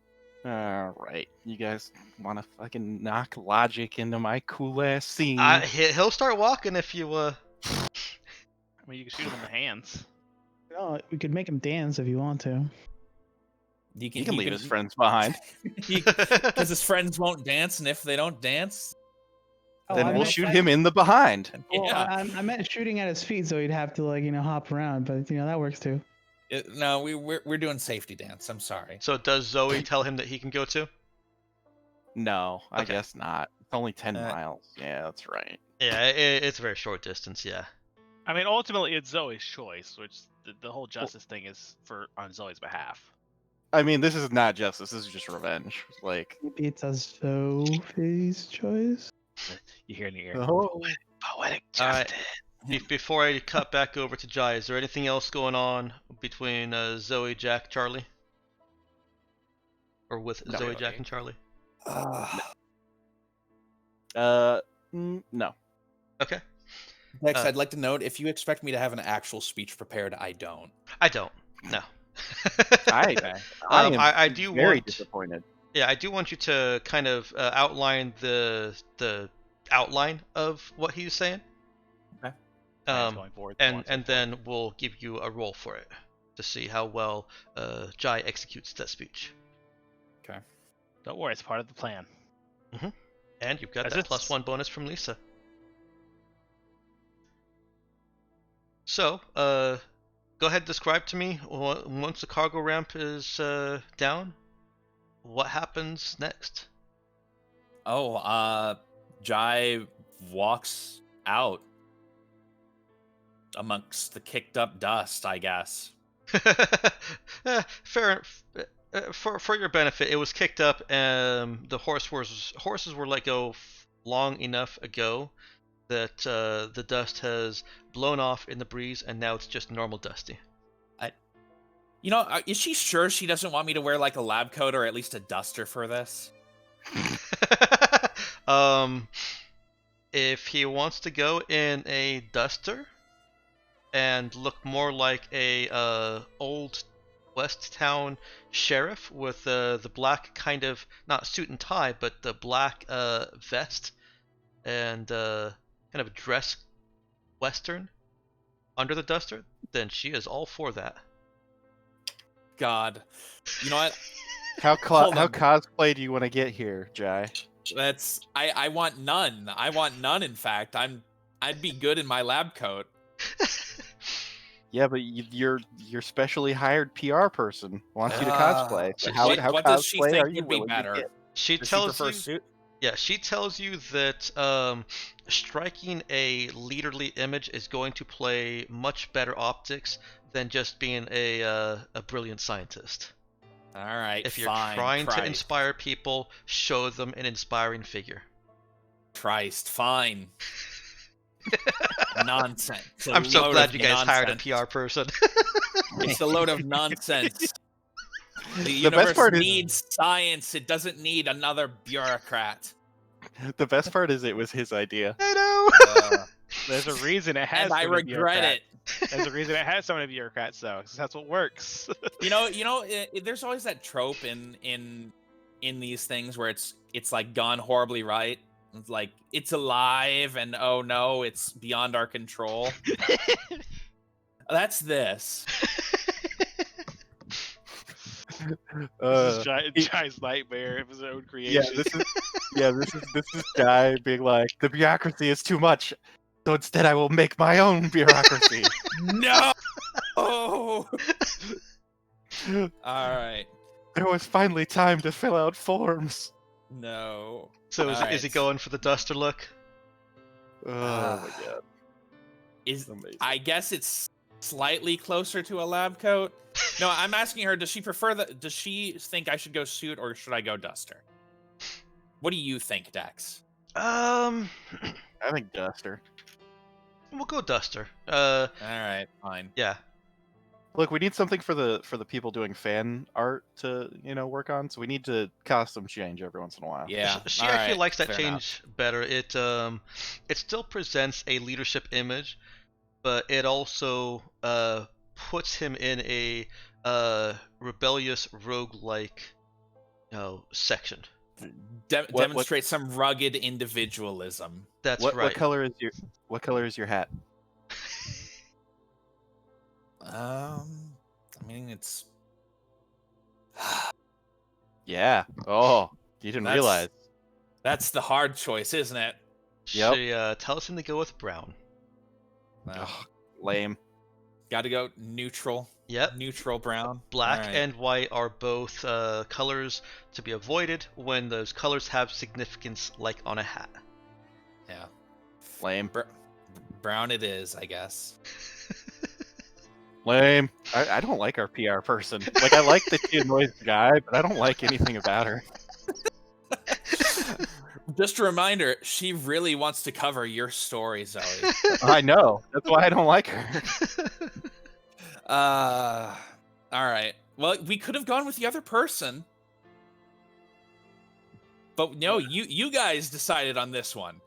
All right, you guys want to fucking knock logic into my cool ass scene? He'll start walking if you I mean, you can shoot him in the hands. Oh, we could make him dance if you want to. He can leave his friends behind. Because his friends won't dance, and if they don't dance, Then I we'll meant- shoot him in the behind. Well, yeah. I meant shooting at his feet, so he'd have to hop around. But that works too. No, we're doing safety dance. I'm sorry. So does Zoe tell him that he can go too? No, I Okay. guess not. It's only 10 Uh, miles. Yeah, that's right. Yeah, it's a very short distance. Yeah. I mean, ultimately, it's Zoe's choice, which the whole justice thing is on Zoe's behalf. I mean, this is not justice. This is just revenge. Like, Maybe it's a Sophie's choice. You hear in the ear. oh, Poetic All right. justice. Before I cut back over to Jai, is there anything else going on between Zoe, Jack, Charlie? Or with Not Zoe, really. Jack, and Charlie? no. Okay. Next, Uh, I'd like to note if you expect me to have an actual speech prepared, I don't. I don't. No. I am I do very want. disappointed. Yeah, I do want you to kind of outline the outline of what he's saying. Okay. Going forward, And then we'll give you a roll for it to see how well Jai executes that speech. Okay. Don't worry, it's part of the plan. And you've got As that it's- +1 bonus from Lisa. So, go ahead and describe to me once the cargo ramp is down, what happens next? Jai walks out amongst the kicked up dust, I guess. Fair. For your benefit, it was kicked up. The horses were let go long enough ago that the dust has blown off in the breeze, and now it's just normal dusty. Is she sure she doesn't want me to wear like a lab coat or at least a duster for this? If he wants to go in a duster and look more like a old West Town sheriff with the black kind of, not suit and tie, but the black vest and kind of dress western under the duster, then she is all for that. God, you know what? How Hold on. cosplay do you want to get here, Jai? I want none. I want none. In fact, I'd be good in my lab coat. Yeah, but your specially hired PR person wants you to cosplay. So how what does she cosplay think are you would be willing to better? get? She Does she tells prefer you. suit? Yeah, she tells you that striking a leaderly image is going to play much better optics than just being a brilliant scientist. All right, If you're fine. trying to Christ. inspire people, show them an inspiring figure. Christ, fine. Nonsense. It's a I'm so load glad of you guys hired a nonsense. PR person. It's a load of nonsense. The The universe best part is needs science. It doesn't need another bureaucrat. the best part is it was his idea. I know. There's a reason it has. And I so many regret bureaucrats. it. There's a reason it has so many bureaucrats, though, 'cause that's what works. There's always that trope in these things where it's like gone horribly right. It's like it's alive, and oh no, it's beyond our control. That's this. This is Jai's nightmare of his own creation. This is Jai being like, the bureaucracy is too much, so instead I will make my own bureaucracy. No. Oh. All right. There was finally time to fill out forms. No. So is he Alright. going for the duster look? Oh my god. Amazing. I guess it's slightly closer to a lab coat. No, I'm asking her, does she think I should go suit or should I go duster? What do you think, Dex? I think duster. We'll go duster. All right, fine. Yeah. Look, we need something for the people doing fan art to work on. So we need to costume change every once in a while. Yeah. She all actually right, likes that fair change better. It still presents a leadership image, but it also puts him in a rebellious rogue-like section. Demonstrate some rugged individualism. That's What right. color is your hat? I mean, it's. Yeah. Oh, you didn't realize. That's the hard choice, isn't it? Yep. She tells him to go with brown. Well, Ugh, lame. got to go neutral. Yep. Neutral brown. Black All right. and white are both colors to be avoided when those colors have significance, like on a hat. Yeah. Lame. Brown it is, I guess. Lame. I don't like our PR person. Like, I like that she annoys the guy, but I don't like anything about her. Just a reminder, she really wants to cover your story, Zoe. I know. That's why I don't like her. All right. Well, we could have gone with the other person. But no, you guys decided on this one.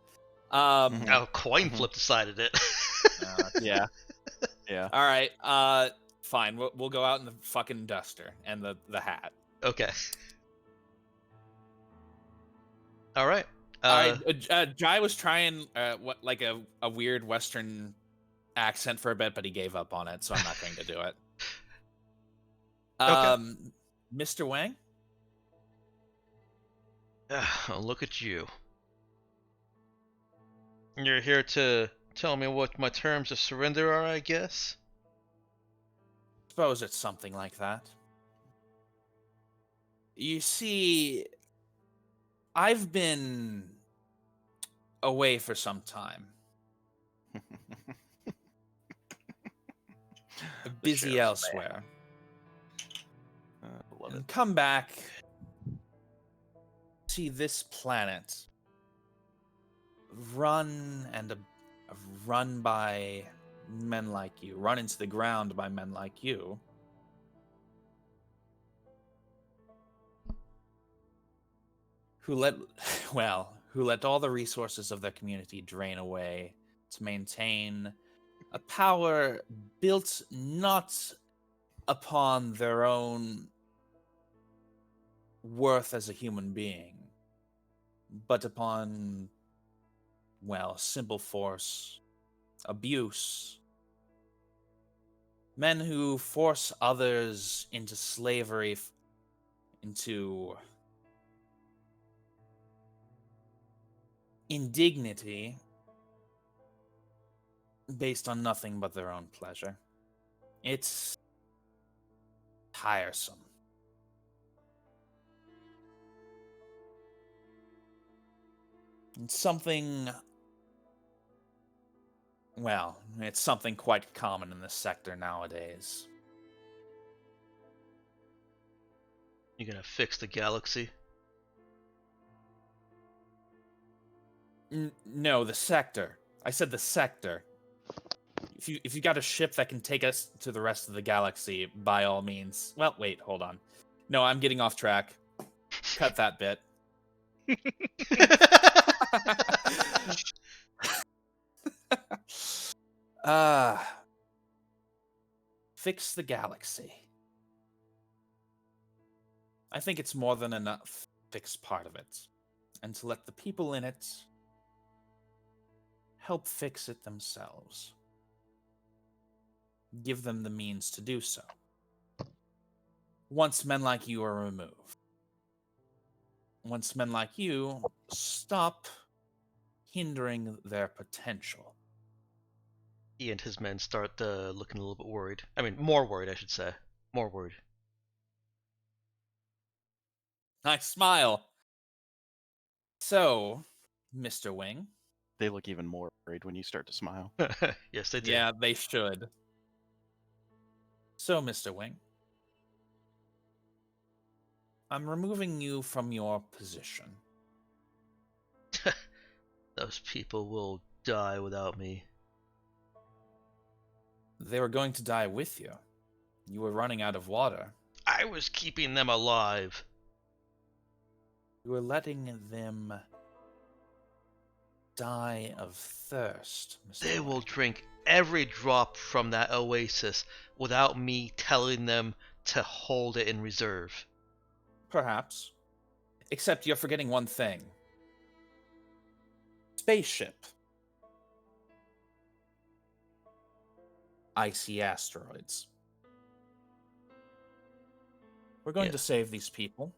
Oh, coin flip decided it. Yeah. Yeah. All right. Fine. We'll go out in the fucking duster and the hat. Okay. All right. All right. Jai was trying like a weird Western accent for a bit, but he gave up on it, so I'm not going to do it. Okay. Mr. Wang? Look at you. You're here to tell me what my terms of surrender are, I guess? Suppose it's something like that. You see, I've been away for some time. Busy sheriff's elsewhere. Love it. And come back. See this planet run by men like you, run into the ground by men like you. Who let all the resources of their community drain away to maintain a power built not upon their own worth as a human being, but upon, simple force, abuse. Men who force others into slavery, into indignity, based on nothing but their own pleasure. It's tiresome. It's something, it's something quite common in this sector nowadays. You gonna fix the galaxy? No, the sector. I said the sector. If you got a ship that can take us to the rest of the galaxy, by all means. Well, wait, hold on. No, I'm getting off track. Cut that bit. Fix the galaxy. I think it's more than enough fix part of it, and to let the people in it help fix it themselves. Give them the means to do so. Once men like you are removed. Once men like you stop hindering their potential. He and his men start looking a little bit worried. I mean, more worried, I should say. More worried. I smile. So, Mr. Wing. They look even more worried when you start to smile. Yes, they do. Yeah, they should. So, Mr. Wing. I'm removing you from your position. Those people will die without me. They were going to die with you. You were running out of water. I was keeping them alive. You were letting them die of thirst, Mr. They will Wing. drink every drop from that oasis without me telling them to hold it in reserve. Perhaps. Except you're forgetting one thing. Spaceship. Icy asteroids. We're going to save these people,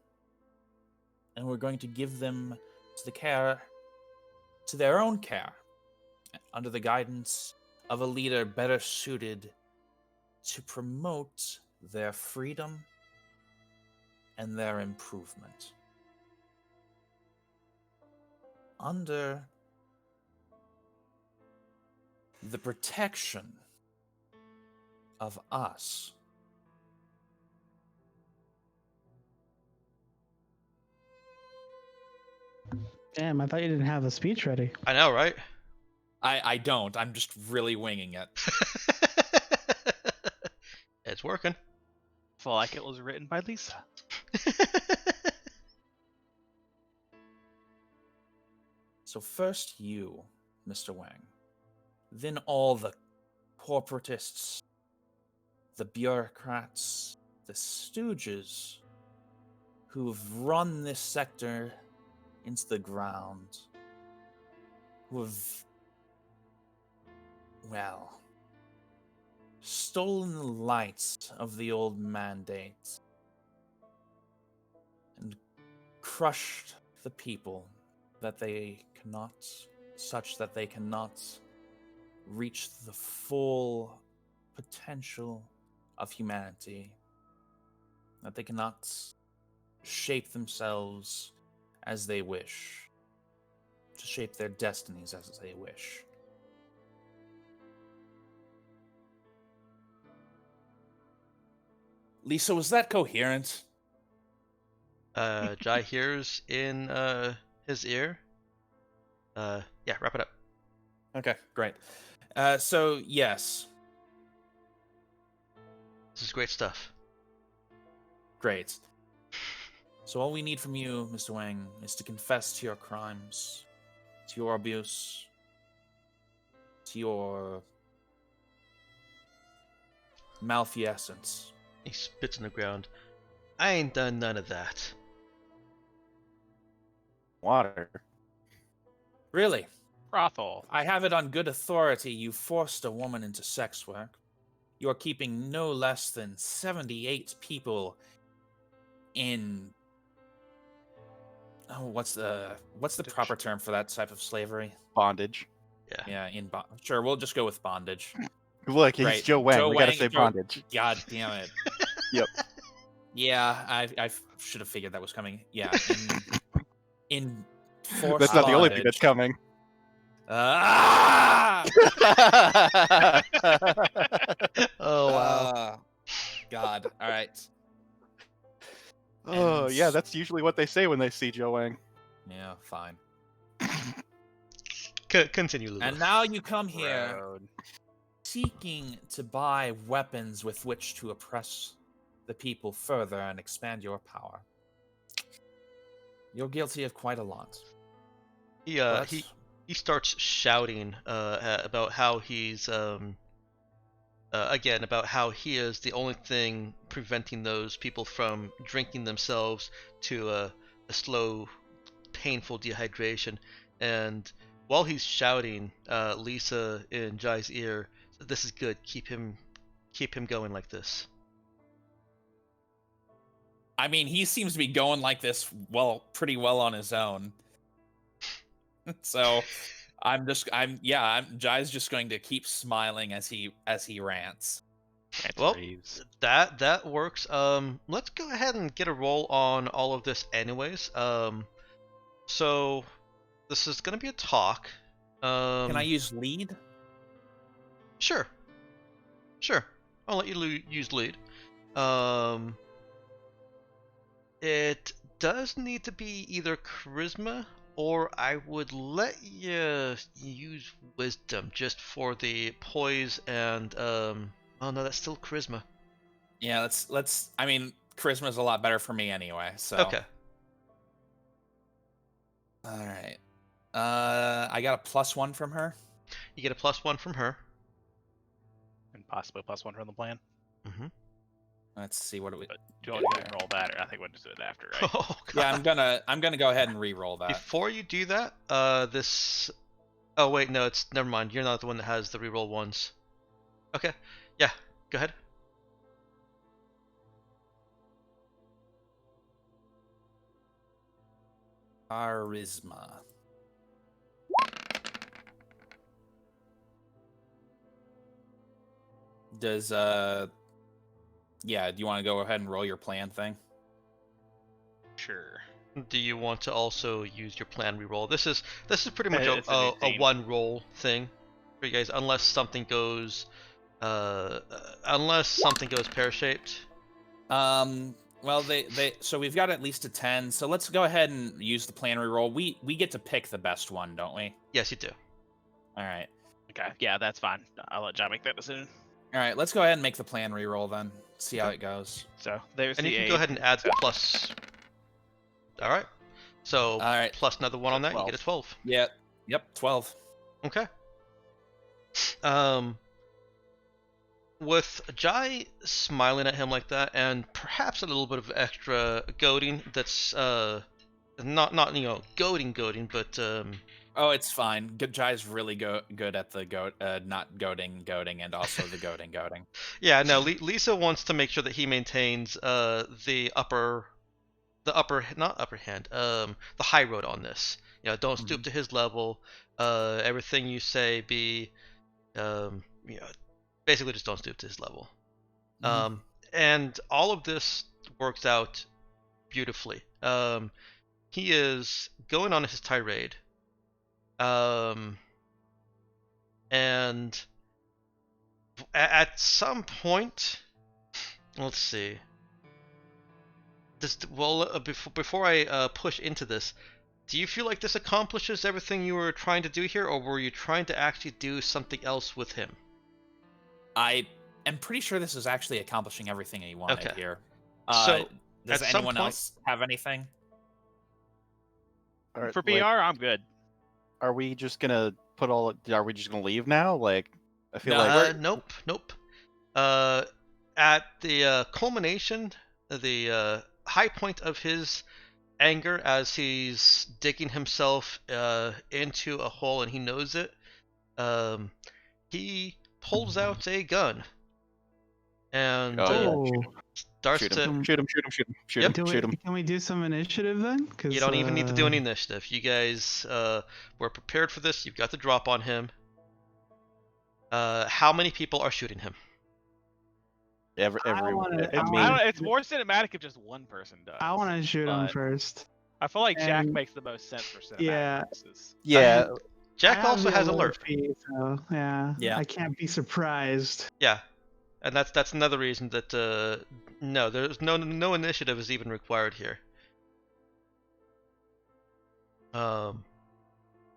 and we're going to give them to their own care, under the guidance of a leader better suited to promote their freedom and their improvement. Under the protection of us. Damn, I thought you didn't have a speech ready. I know, right? I don't. I'm just really winging it. It's working. Feel like it was written by Lisa. So first you, Mr. Wang. Then all the corporatists, the bureaucrats, the stooges who've run this sector into the ground, who have, stolen the lights of the old mandate and crushed the people such that they cannot reach the full potential of humanity, that they cannot shape themselves as they wish, to shape their destinies as they wish. Lisa, was that coherent? Jai hears in his ear. Yeah, wrap it up. Okay, great. So, yes, This is great stuff. great. So all we need from you, Mr. Wang, is to confess to your crimes, to your abuse, to your malfeasance. He spits on the ground. I ain't done none of that. Water. Really? Brothel. I have it on good authority you forced a woman into sex work. You are keeping no less than 78 people in... Oh, what's the proper term for that type of slavery? Bondage. Yeah. Yeah, sure, we'll just go with bondage. Look, he's Right. Joe Wang. Joe We gotta Wang- say Joe- bondage. God damn it. Yep. Yeah, I should have figured that was coming. Yeah, in forced That's not the only thing bondage. that's coming. Ah! Oh wow. God. All right. Oh, And- yeah, that's usually what they say when they see Joe Wang. Yeah, fine. Continue, Lulu. And now you come here Road. seeking to buy weapons with which to oppress the people further and expand your power. You're guilty of quite a lot. But He starts shouting about how he's again about how he is the only thing preventing those people from drinking themselves to a slow, painful dehydration. And while he's shouting, Lisa in Jai's ear, "This is good. Keep him going like this." I mean, he seems to be going like this pretty well on his own. So Jai's just going to keep smiling as he rants. Well, Reeves. that works. Let's go ahead and get a roll on all of this, anyways. So this is gonna be a talk. Can I use lead? Sure. I'll let you use lead. It does need to be either charisma, or I would let you use wisdom just for the poise and oh no, that's still charisma. Yeah, let's. I mean, charisma's a lot better for me anyway. So Okay. All right. I got a +1 from her. You get a +1 from her. And possibly +1 from the plan. Mm-hmm. Let's see what do we. But do you want to roll that, or I think we'll just do it after, right? Oh, Yeah, God. I'm gonna go ahead and re-roll that. Before you do that, this. Oh wait, no, it's never mind. You're not the one that has the reroll ones. Okay. Yeah. Go ahead. Charisma. Does yeah, do you want to go ahead and roll your plan thing? Sure. Do you want to also use your plan reroll? This is pretty much It's a a 18. one roll thing for you guys, unless something goes pear shaped. Well, so we've got at least a 10. So let's go ahead and use the plan reroll. We get to pick the best one, don't we? Yes, you do. All right. Okay. Yeah, that's fine. I'll let John make that decision. All right, let's go ahead and make the plan reroll then. See how it goes. So there's And the you can 8. go ahead and add the plus. All right. So All right. plus another one on that, you 12. get a 12. Yep, 12. Okay. With Jai smiling at him like that, and perhaps a little bit of extra goading. That's not goading, but Oh, it's fine. Jai's really good at the not goading, and also the goading. yeah. No, Lisa wants to make sure that he maintains the high road on this. Don't stoop to his level. Everything you say be basically just don't stoop to his level. And all of this works out beautifully. he is going on his tirade. And at some point, let's see. Before I push into this, do you feel like this accomplishes everything you were trying to do here, or were you trying to actually do something else with him? I am pretty sure this is actually accomplishing everything he wanted Okay. here. So, Does at some anyone point- else have anything? Are, For like, PR, I'm good. are we just gonna put all? Are we just gonna leave now? Like, I feel No, like we're- Nope. At the culmination, the high point of his anger as he's digging himself into a hole and he knows it, he pulls out a gun and Oh, starts shoot to. him! Shoot him! Shoot him! Shoot him! Shoot Yep. him! Shoot him! Can we do some initiative then? You don't even need to do any initiative. You guys were prepared for this. You've got the drop on him. How many people are shooting him? Everyone. wanna- I I mean, It's more cinematic if just one person does. I want to shoot him but first. I feel like Jack and- makes the most sense for cinematic Yeah. purposes. yeah. Jack I have also the has alert alert. fee, so yeah. Yeah. I can't be surprised. Yeah, and that's another reason that no, there's no initiative is even required here. Go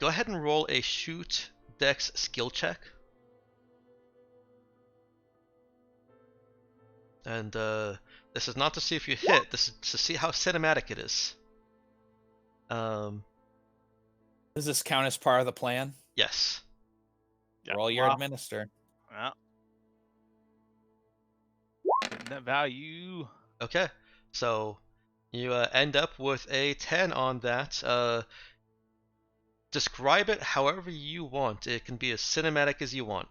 ahead and roll a shoot dex skill check. And this is not to see if you hit. This is to see how cinematic it is. Does this count as part of the plan? Yes. Yeah, Roll your well, administer. Well, net value. Okay. So you end up with a 10 on that. Describe it however you want. It can be as cinematic as you want.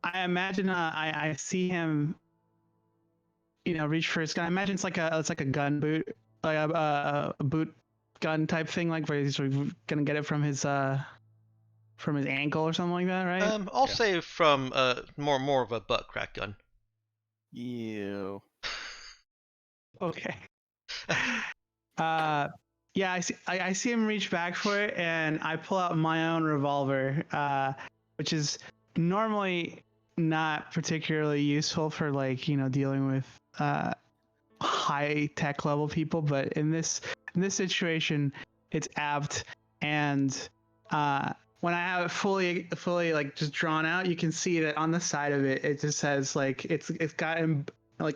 I imagine I see him, reach for his gun. I imagine it's like a gun boot, like a boot gun type thing, like where he's sort of gonna get it from his ankle or something like that, right? I'll say from more of a butt crack gun. You. Okay. Yeah, I see him reach back for it, and I pull out my own revolver, which is normally not particularly useful for dealing with high tech level people, but in this situation, it's apt. And when I have it fully like just drawn out, you can see that on the side of it, it just says like it's got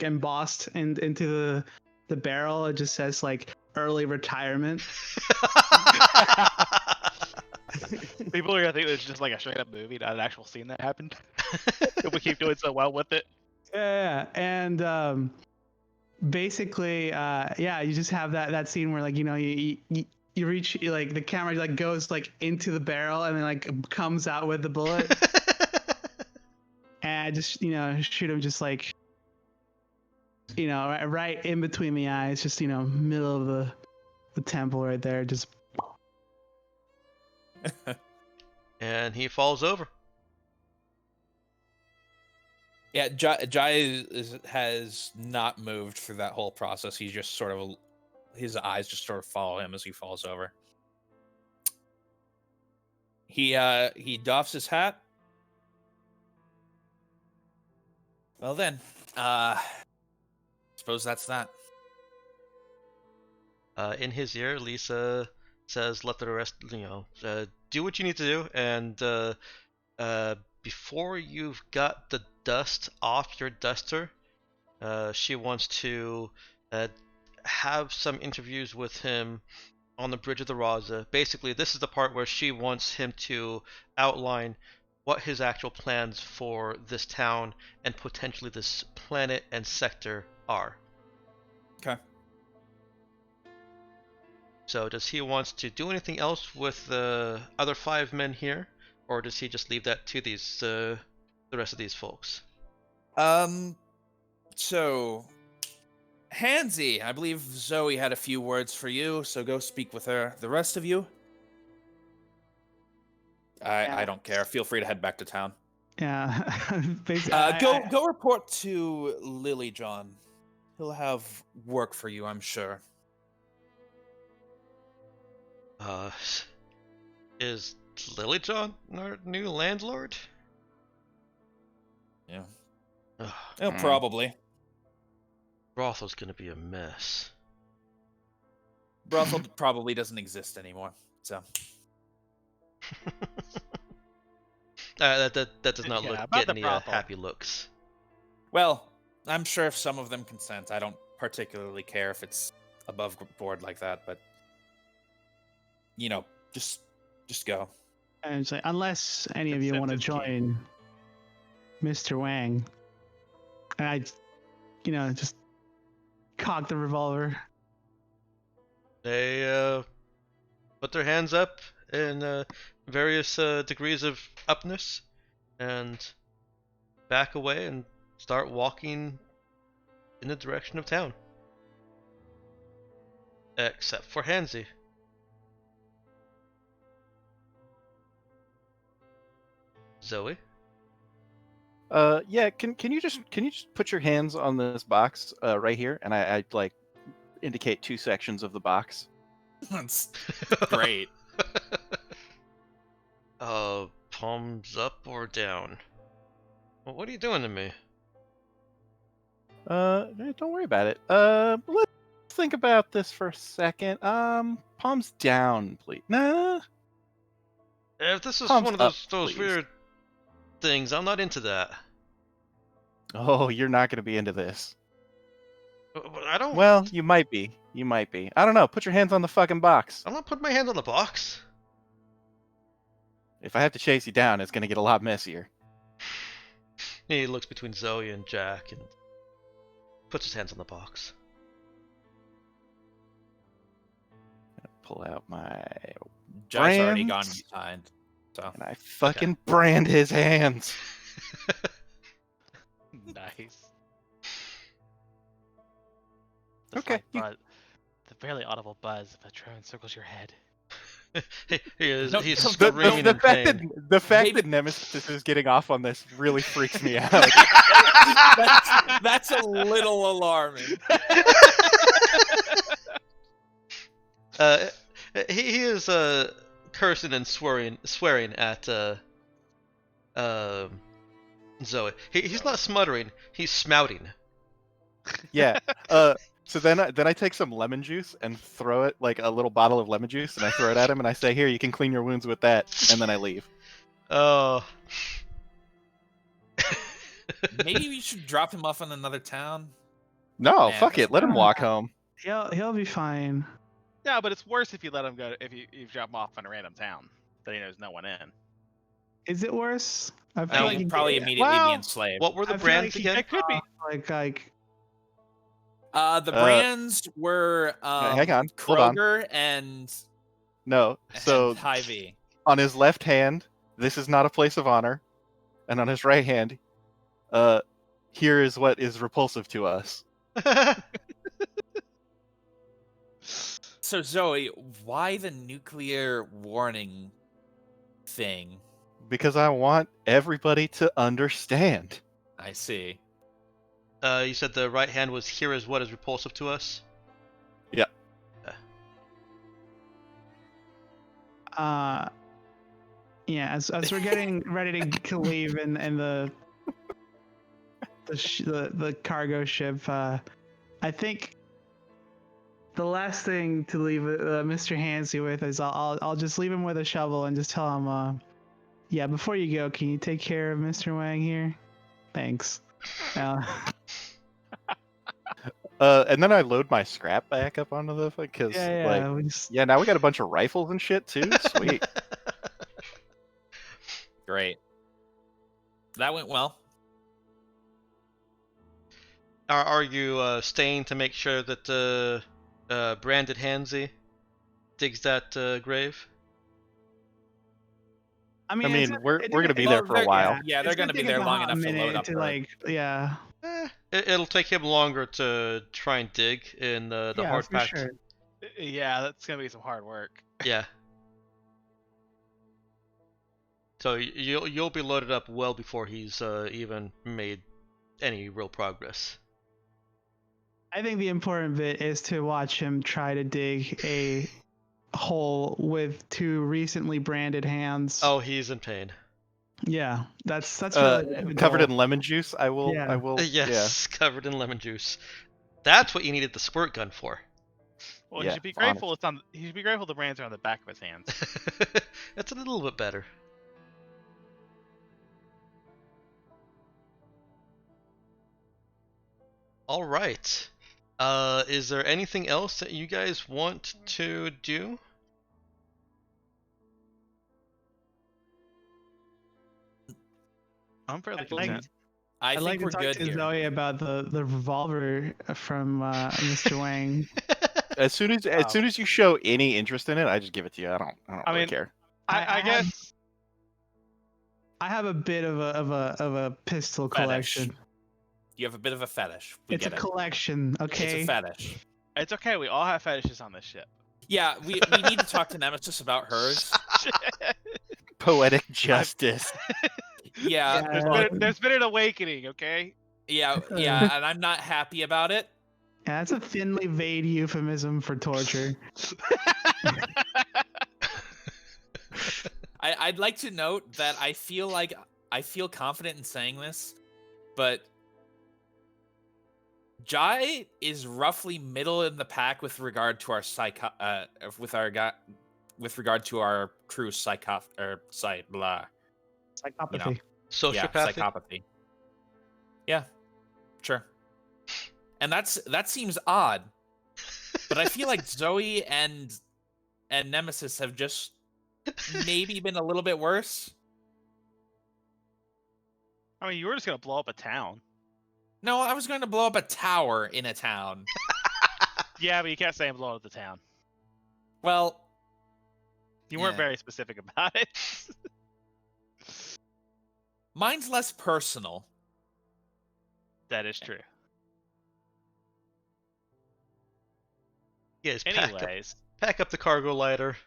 embossed into the barrel. It just says like early retirement. People are gonna think it's just like a straight up movie, not an actual scene that happened. If we keep doing so well with it. Yeah, and basically, you just have that scene where you reach, like the camera like goes like into the barrel and then like comes out with the bullet, and I just shoot him just like right in between the eyes, just middle of the temple right there, just. And he falls over. Yeah, Jai has not moved through that whole process. He's just sort of, his eyes just sort of follow him as he falls over. He doffs his hat. Well then, suppose that's that. In his ear, Lisa says, "Let the rest, do what you need to do, and before you've got the dust off your duster, she wants to have some interviews with him on the bridge of the Raza. Basically, this is the part where she wants him to outline what his actual plans for this town and potentially this planet and sector are." Okay. So does he wants to do anything else with the other 5 men here, or does he just leave that to these the rest of these folks? So, Hansy, I believe Zoe had a few words for you, so go speak with her. The rest of you, I don't care. Feel free to head back to town. Yeah. Basically, Go report to Lily John. He'll have work for you, I'm sure. Is Lilyjohn our new landlord? Yeah. Ugh, Oh, probably. Brothel's gonna be a mess. Brothel probably doesn't exist anymore. So That does not Yeah, look about get the any brothel. happy looks. well, I'm sure if some of them consent. I don't particularly care if it's above board like that, but you know, just go. and it's like, unless any of you Consent want to is king. join Mr. Wang, and I, just cock the revolver. They put their hands up in various degrees of upness and back away and start walking in the direction of town. Except for Hansy. Zoe? Yeah. Can you just put your hands on this box right here, and I like indicate 2 sections of the box. That's great. Palms up or down? Well, what are you doing to me? Don't worry about it. Let's think about this for a second. Palms down, please. Nah, If this is palms one of up, those please. weird things, I'm not into that. Oh, you're not gonna be into this. But I don't. Well, you might be. You might be. I don't know. Put your hands on the fucking box. I'm not putting my hand on the box. If I have to chase you down, it's gonna get a lot messier. He looks between Zoe and Jack and puts his hands on the box. Pull out my Jack's already gone brands, behind. So and I fucking brand his hands. Nice. Okay, you- The barely audible buzz of a drone circles your head. He's No, he's the- screaming in pain. the fact Maybe- that Nemesis is getting off on this really freaks me out. that's a little alarming. He is cursing and swearing at Zoe. He's not smuttering. He's smouting. Yeah. So then I take some lemon juice and throw it, like a little bottle of lemon juice, and I throw it at him and I say, "Here, you can clean your wounds with that," and then I leave. Oh. Maybe we should drop him off in another town. No, Man, fuck it. Let him walk home. He'll be fine. Yeah, but it's worse if you let him go. If you drop him off in a random town that he knows no one in. Is it worse? I feel He'll like he probably did- immediately Well, be enslaved. What were the I feel brands like he again? It could be. like The brands were hang on, hold on. Kroger and No. So Hy-Vee. on his left hand, this is not a place of honor, and on his right hand, here is what is repulsive to us. So Zoe, why the nuclear warning thing? Because I want everybody to understand. I see. You said the right hand was here is what is repulsive to us? Yeah, as we're getting ready to leave in the cargo ship, I think the last thing to leave Mr. Hansy with is I'll just leave him with a shovel and just tell him, yeah, before you go, can you take care of Mr. Wang here? Thanks. And then I load my scrap back up onto the because yeah, now we got a bunch of rifles and shit too. Sweet. Great. That went well. Are you staying to make sure that branded Hansy digs that grave? I mean, we're gonna be there for a they're- while. Yeah, they're going to be there long enough to load up. Yeah. It'll take him longer to try and dig in the Yeah, hard for packed. sure. Yeah, that's gonna be some hard work. Yeah. So you'll be loaded up well before he's even made any real progress. I think the important bit is to watch him try to dig a hole with 2 recently branded hands. Oh, he's in pain. Yeah, that's really the Covered goal. in lemon juice. I will. Yeah. I will. Yeah. Yes, covered in lemon juice. That's what you needed the squirt gun for. Well, Yeah, he should be honest. grateful. He should be grateful the brands are on the back of his hands. That's a little bit better. All right. Is there anything else that you guys want to do? I'm fairly I'd like- content. I I'd think like to we're talk good to here. Zoe about the revolver from Mr. Wang. As soon as you show any interest in it, I just give it to you. I don't I really mean, care. I guess I have a bit of a pistol Fetish. collection. You have a bit of a fetish. We It's a get it. collection, okay? It's a fetish. it's okay. We all have fetishes on this ship. Yeah, we need to talk to Nemesis about hers. Poetic justice. Yeah, Yeah. There's been an awakening, okay? yeah, and I'm not happy about it. Yeah, that's a thinly veiled euphemism for torture. I'd like to note that I feel confident in saying this, but Jai is roughly middle in the pack with regard to our with regard to our crew's psychopathy. Psychopathy. Yeah, Sociopathy. psychopathy. Yeah, sure. And that seems odd, but I feel like Zoe and Nemesis have just maybe been a little bit worse. I mean, you were just gonna blow up a town. No, I was going to blow up a tower in a town. Yeah, but you can't say I'm blowing up the town. Well, You weren't Yeah. very specific about it. mine's less personal. That is true. You guys Anyways, pack up the cargo lighter,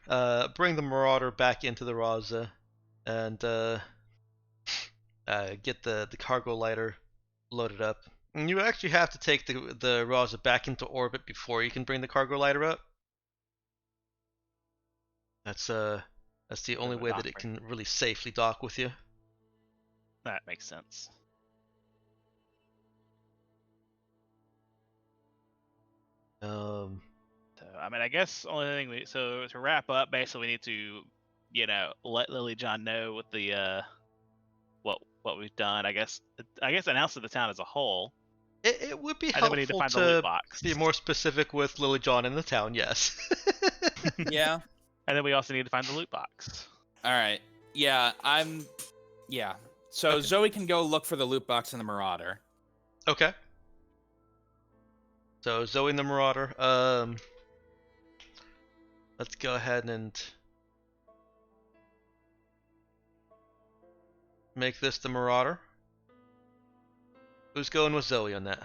bring the Marauder back into the Raza, and get the cargo lighter loaded up. And you actually have to take the Raza back into orbit before you can bring the cargo lighter up. That's the only of a way that it doctrine. can really safely dock with you. that makes sense. Um, So, I mean, I guess only thing so to wrap up, basically, we need to, let Lily John know what the what we've done. I guess announce to the town as a whole. it would be And then we need to helpful find the loot to box. be more specific with Lily John in the town. Yes. Yeah. And then we also need to find the loot box. All right. Yeah, Yeah. So Zoe can go look for the loot box in the Marauder. Okay. So Zoe and the Marauder. Let's go ahead and make this the Marauder. Who's going with Zoe on that?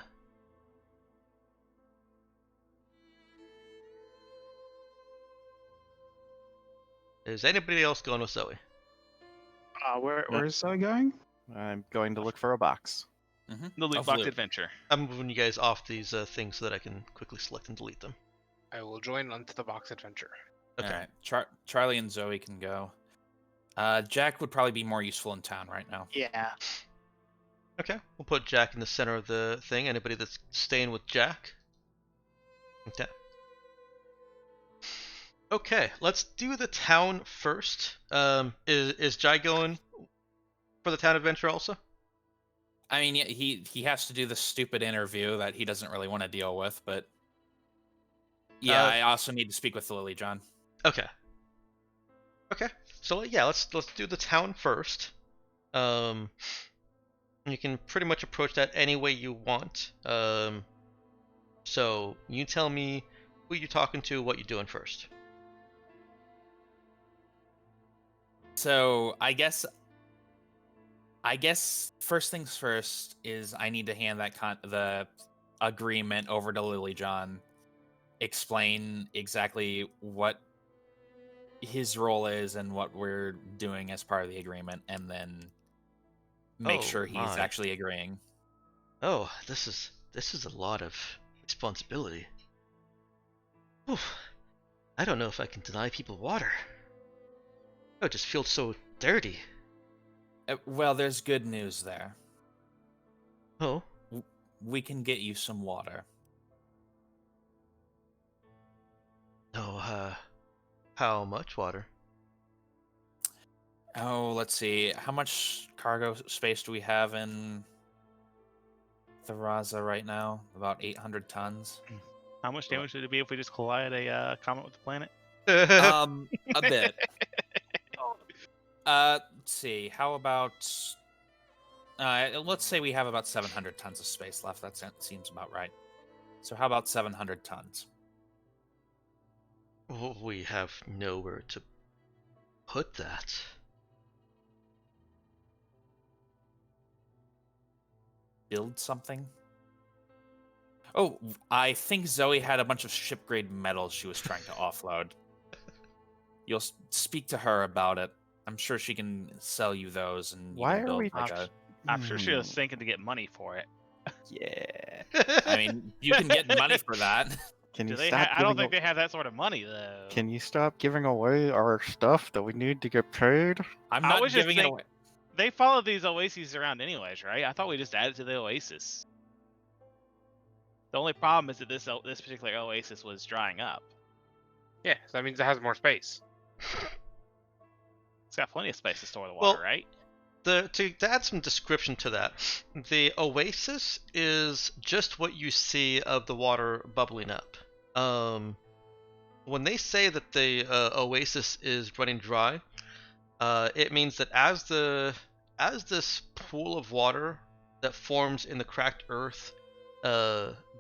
Is anybody else going with Zoe? Where's Zoe going? I'm going to look for a box. The loot Of box loot. adventure. I'm moving you guys off these things so that I can quickly select and delete them. I will join onto the box adventure. Okay. All right. Charlie and Zoe can go. Jack would probably be more useful in town right now. Yeah. Okay, we'll put Jack in the center of the thing. Anybody that's staying with Jack? Okay. Okay, let's do the town first. Is Jai going for the town adventure also? I mean, yeah, he has to do the stupid interview that he doesn't really want to deal with, but yeah, I also need to speak with Lily John. Okay. Okay. So yeah, let's do the town first. You can pretty much approach that any way you want. So you tell me who you're talking to, what you're doing first. So I guess first things first is I need to hand the agreement over to Lily John. Explain exactly what his role is and what we're doing as part of the agreement, and then make Oh, sure he's my. actually agreeing. Oh, this is a lot of responsibility. Whew. I don't know if I can deny people water. I would just feel so dirty. Well, there's good news there. Oh, We can get you some water. no, how much water? Oh, let's see. How much cargo space do we have in the Raza right now? About 800 tons. How much damage would it be if we just collide a comet with the planet? A bit. Let's see. How about let's say we have about 700 tons of space left. That seems about right. So how about 700 tons? Well, we have nowhere to put that. Build something? Oh, I think Zoe had a bunch of ship-grade metals she was trying to offload. You'll speak to her about it. I'm sure she can sell you those, and you Why can are build we- like a... I'm sure she was thinking to get money for it. Yeah. I mean, you can get money for that. Can Do you they? stop? I don't giving think they have that sort of money though. Can you stop giving away our stuff that we need to get paid? I'm I not was just giving it think- away. They follow these oases around anyways, right? I thought we just added to the oasis. The only problem is that this particular oasis was drying up. Yeah, so that means it has more space. It's got plenty of space to store the water, Well, right? To add some description to that, the oasis is just what you see of the water bubbling up. When they say that the oasis is running dry, it means that as this pool of water that forms in the cracked earth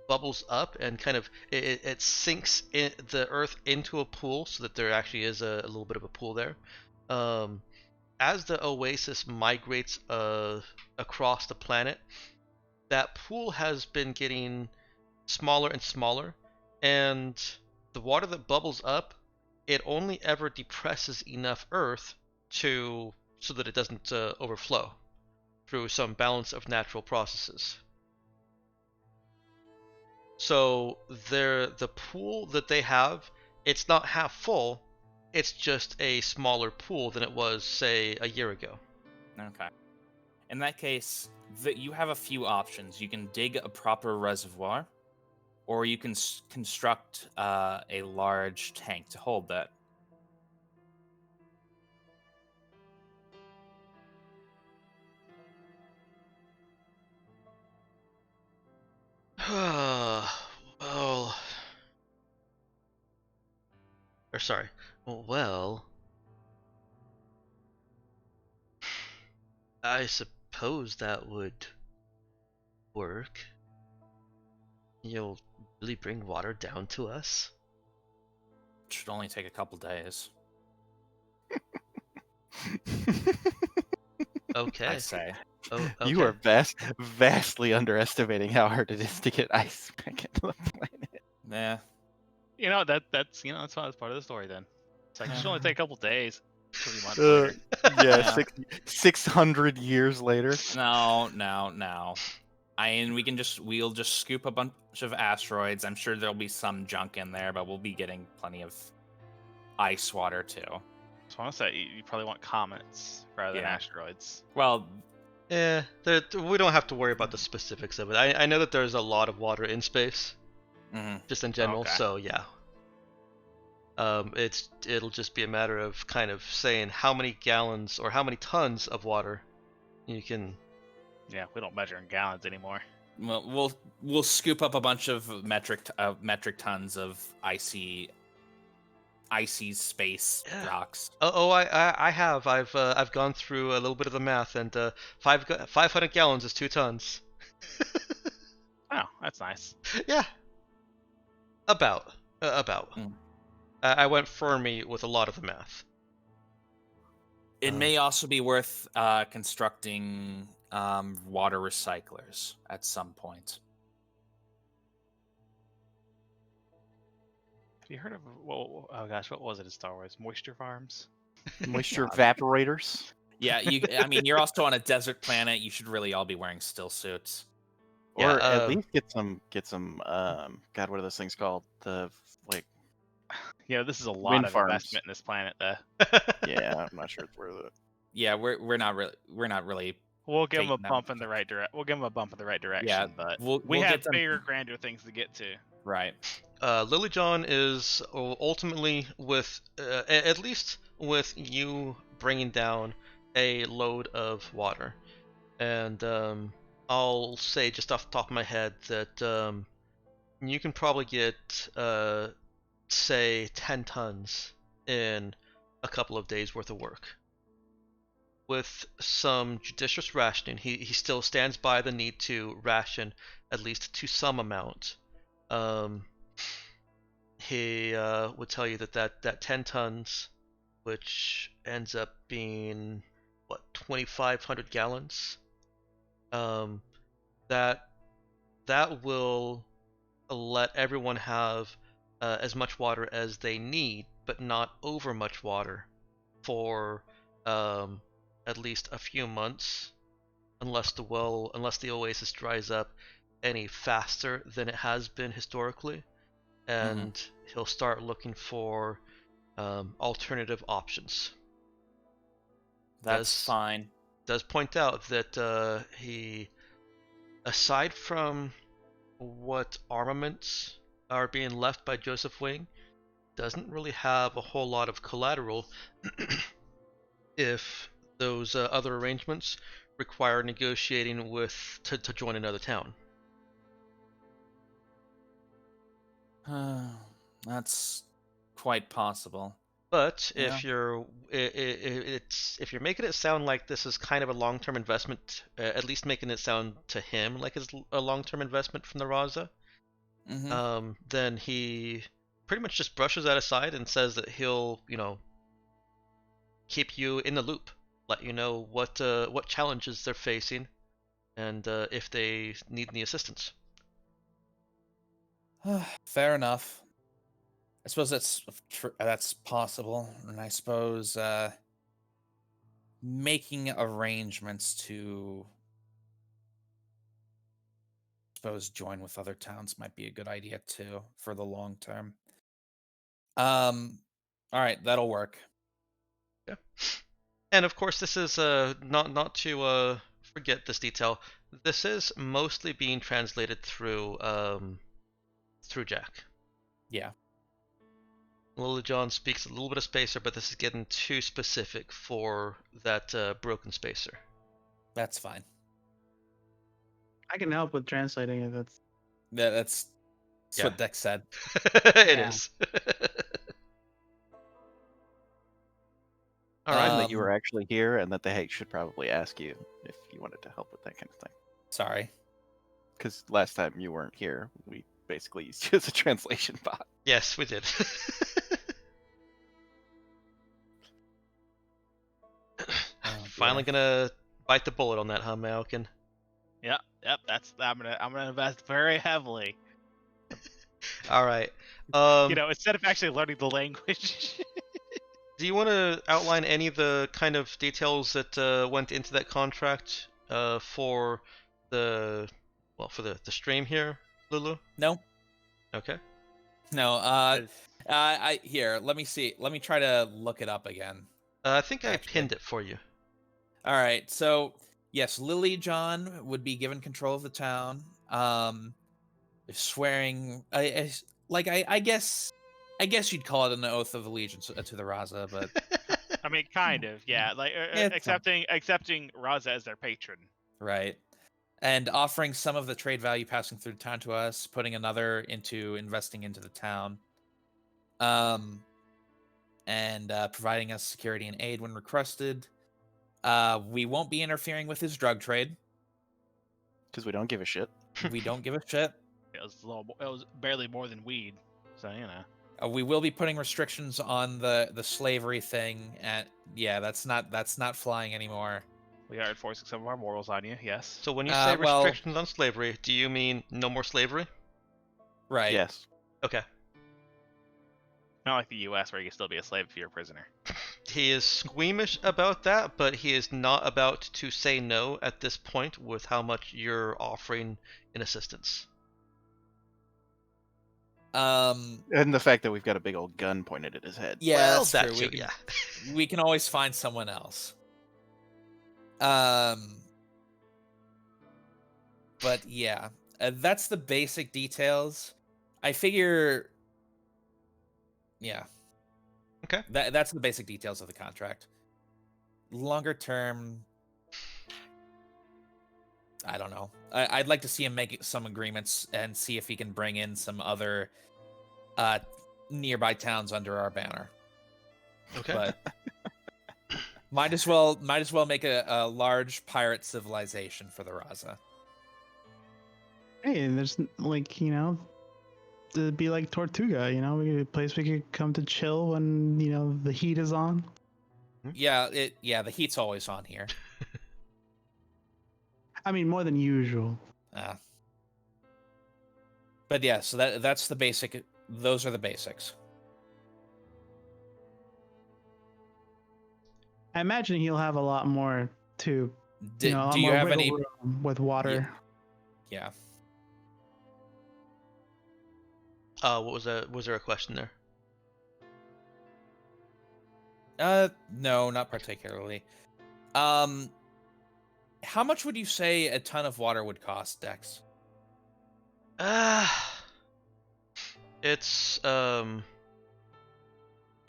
bubbles up and kind of it sinks the earth into a pool, so that there actually is a little bit of a pool there. As the oasis migrates across the planet, that pool has been getting smaller and smaller, and the water that bubbles up, it only ever depresses enough earth so that it doesn't overflow through some balance of natural processes. So the pool that they have, it's not half full, it's just a smaller pool than it was, say, a year ago. Okay. In that case, you have a few options. You can dig a proper reservoir, or you can construct a large tank to hold that. Well, or sorry, well, I suppose that would work. You'll really bring water down to us? It should only take a couple days, Okay. I say. Oh, okay. You are vastly underestimating how hard it is to get ice back into the planet. Yeah. You know that's that's part of the story then. It's like it should only take a couple days. 3 months Uh, later. yeah, Yeah. 600 years later. No. We'll just scoop a bunch of asteroids. I'm sure there'll be some junk in there, but we'll be getting plenty of ice water too. So I want to say you probably want comets rather than Yeah. asteroids. Well, Yeah, we don't have to worry about the specifics of it. I know that there's a lot of water in space, just in general. Okay. So yeah, it'll just be a matter of kind of saying how many gallons or how many tons of water you can. Yeah, we don't measure in gallons anymore. well, we'll scoop up a bunch of metric tons of icy space Yeah. rocks. I've gone through a little bit of the math, and 500 gallons is 2 tons. Oh, that's nice. Yeah, about. Mm. I went Fermi with a lot of the math. It may also be worth constructing water recyclers at some point. you heard of oh gosh, what was it in Star Wars? Moisture farms? Moisture evaporators, Yeah, I mean, you're also on a desert planet. You should really all be wearing still suits. Yeah, or at least get some. God, what are those things called? The like This is a lot wind of farms. investment in this planet, though. Yeah, I'm not sure it's worth it. Yeah, we're not really. We'll give them a Taking that bump much in the right direction. We'll give them a bump in the right direction, but we'll we get have them bigger, grander things to get to. right. Lilyjohn is ultimately with, at least with you bringing down a load of water. And I'll say just off the top of my head that you can probably get, say, 10 tons in a couple of days worth of work. With some judicious rationing, he still stands by the need to ration at least to some amount. He would tell you that 10 tons, which ends up being, what, 2,500 gallons, that will let everyone have as much water as they need, but not over much water for at least a few months, unless the oasis dries up any faster than it has been historically, and he'll start looking for alternative options. That's fine. Does point out that he, aside from what armaments are being left by Joseph Wing, doesn't really have a whole lot of collateral if those other arrangements require negotiating with to join another town. That's quite possible. But Yeah. if you're making it sound like this is kind of a long-term investment, at least making it sound to him like it's a long-term investment from the Raza, then he pretty much just brushes that aside and says that he'll, keep you in the loop, let you know what challenges they're facing, and if they need any assistance. Fair enough. I suppose that's possible, and I suppose making arrangements to join with other towns might be a good idea too for the long term. All right, that'll work. Yeah. And of course, this is not to forget this detail. This is mostly being translated through Jack. Yeah. Lilyjohn speaks a little bit of Spacer, but this is getting too specific for that broken Spacer. That's fine. I can help with translating it. That's what Dex said. It is. All right. That you were actually here, and that they should probably ask you if you wanted to help with that kind of thing. Sorry. Because last time you weren't here, we basically used you as a translation bot. Yes, we did. Finally gonna bite the bullet on that, huh, Malkin? Yep. I'm gonna invest very heavily. All right. Instead of actually learning the language. Do you want to outline any of the kind of details that went into that contract for the stream here, Lulu? No. Okay. No. Here. Let me see. Let me try to look it up again. I think I pinned it for you. All right. So yes, Lilyjohn would be given control of the town. Swearing. I guess you'd call it an oath of allegiance to the Raza, but I mean, kind of, yeah. Like accepting Raza as their patron, right? And offering some of the trade value passing through town to us, putting another into investing into the town, and providing us security and aid when requested. We won't be interfering with his drug trade because we don't give a shit. We don't give a shit. It was barely more than weed, so we will be putting restrictions on the slavery thing, and that's not flying anymore. We are enforcing some of our morals on you, yes. So when you say restrictions on slavery, do you mean no more slavery? Right. Yes. Okay. Not like the U.S. where you can still be a slave if you're a prisoner. He is squeamish about that, but he is not about to say no at this point with how much you're offering in assistance. Um, And the fact that we've got a big old gun pointed at his head. yeah, well, that's that true. too, We can, yeah. we can always find someone else. But yeah, that's the basic details. I figure, yeah, Okay. that's the basic details of the contract. Longer term, I don't know. I'd like to see him make some agreements and see if he can bring in some other nearby towns under our banner. Okay. But might as well make a large pirate civilization for the Raza. Hey, there's like, you know, to be like Tortuga, you know, a place we could come to chill when, you know, the heat is on. Yeah, the heat's always on here. I mean, more than usual. But yeah, so that's the basic. Those are the basics. I imagine he'll have a lot more too. Do, You know, a lot do you more have wiggle any? room with water. Yeah. What was that? Was there a question there? No, not particularly. How much would you say a ton of water would cost, Dex? It's a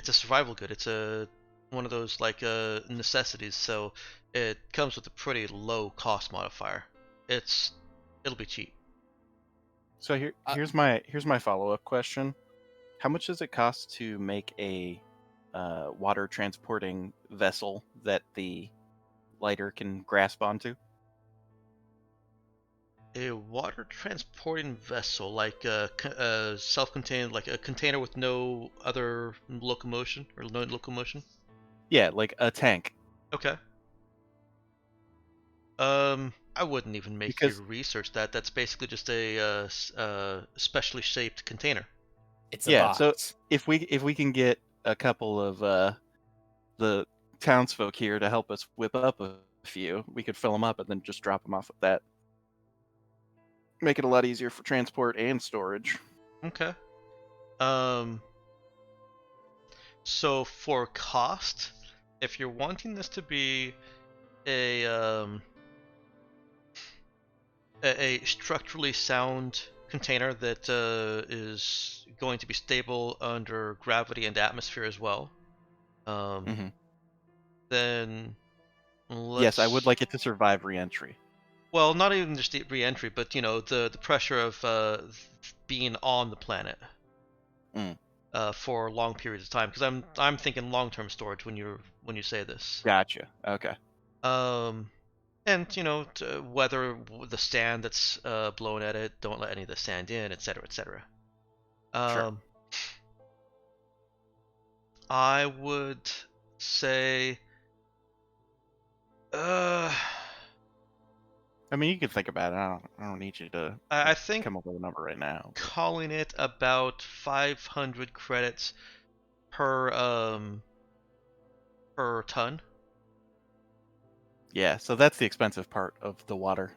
survival good. It's one of those like necessities, so it comes with a pretty low cost modifier. It'll be cheap. So here's my follow-up question. How much does it cost to make a water transporting vessel that the lighter can grasp onto? A water transporting vessel, like a self-contained, like a container with no other locomotion or no locomotion. Yeah, like a tank. Okay. I wouldn't even make you Because research that. That's basically just a specially shaped container. It's a yeah, box. so if we can get a couple of the townsfolk here to help us whip up a few, we could fill them up and then just drop them off with that. Make it a lot easier for transport and storage. Okay. So for cost, if you're wanting this to be a a structurally sound container that is going to be stable under gravity and atmosphere as well, Mhm. then Yes, I would let's. like it to survive re-entry. Well, not even just the re-entry, but you know the pressure of being on the planet Mm. for long periods of time. Because I'm thinking long-term storage when you say this. Gotcha. Okay. And you know to weather the sand that's blowing at it. Don't let any of the sand in, etc., etc. Sure. I would say, I mean, you can think about it. I don't need you to I think come up with a number right now. But calling it about 500 credits per ton. yeah, so that's the expensive part of the water.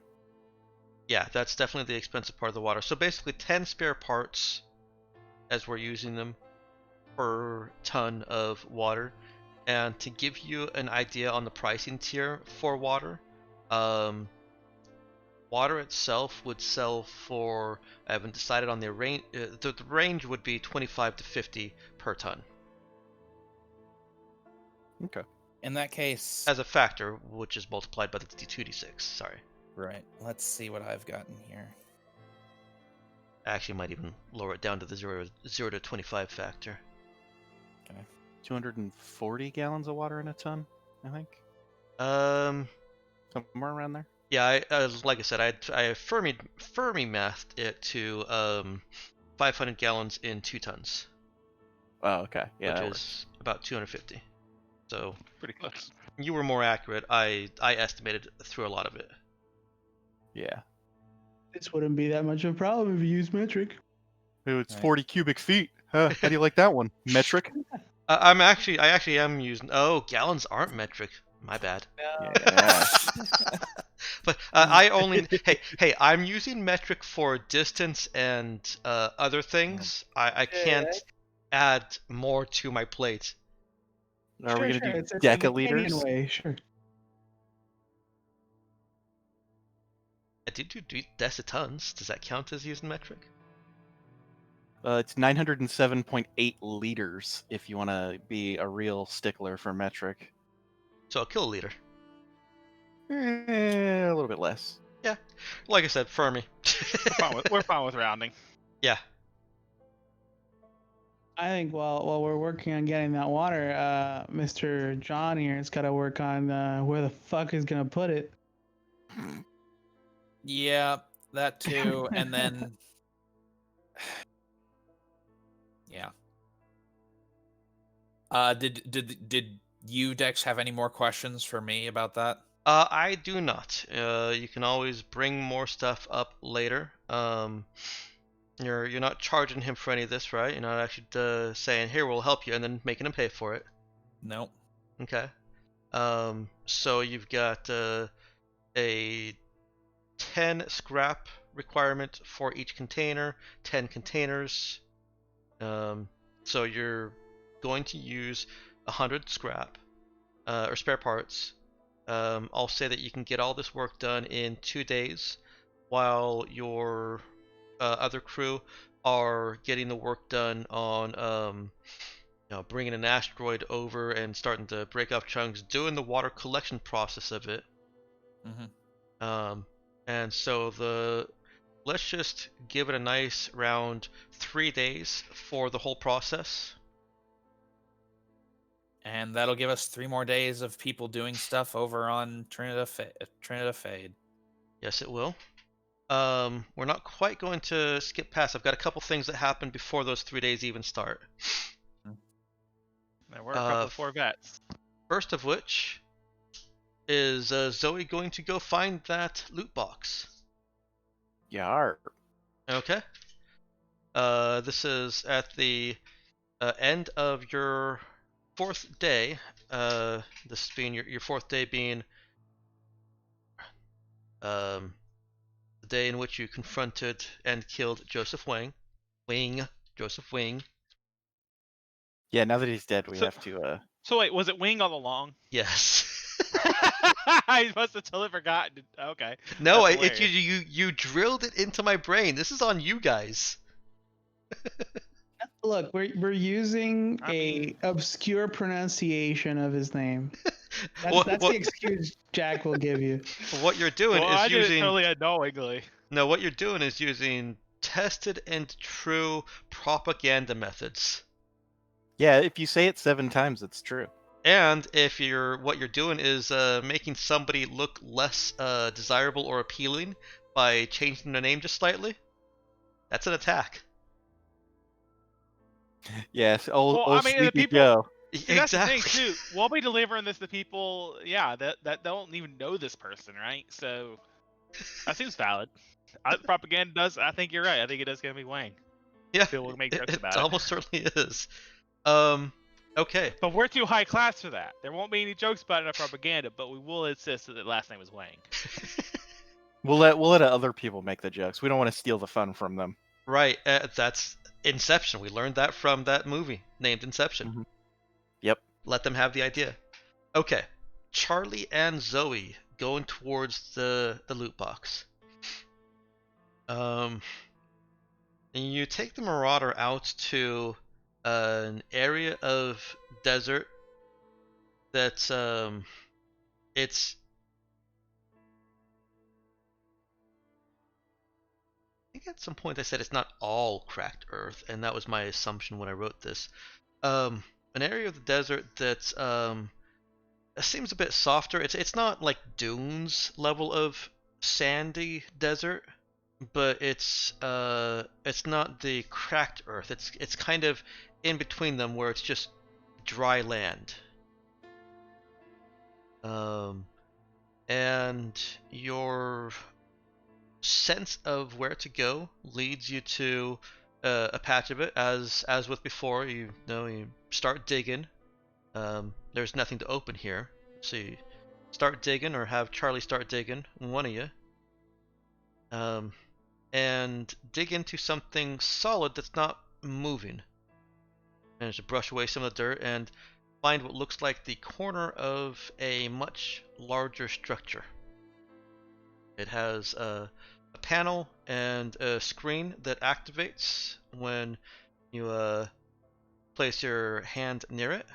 Yeah, that's definitely the expensive part of the water. So basically 10 spare parts as we're using them per ton of water. And to give you an idea on the pricing tier for water, water itself would sell for, I haven't decided on the range, the range would be 25 to 50 per ton. Okay. In that case, As a factor, which is multiplied by the 2d6, sorry. right. Let's see what I've got in here. I actually might even lower it down to the 0 to 25 factor. 240 gallons of water in a ton, I think. Somewhere around there. Yeah, like I said, I Fermi mathed it to 500 gallons in 2 tons. Oh, okay. Yeah, which that is works. about 250. So Pretty close. you were more accurate. I estimated through a lot of it. Yeah. This wouldn't be that much of a problem if you use metric. Ooh, it's Right. 40 cubic feet. How do you like that one? Metric? I actually am using. Oh, gallons aren't metric. My bad. Yeah. But I only hey, I'm using metric for distance and other things. I can't add more to my plate. Are we Sure, gonna do it's the Canadian decaliters? way, sure. I did do decitons. Does that count as using metric? It's 907.8 liters if you want to be a real stickler for metric. So a kiloliter. A little bit less. Yeah, like I said, Fermi. We're fine with rounding. Yeah. I think while we're working on getting that water, Mr. John here has got to work on where the fuck he's gonna put it. Yeah, that too. And then yeah. Did you, Dex, have any more questions for me about that? I do not. You can always bring more stuff up later. You're not charging him for any of this, right? You're not actually saying, "Here, we'll help you," and then making him pay for it. Nope. Okay. So you've got a 10 scrap requirement for each container, 10 containers. So you're going to use 100 scrap or spare parts. I'll say that you can get all this work done in 2 days, while your other crew are getting the work done on bringing an asteroid over and starting to break off chunks, doing the water collection process of it. Mm-hmm. And so let's just give it a nice round 3 days for the whole process. And that'll give us 3 more days of people doing stuff over on Trinidad Fade. Yes, it will. We're not quite going to skip past. I've got a couple things that happen before those 3 days even start. There were a couple of Corvettes. First of which is Zoe going to go find that loot box. Yar. Okay. This is at the end of your 4th day. This being your 4th day being the day in which you confronted and killed Joseph Wing. Joseph Wing. Yeah, now that he's dead, we So- have to. So wait, was it Wing all along? Yes. I must have totally forgotten. Okay. No, That's it hilarious. you drilled it into my brain. This is on you guys. Look, we're using I mean- obscure pronunciation of his name. What- That's what- the excuse Jack will give you. What you're doing Well, is I did using it totally unknowingly. no. What you're doing is using tested and true propaganda methods. Yeah, if you say it 7 times, it's true. And if what you're doing is making somebody look less desirable or appealing by changing their name just slightly, that's an attack. Yes, old Well, I mean, the Sleepy people- Joe. See, that's the thing too. We'll be delivering this to people, that don't even know this person, right? So that seems valid. Propaganda does. I think you're right. I think it is gonna be Wang. Yeah, People will make jokes it about it. almost certainly is. Okay. But we're too high class for that. There won't be any jokes about it in our propaganda, but we will insist that the last name is Wang. We'll let other people make the jokes. We don't want to steal the fun from them. Right, that's Inception. We learned that from that movie named Inception. Mhm. Yep. Let them have the idea. Okay, Charlie and Zoe going towards the loot box. And you take the Marauder out to an area of desert that's it's I think at some point I said it's not all cracked earth, and that was my assumption when I wrote this. An area of the desert that's seems a bit softer. It's not like dunes level of sandy desert, but it's not the cracked earth. It's kind of in between them where it's just dry land. And your sense of where to go leads you to a patch of it. As with before, you start digging. There's nothing to open here, so you start digging, or have Charlie start digging, one of you, and dig into something solid that's not moving. Manage to brush away some of the dirt and find what looks like the corner of a much larger structure. It has a panel and a screen that activates when you place your hand near it.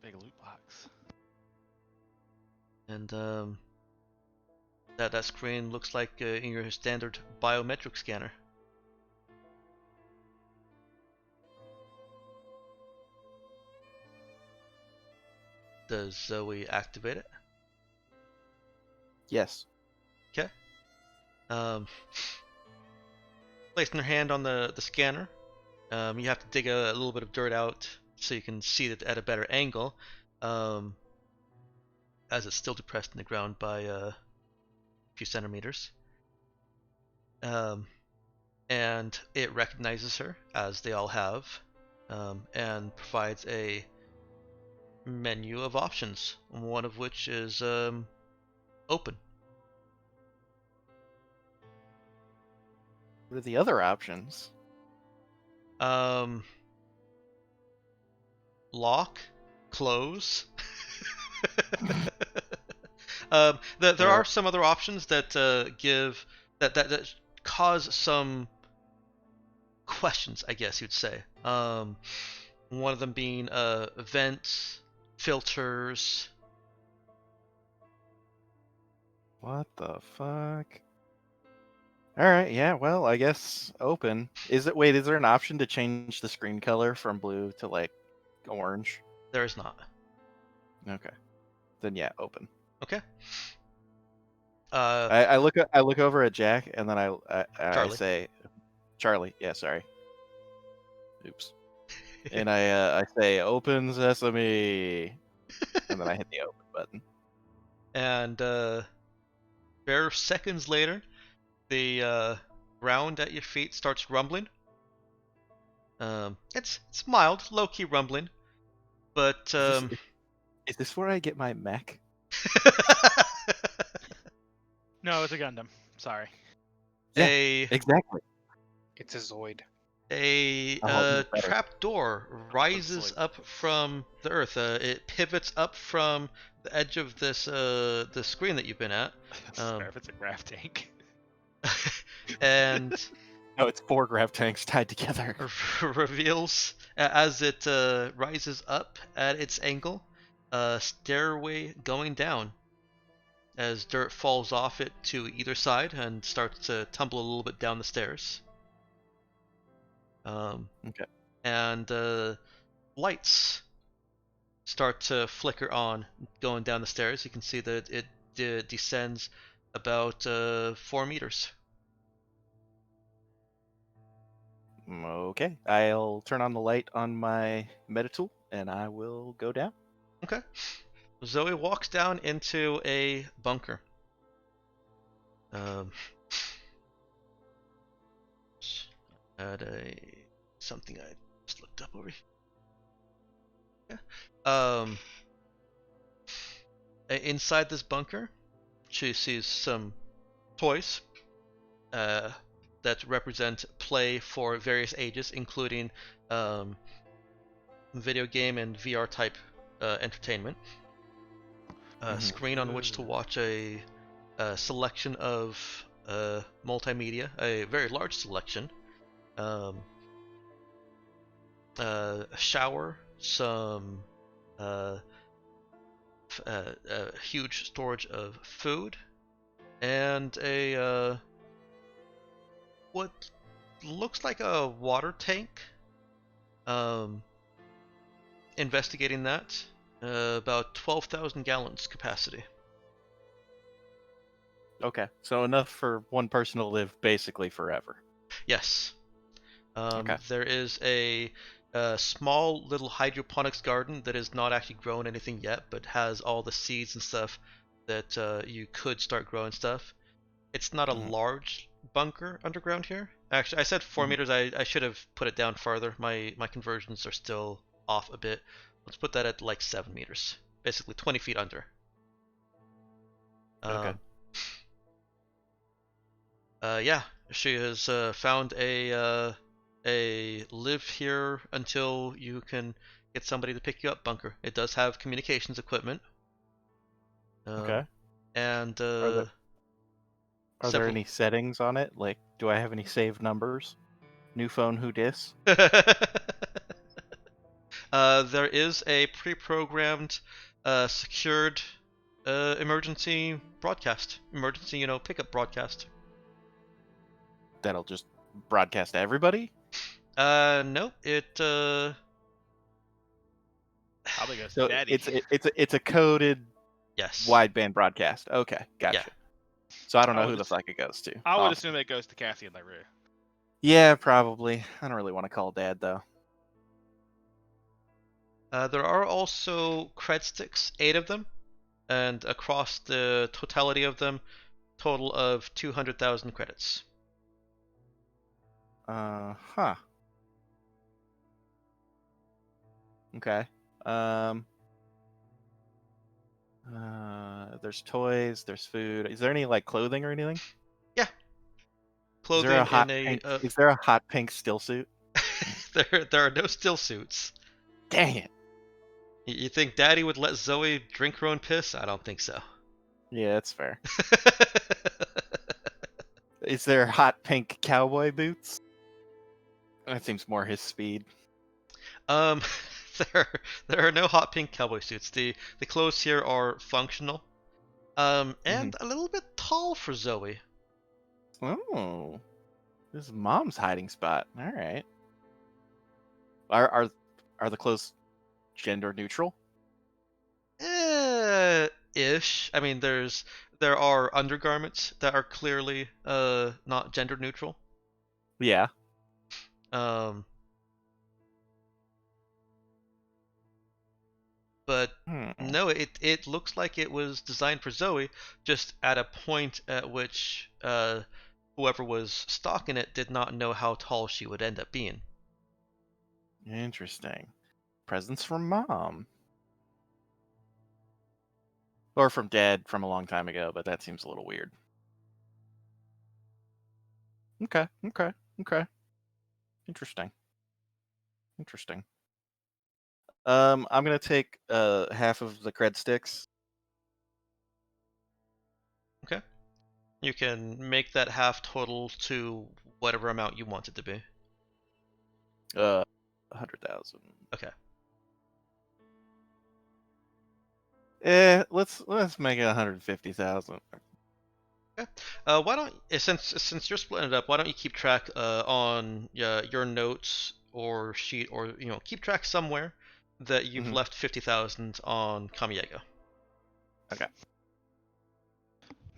Big loot box. And that screen looks like in your standard biometric scanner. Does Zoe activate it? Yes. Okay. Placing her hand on the scanner, you have to dig a little bit of dirt out so you can see it at a better angle, as it's still depressed in the ground by a few centimeters. And it recognizes her, as they all have, and provides a menu of options, one of which is open. What are the other options? Lock, close. There are some other options that give that cause some questions, I guess you'd say. One of them being vents, filters. What the fuck? Alright, yeah, well, I guess open. Is there an option to change the screen color from blue to, like, orange? There is not. Okay. Then yeah, open. Okay. I look over at Jack, and then I Charlie. say, Charlie, yeah, sorry. Oops. And I say, open sesame. And then I hit the open button. And bare seconds later, the ground at your feet starts rumbling. It's mild, low-key rumbling, but Is this where I get my mech? No, it's a Gundam. Sorry. Yeah, a exactly. It's a Zoid. a Oh, better. trap door rises up from the earth. It pivots up from the edge of this the screen that you've been at, Swear if it's a graph tank. and No, it's 4 grav tanks tied together. reveals, as it rises up at its angle, a stairway going down, as dirt falls off it to either side and starts to tumble a little bit down the stairs. Okay. And lights start to flicker on going down the stairs. You can see that it descends about 4 meters. Okay. I'll turn on the light on my Metatool, and I will go down. Okay. Zoe walks down into a bunker. Had something I just looked up over here. Yeah. Inside this bunker, she sees some toys that represent play for various ages, including video game and VR type entertainment. A screen on which to watch a selection of multimedia, a very large selection. A shower, some huge storage of food, and a what looks like a water tank. Investigating that, about 12,000 gallons capacity. Okay. So enough for one person to live basically forever. Yes. Okay. There is a small little hydroponics garden that has not actually grown anything yet, but has all the seeds and stuff that you could start growing stuff. It's not a large bunker underground here. Actually, I said 4 meters. I should have put it down farther. My conversions are still off a bit. Let's put that at like 7 meters, basically 20 feet under. Okay. Yeah, she has found a live here until you can get somebody to pick you up bunker. It does have communications equipment. Okay. And Are there several... any settings on it? Like, do I have any saved numbers? New phone, who dis? There is a pre-programmed, secured emergency broadcast. Emergency, pickup broadcast. That'll just broadcast to everybody? No, it Probably goes to So Daddy. it's a coded yes. wideband broadcast. Okay, gotcha. Yeah. So I don't I know would who the ass- fuck it goes to. I would Awesome. assume it goes to Cassie and LaRue. Yeah, probably. I don't really want to call Dad though. There are also cred sticks, 8 of them, and across the totality of them, total of 200,000 credits. Huh. Okay. There's toys, there's food. Is there any like clothing or anything? Yeah. Is there a Clothing hot in a. pink? Is there a hot pink still suit? There are no still suits. Dang it. You think Daddy would let Zoe drink her own piss? I don't think so. Yeah, that's fair. Is there hot pink cowboy boots? That seems more his speed. Um, there are no hot pink cowboy suits. The clothes here are functional. And a little bit tall for Zoe. Oh, this is Mom's hiding spot. All right. Are the clothes gender neutral? Ish. I mean, there are undergarments that are clearly not gender neutral. Yeah. But no, it looks like it was designed for Zoe, just at a point at which whoever was stocking it did not know how tall she would end up being. Interesting. Presents from Mom. Or from Dad from a long time ago, but that seems a little weird. Okay. Interesting. I'm gonna take half of the cred sticks. Okay. You can make that half total to whatever amount you want it to be. 100,000. Okay. Let's make it 150,000. Okay. Why don't since you're splitting it up, why don't you keep track on your notes or sheet, or keep track somewhere that you've left 50,000 on Kamiego. Okay.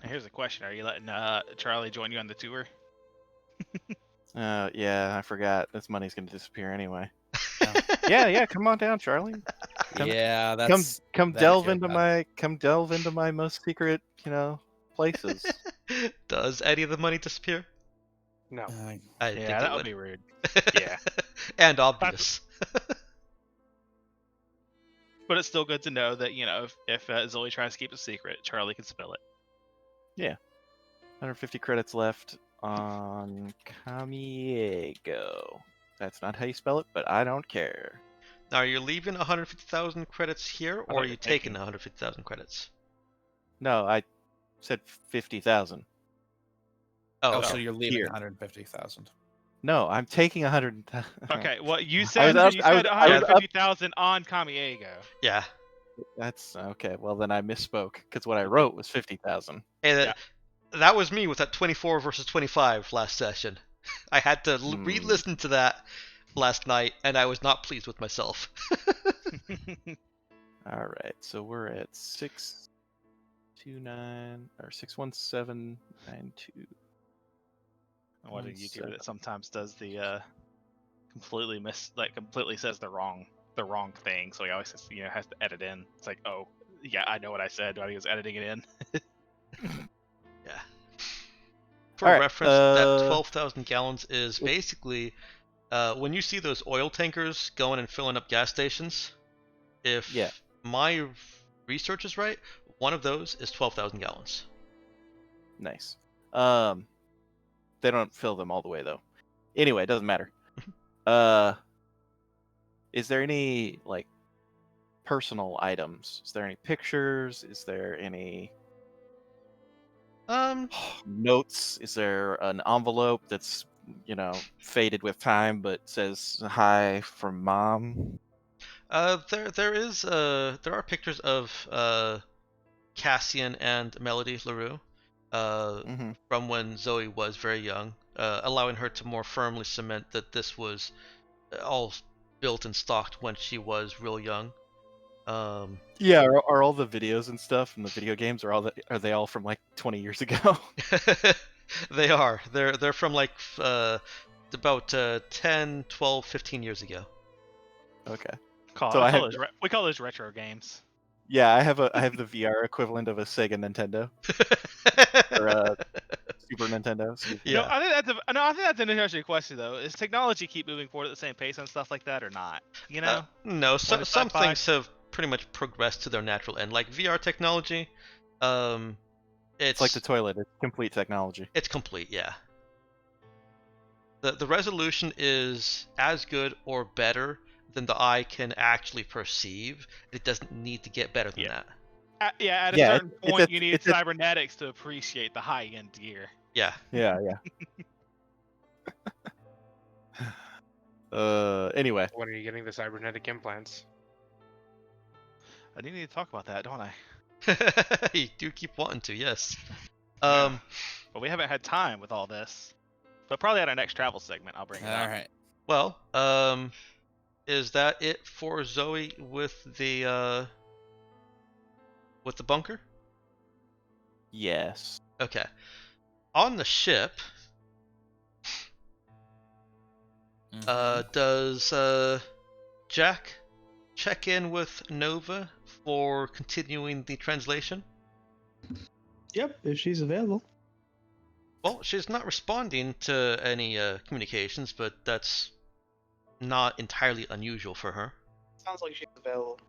Now, here's a question: are you letting Charlie join you on the tour? Yeah, I forgot. This money's gonna disappear anyway. Yeah. Come on down, Charlie. Yeah, that's Come that delve haircut. into my most secret, places. Does any of the money disappear? No. I didn't think Yeah, it that would. would be rude. Yeah. And obvious. But it's still good to know that if Zoe tries to keep it a secret, Charlie can spill it. 150 credits left on Kamiego. That's not how you spell it, but I don't care. Now, are you leaving 150,000 credits here, or are you you're taking taking. 150,000 credits? No, I said 50,000. Oh, Okay. so you're leaving Here. 150,000. No, I'm taking 100. Okay, what you I said? was- You I was- said I was up- 150,000 on Kamiego. Yeah. That's okay. Well, then I misspoke because what I wrote was 50,000. Hey, that was me with that 24 versus 25 last session. I had to re-listen to that last night, and I was not pleased with myself. All right, so we're at 629 or 61792. What a YouTuber that sometimes does the completely says the wrong thing, so he always has to edit in. It's like, oh yeah, I know what I said while he was editing it in. Yeah. For Alright, reference, that 12,000 gallons is basically when you see those oil tankers going and filling up gas stations. If Yeah. my research is right, one of those is 12,000 gallons. Nice. They don't fill them all the way though. Anyway, it doesn't matter. Is there any like personal items? Is there any pictures? Is there any notes? Is there an envelope that's faded with time but says hi from mom? There are pictures of Cassian and Melody LaRue Mm-hmm. from when Zoe was very young, allowing her to more firmly cement that this was all built and stocked when she was real young. Yeah, are all the videos and stuff from the video games are they all from like 20 years ago? They are. They're from like about 10, 12, 15 years ago. Okay. Call, So I I call have those we call those retro games. yeah, I have the VR equivalent of a Sega Nintendo or a Super Nintendo. Excuse me. No, Yeah. I think that's an interesting question though. Is technology keep moving forward at the same pace and stuff like that, or not? You know, No, When it's some sci-fi? things have pretty much progressed to their natural end. Like VR technology, um, It's like the toilet. It's complete technology. it's complete. Yeah. The resolution is as good or better than the eye can actually perceive. It doesn't need to get better than Yeah. that. At a Yeah, certain point, you need it's a cybernetics to appreciate the high-end gear. Yeah. yeah. Anyway, When are you getting the cybernetic implants? I do need to talk about that, don't I? You do keep wanting to, yes. Yeah. But we haven't had time with all this. But probably at our next travel segment, I'll bring it All up. right. Well, is that it for Zoe with the bunker? yes. Okay. On the ship, Mhm. does Jack check in with Nova for continuing the translation? Yep, if she's available. Well, she's not responding to any communications, but that's not entirely unusual for her. Sounds like she's available.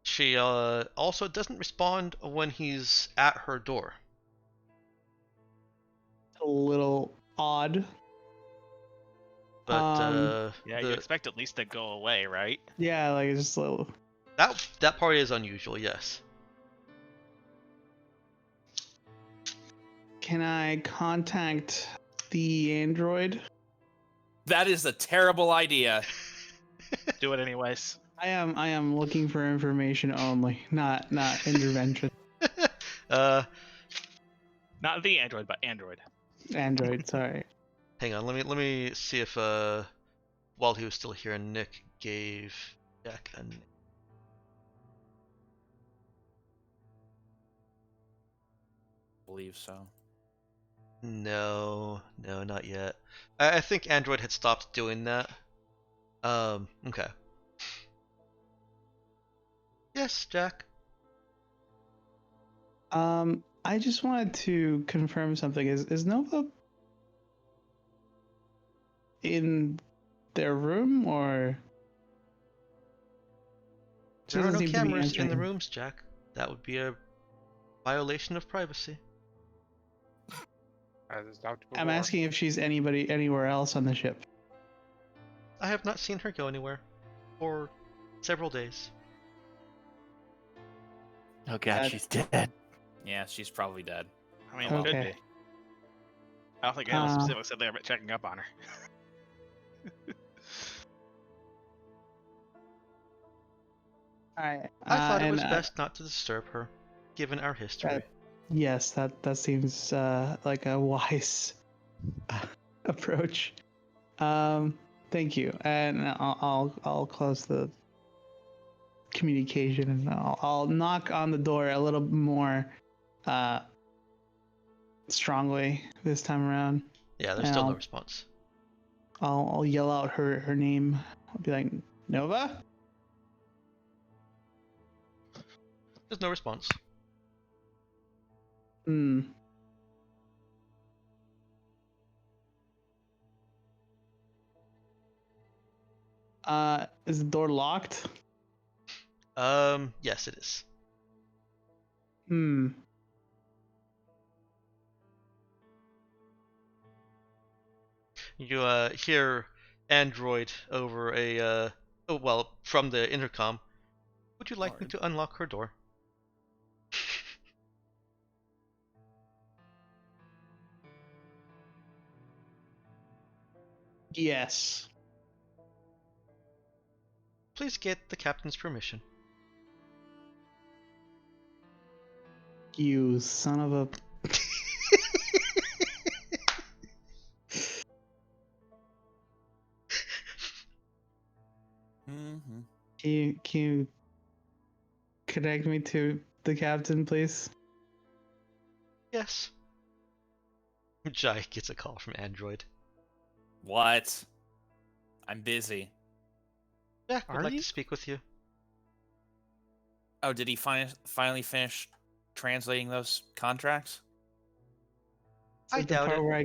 She also doesn't respond when he's at her door. A little odd. But Yeah, you expect at least to go away, right? Yeah, like just a little. that part is unusual, yes. Can I contact the android? That is a terrible idea. Do it anyways. I am looking for information only, not intervention. uh, Not the android, but android. Android, sorry. Hang on, let me see if while he was still here, Nick gave Jack a name. Believe so. No, not yet. I think Android had stopped doing that. Okay. Yes, Jack. I just wanted to confirm something. Is Nova in their room or? She There are doesn't no seem to be cameras in the answering. rooms, Jack. That would be a violation of privacy. As is Dr. I'm Bavor. asking if she's anywhere else on the ship. I have not seen her go anywhere for several days. Oh god, she's dead. Yeah, she's probably dead. I mean, it could Okay. be. I don't think anyone specifically said they were checking up on her. All right. I thought it was and, best not to disturb her, given our history. Yes, that seems like a wise approach. Thank you, and I'll close the communication, and I'll knock on the door a little more strongly this time around. Yeah, there's still no response. I'll yell out her name. I'll be like, Nova? There's no response. Hmm. Is the door locked? Yes, it is. Hmm. You hear Android over from the intercom. Would you like me Lord. to unlock her door? Yes. Please get the captain's permission. You son of a. Mm-hmm. Can you connect me to the captain, please? Yes. Jai gets a call from Android. What? I'm busy. Jack would Are like you? to speak with you. Oh, did he finally finish translating those contracts? It's I like the doubt part it. where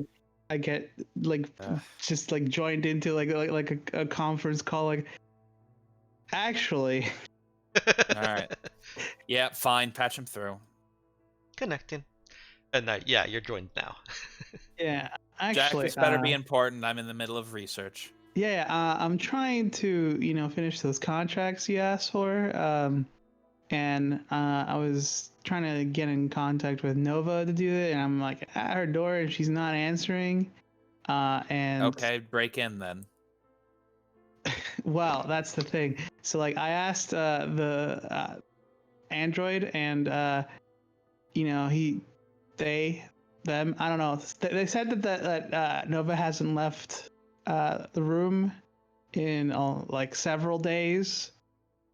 I get like Ugh. just like joined into like a conference call. Like, actually, All right. Yeah, fine. Patch him through. Connecting. And yeah, you're joined now. yeah, Jack, actually, this better be important. I'm in the middle of research. yeah, I'm trying to finish those contracts you asked for. And I was trying to get in contact with Nova to do it, and I'm like at her door, and she's not answering. And Okay, break in then. well, that's the thing. So like, I asked the Android, and he, they, them, I don't know. They said that Nova hasn't left the room in like several days,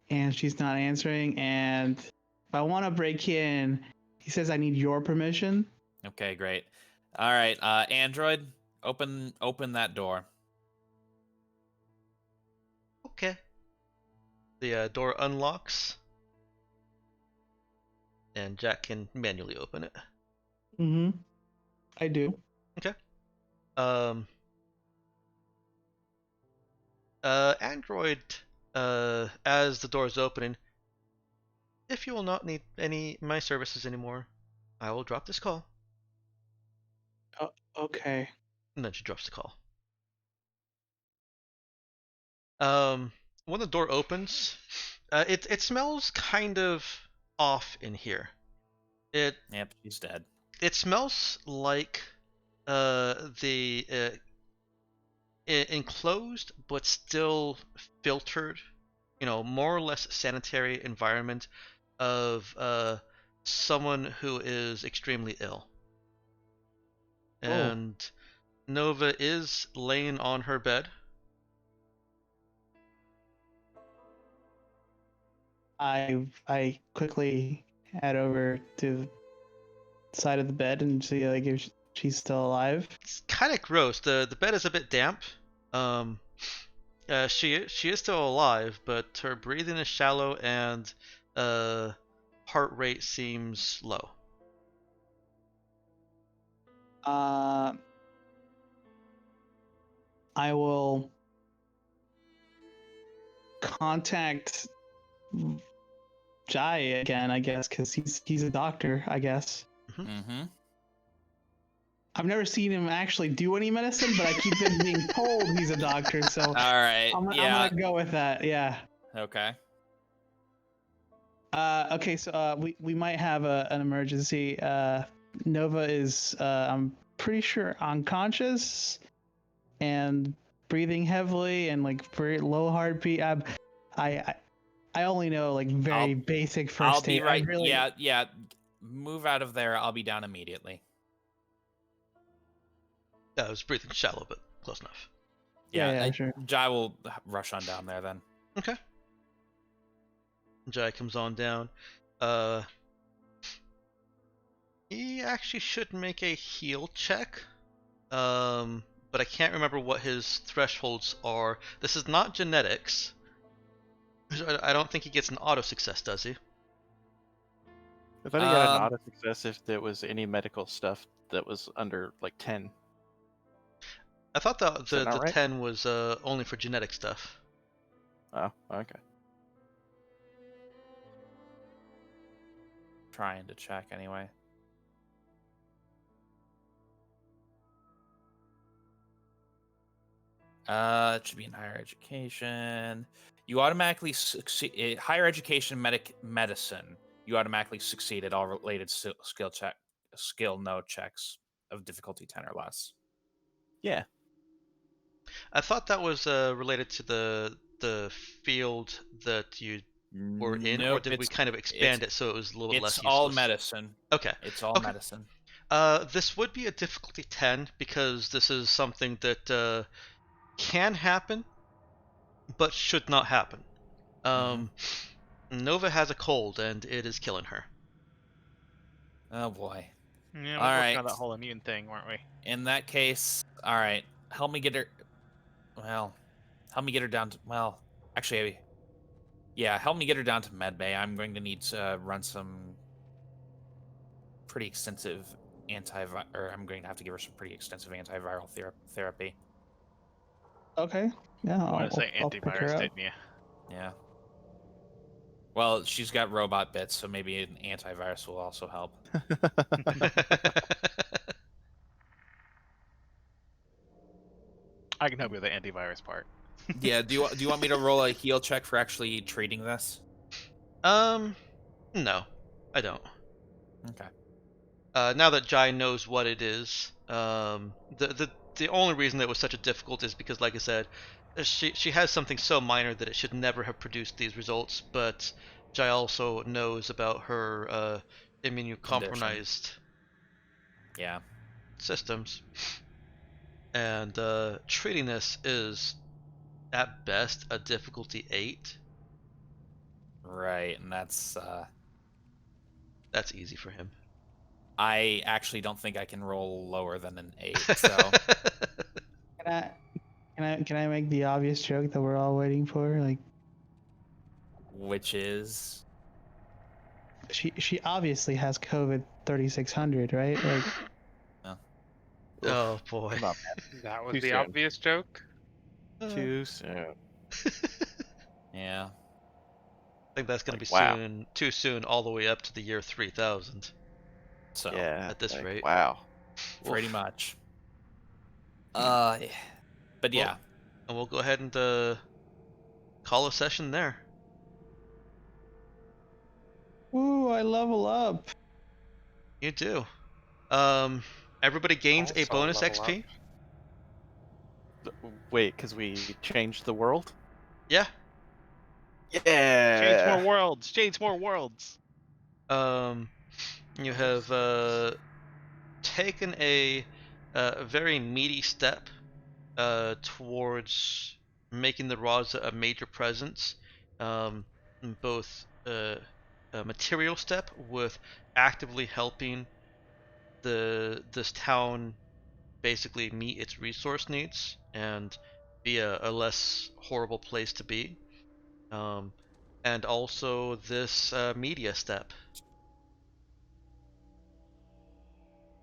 and she's not answering. And if I want to break in, he says I need your permission. Okay, great. All right, Android, open that door. Okay. The door unlocks, and Jack can manually open it. Mm-hmm. I do. Okay. Android, as the door is opening, if you will not need any my services anymore, I will drop this call. Oh, okay. And then she drops the call. When the door opens, it smells kind of off in here. It Yep, she's dead. it smells like the enclosed but still filtered, more or less sanitary environment of someone who is extremely ill. Oh, And Nova is laying on her bed. I quickly head over to the side of the bed and see like if she's still alive. It's kind of gross. The bed is a bit damp. Um, she is still alive, but her breathing is shallow and uh, heart rate seems low. Uh, I will contact Jai again, I guess, because he's a doctor, I guess. Mm-hmm. I've never seen him actually do any medicine, but I keep being told he's a doctor, so All right. I'm Yeah. gonna go with that. Yeah. Okay. Okay, so we might have an emergency. Nova is I'm pretty sure unconscious and breathing heavily and like very low heartbeat. I I only know like very basic I'll first be aid. right. Yeah. Move out of there. I'll be down immediately. I was breathing shallow, but close enough. Yeah, sure. Jai will rush on down there then. Okay. Jai comes on down. He actually should make a heal check. But I can't remember what his thresholds are. This is not genetics. I don't think he gets an auto success, does he? I thought he got an Um, auto success if there was any medical stuff that was under like 10. I thought the Is that the, not the right? 10 was only for genetic stuff. Oh, okay. trying to check anyway. It should be in higher education. You automatically succeed. Higher education medicine. You automatically succeed at all related skill node checks of difficulty 10 or less. Yeah. I thought that was related to the field that you were in, or Nope, did we kind of expand it so it was a little bit it's less all useless? medicine. Okay. It's all Okay. medicine. This would be a difficulty 10 because this is something that can happen, but should not happen. Nova has a cold and it is killing her. Oh boy. Yeah, All we're working right. on that whole immune thing, weren't we? In that case, all right. Help me get her. Well, help me get her down to. Well, actually, yeah, help me get her down to medbay. I'm going to need to run some pretty extensive or I'm going to have to give her some pretty extensive antiviral therapy. Okay. Yeah, You wanted to say I'll pick her antivirus, up. didn't you? Yeah. Well, she's got robot bits, so maybe an antivirus will also help. I can help you with the antivirus part. Yeah. Do you want me to roll a heal check for actually treating this? No, I don't. Okay. Now that Jai knows what it is, the only reason that it was such a difficult is because, like I said, she has something so minor that it should never have produced these results. But Jai also knows about her Condition. immunocompromised Yeah. systems, and treating this is at best a difficulty 8. Right, and that's That's easy for him. I actually don't think I can roll lower than an 8, so Can I make the obvious joke that we're all waiting for? Like which is she obviously has COVID 3600, right? Like Oh boy. Come on, That was Too the soon. obvious joke. too soon. yeah. I think that's going to be Wow. soon, too soon, all the way up to the year 3000. So Yeah. At this rate. Wow. pretty Oof. much. But yeah. Well, and we'll go ahead and call a session there. ooh, I level up. You do. Everybody gains a Also bonus level XP. Wait, because we changed the world? Yeah. Yeah. Change more worlds. Change more worlds. You have taken a very meaty step towards making the Raza a major presence, in both a material step with actively helping this town basically meet its resource needs and be a less horrible place to be, um, and also this media step.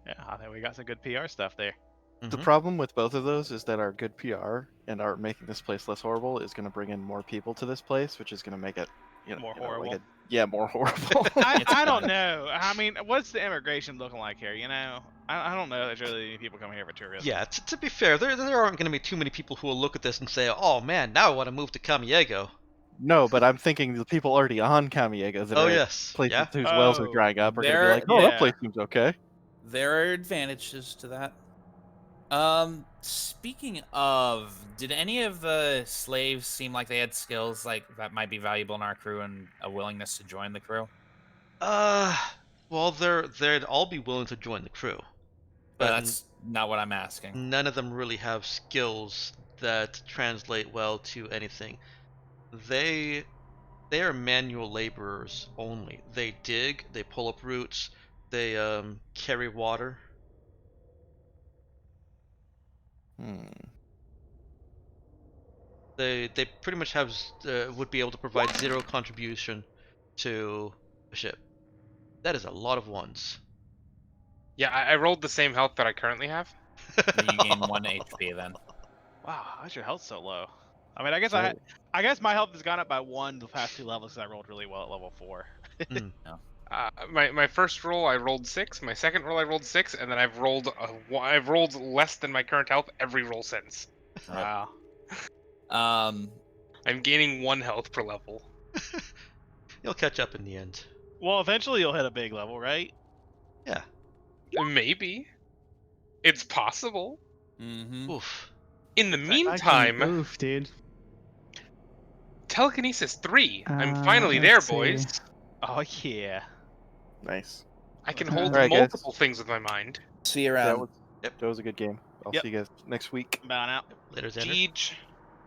Yeah, I think we got some good PR stuff there. The Mhm. problem with both of those is that our good PR and our making this place less horrible is going to bring in more people to this place, which is going to make it, More like horrible. more horrible. I don't know. I mean, what's the immigration looking like here? You know, I don't know. There's really any people coming here for tourism. Yeah, to be fair, there aren't going to be too many people who will look at this and say, "Oh man, now I want to move to Camiego." No, but I'm thinking the people already on Camiego that Oh are at yes, places yeah. whose wells are Oh, drying up are going to be there- like, oh, that yeah. place seems okay. There are advantages to that. Speaking of, did any of the slaves seem like they had skills like that might be valuable in our crew and a willingness to join the crew? Uh, well, they'd all be willing to join the crew, but That's not what I'm asking. none of them really have skills that translate well to anything. They they are manual laborers only. They dig, they pull up roots, they carry water. Hmm. They pretty much have would be able to provide zero contribution to a ship. That is a lot of ones. Yeah, I rolled the same health that I currently have. You gain 1 HP then. Wow, how's your health so low? I mean, I guess So- I guess my health has gone up by 1 the past 2 levels because I rolled really well at level 4. Mm. My first roll I rolled 6. My second roll I rolled 6, and then I've rolled less than my current health every roll since. Wow. Um, I'm gaining 1 health per level. You'll catch up in the end. Well, eventually you'll hit a big level, right? Yeah. Maybe. It's possible. mhm. Oof. In the Fucking meantime, Oof, dude. Telekinesis 3. I'm finally there, Let's see. boys. Oh yeah. Nice. I can Uh, hold Alright, guys. multiple things with my mind. See you That around. was Yep. that was a good game. I'll Yep. see you guys next week. Bound out. Later, Xander. Siege.